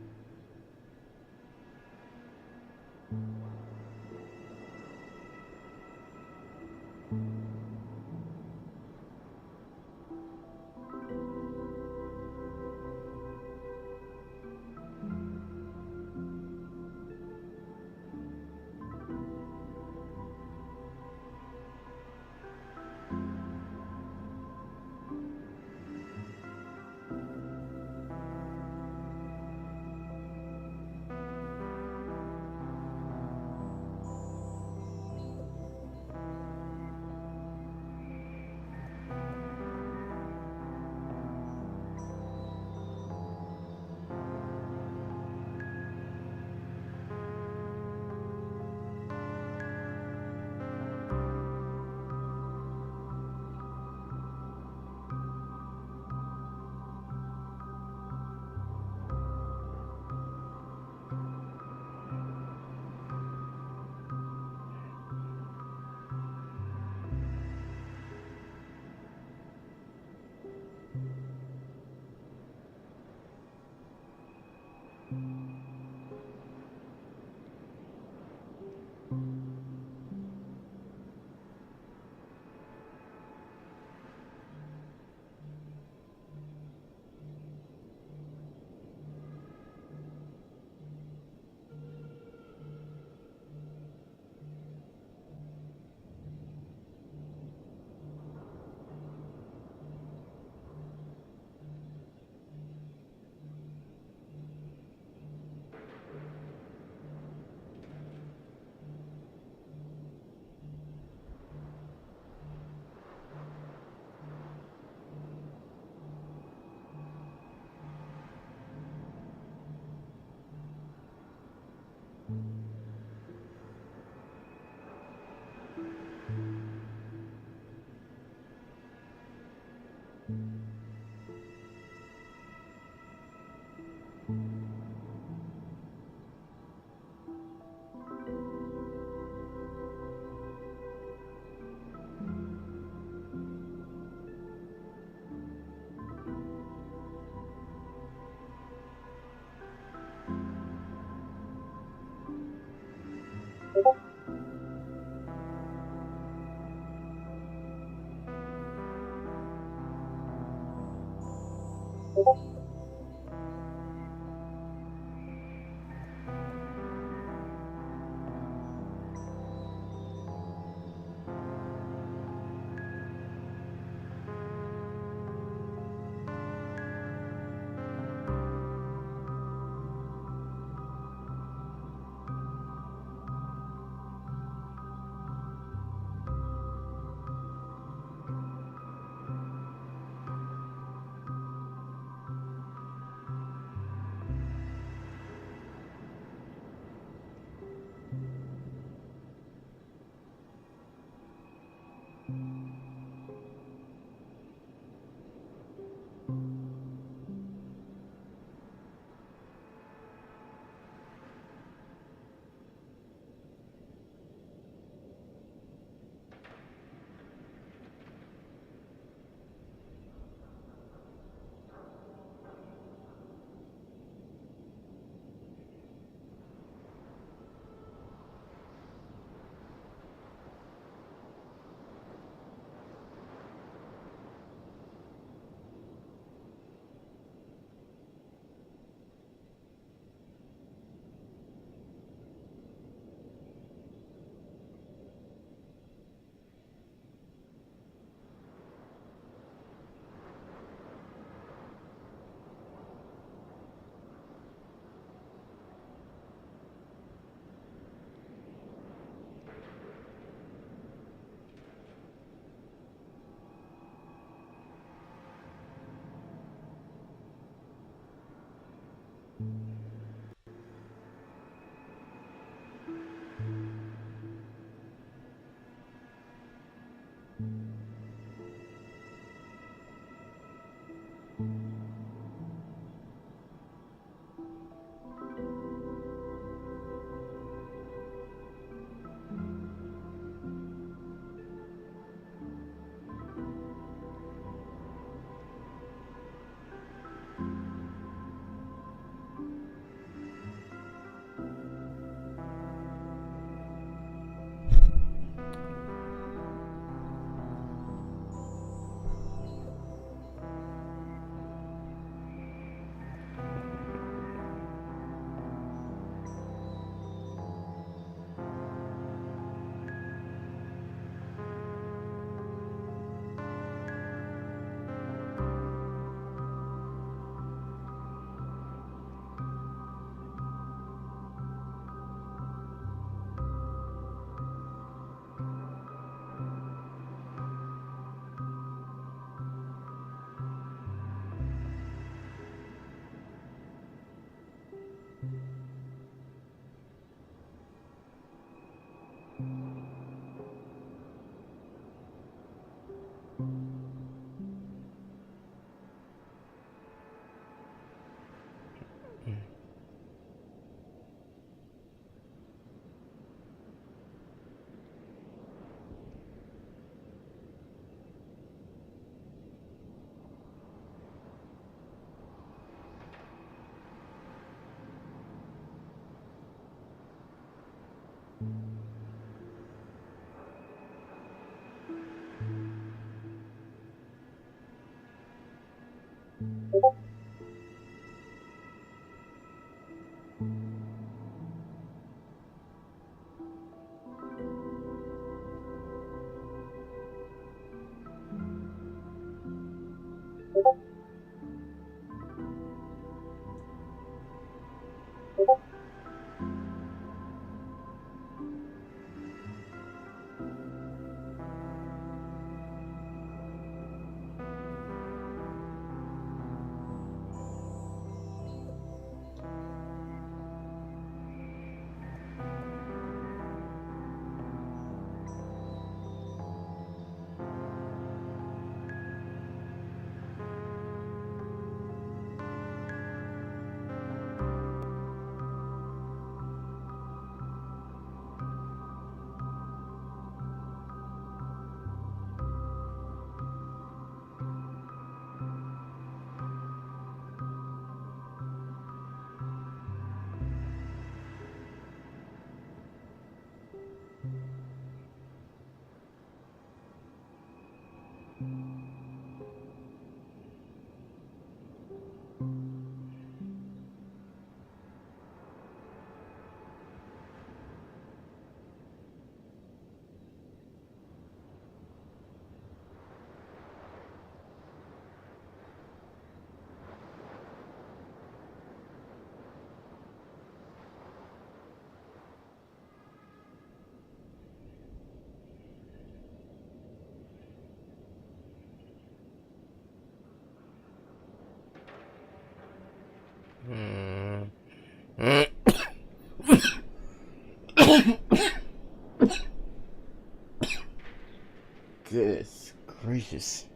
Goodness gracious.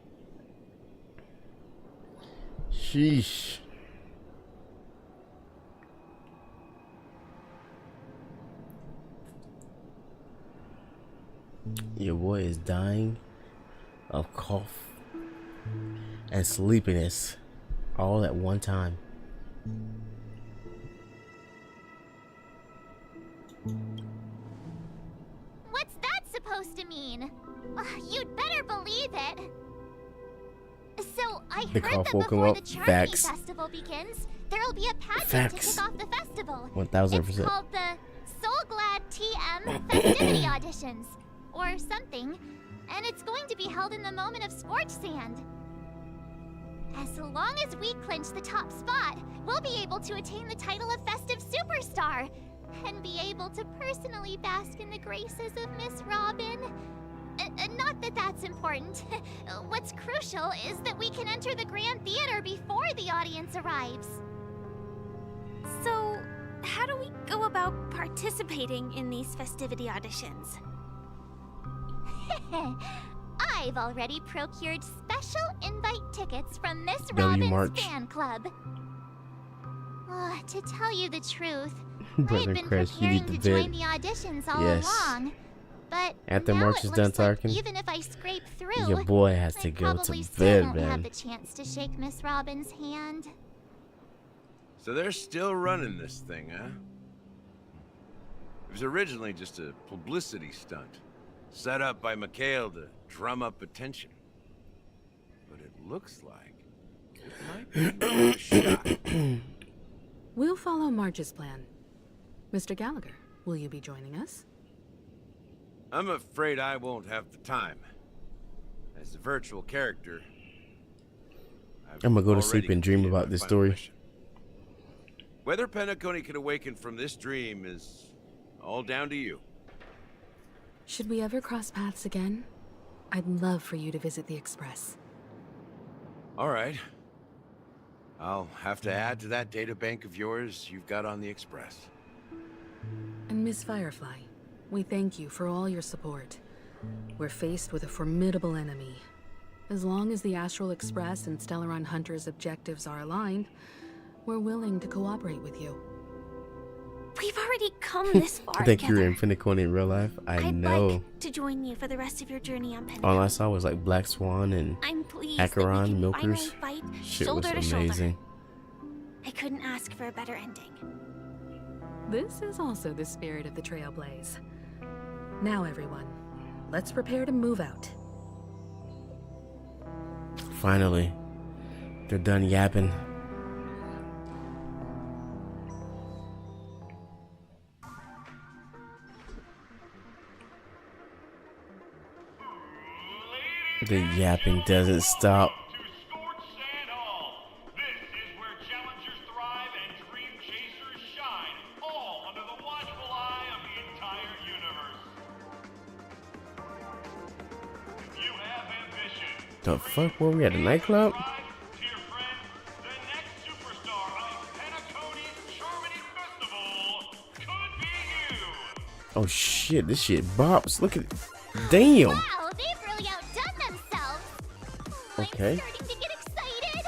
Sheesh. Your boy is dying of cough and sleepiness all at one time. What's that supposed to mean? You'd better believe it. So I The heard cough that woke him before up. the Charmony Facts. Festival begins, there'll be a pageant Facts. to kick off the festival. 1000%. It's called the Soul Glad TM Festivity Auditions, or something, and it's going to be held in the moment of Scorch Sand. As long as we clinch the top spot, we'll be able to attain the title of Festive Superstar, and be able to personally bask in the graces of Miss Robin. Not that that's important. What's crucial is that we can enter the Grand Theater before the audience arrives. go about participating in these festivity auditions? I've already procured special invite tickets from Miss W Robin's March. fan club. To tell you the truth, Brother I've been Crash, you preparing need to the join vid. the auditions all Yes. along. But After now March it is looks done like talking, even if I scrape through, your boy has to I go probably to still bed, won't have man. the chance to shake Miss Robin's hand. So they're still running this thing, huh? It was originally just a publicity stunt, set up by Mikhail to drum up attention. But it looks like it might be worth a shot. We'll follow March's plan. Mr. Gallagher, will you be joining us? I'm afraid I won't have the time. As a virtual character, I'm gonna go to sleep already and dream completed about my this final story. mission. Whether Penacony can awaken from this dream is all down to you. Should we ever cross paths again? I'd love for you to visit the Express. All right. I'll have to add to that data bank of yours you've got on the Express. And Miss Firefly, we thank you for all your support. We're faced with a formidable enemy. As long as the Astral Express and Stellaron Hunter's objectives are aligned, we're willing to cooperate with you. We've already come this far I think together. you're in Penacony in real life. I'd know. like to join you for the rest of your journey on Penacony. All I saw was like Black Swan and I'm pleased that we Acheron, can Milkers. finally fight Shit shoulder was to amazing. shoulder. I couldn't ask for a better ending. This is also the spirit of the Trailblaze. Now, everyone, let's prepare to move out. Finally, they're done yapping. The yapping doesn't stop. The fuck? Were we at a nightclub? Oh shit, this shit bops. Look at it. Damn. Wow, they've really outdone themselves. Okay. I'm starting to get excited.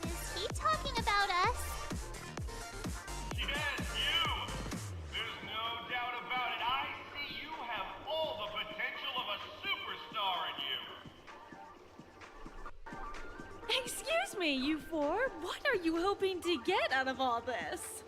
Is he talking about us? Excuse me, you four. What are you hoping to get out of all this?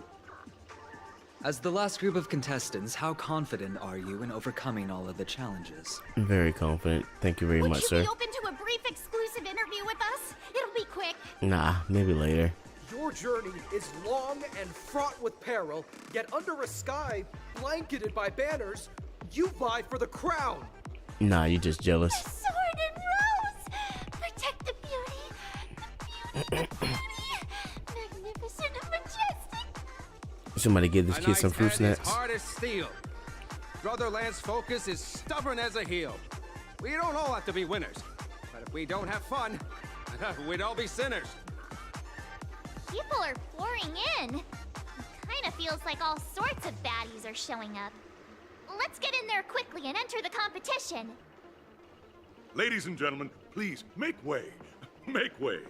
As the last group of contestants, how confident are you in overcoming all of the challenges? I'm very confident. Thank you very much, sir. Would you be open to a brief exclusive interview with us? It'll be quick. Nah, maybe later. Your journey is long and fraught with peril, yet under a sky blanketed by banners, you vie for the crown. Nah, you just jealous. Sword and rose! Protect the beauty! Magnificent and majestic! Somebody give this kid some fruit snacks. Hard as steel. Brother Lance's focus is stubborn as a heel. We don't all have to be winners, but if we don't have fun, we'd all be sinners. People are pouring in. It kinda feels like all sorts of baddies are showing up. Let's get in there quickly and enter the competition. Ladies and gentlemen, please make way. Make way.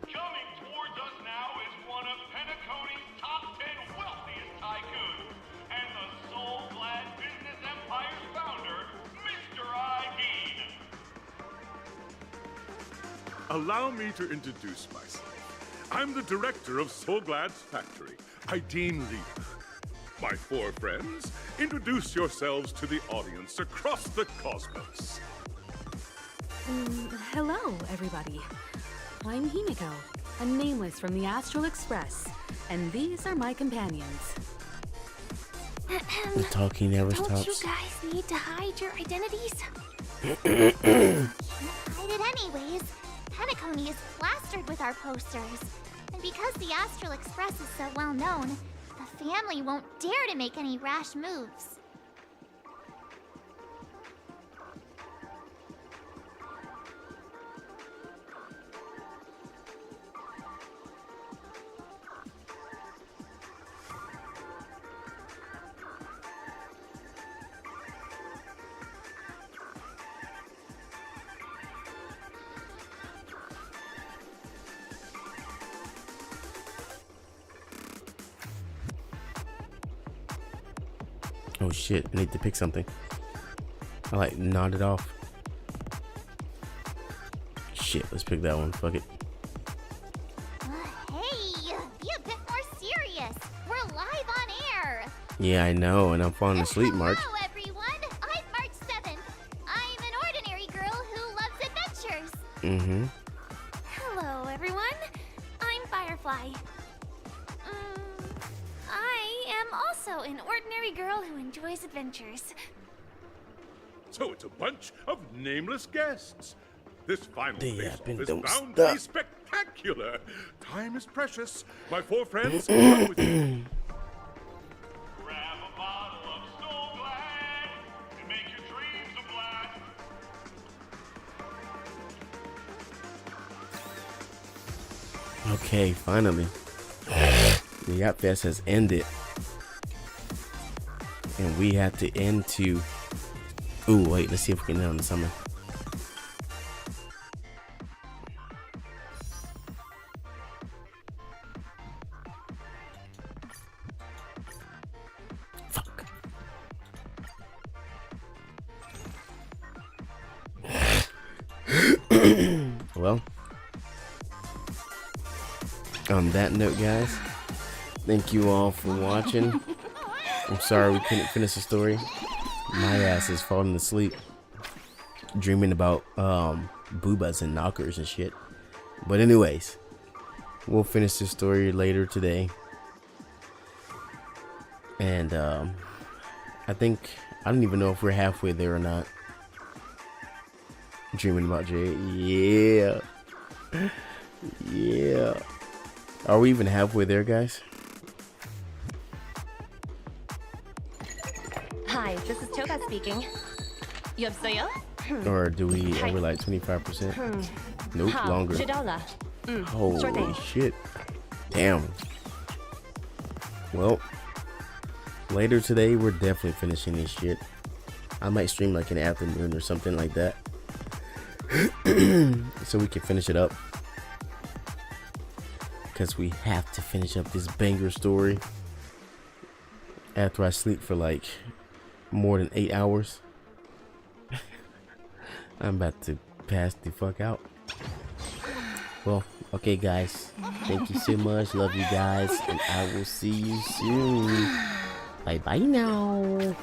Coming towards us now is one of Penacony's top 10 wealthiest tycoons and the soul-glad business empire's founder, Mr. Ideen. Allow me to introduce myself. I'm the director of Soulglad's factory, Ideen Lee. My four friends, introduce yourselves to the audience across the cosmos. Hello, everybody. I'm Himiko, a nameless from the Astral Express, and these are my companions. The talking never Don't stops. you guys need to hide your identities? Hide it anyways. Penacony is plastered with our posters. And because the Astral Express is so well known, the family won't dare to make any rash moves. Oh shit, I need to pick something. I like nodded off. Shit, let's pick that one. Fuck it. Hey, be a bit more serious. We're live on air. Yeah, I know, and I'm falling asleep, March. Hello, everyone. I'm March 7th. I'm an ordinary girl who loves adventures. Mm-hmm. Hello, everyone. I'm Firefly. I am also an ordinary girl who enjoys adventures. So it's a bunch of nameless guests. This final face-off is don't bound to be stop. spectacular. Time is precious. My four friends, come with me. Grab a bottle of Soul Glad and make your dreams a blast. Okay, finally. The Yacht Fest has ended. And we have to end to... Ooh, wait, let's see if we can end on the summer. Fuck. Well, on that note, guys, thank you all for watching. I'm sorry we couldn't finish the story. My ass is falling asleep, dreaming about boobas and knockers and shit. But anyways, we'll finish this story later today. And I think, I don't even know if we're halfway there or not. Dreaming about Jay. Yeah. Yeah. Are we even halfway there, guys? Hi, this is Toga speaking. 여보세요? Or do we, are we like 25%? Nope, longer. 知道了. Sure Holy thing. shit. Damn. Well, later today, we're definitely finishing this shit. I might stream like in the afternoon or something like that. So we can finish it up. Because we have to finish up this banger story. After I sleep for like more than 8 hours. I'm about to pass the fuck out. Well, okay guys. Thank you so much. Love you guys. And I will see you soon. Bye bye now.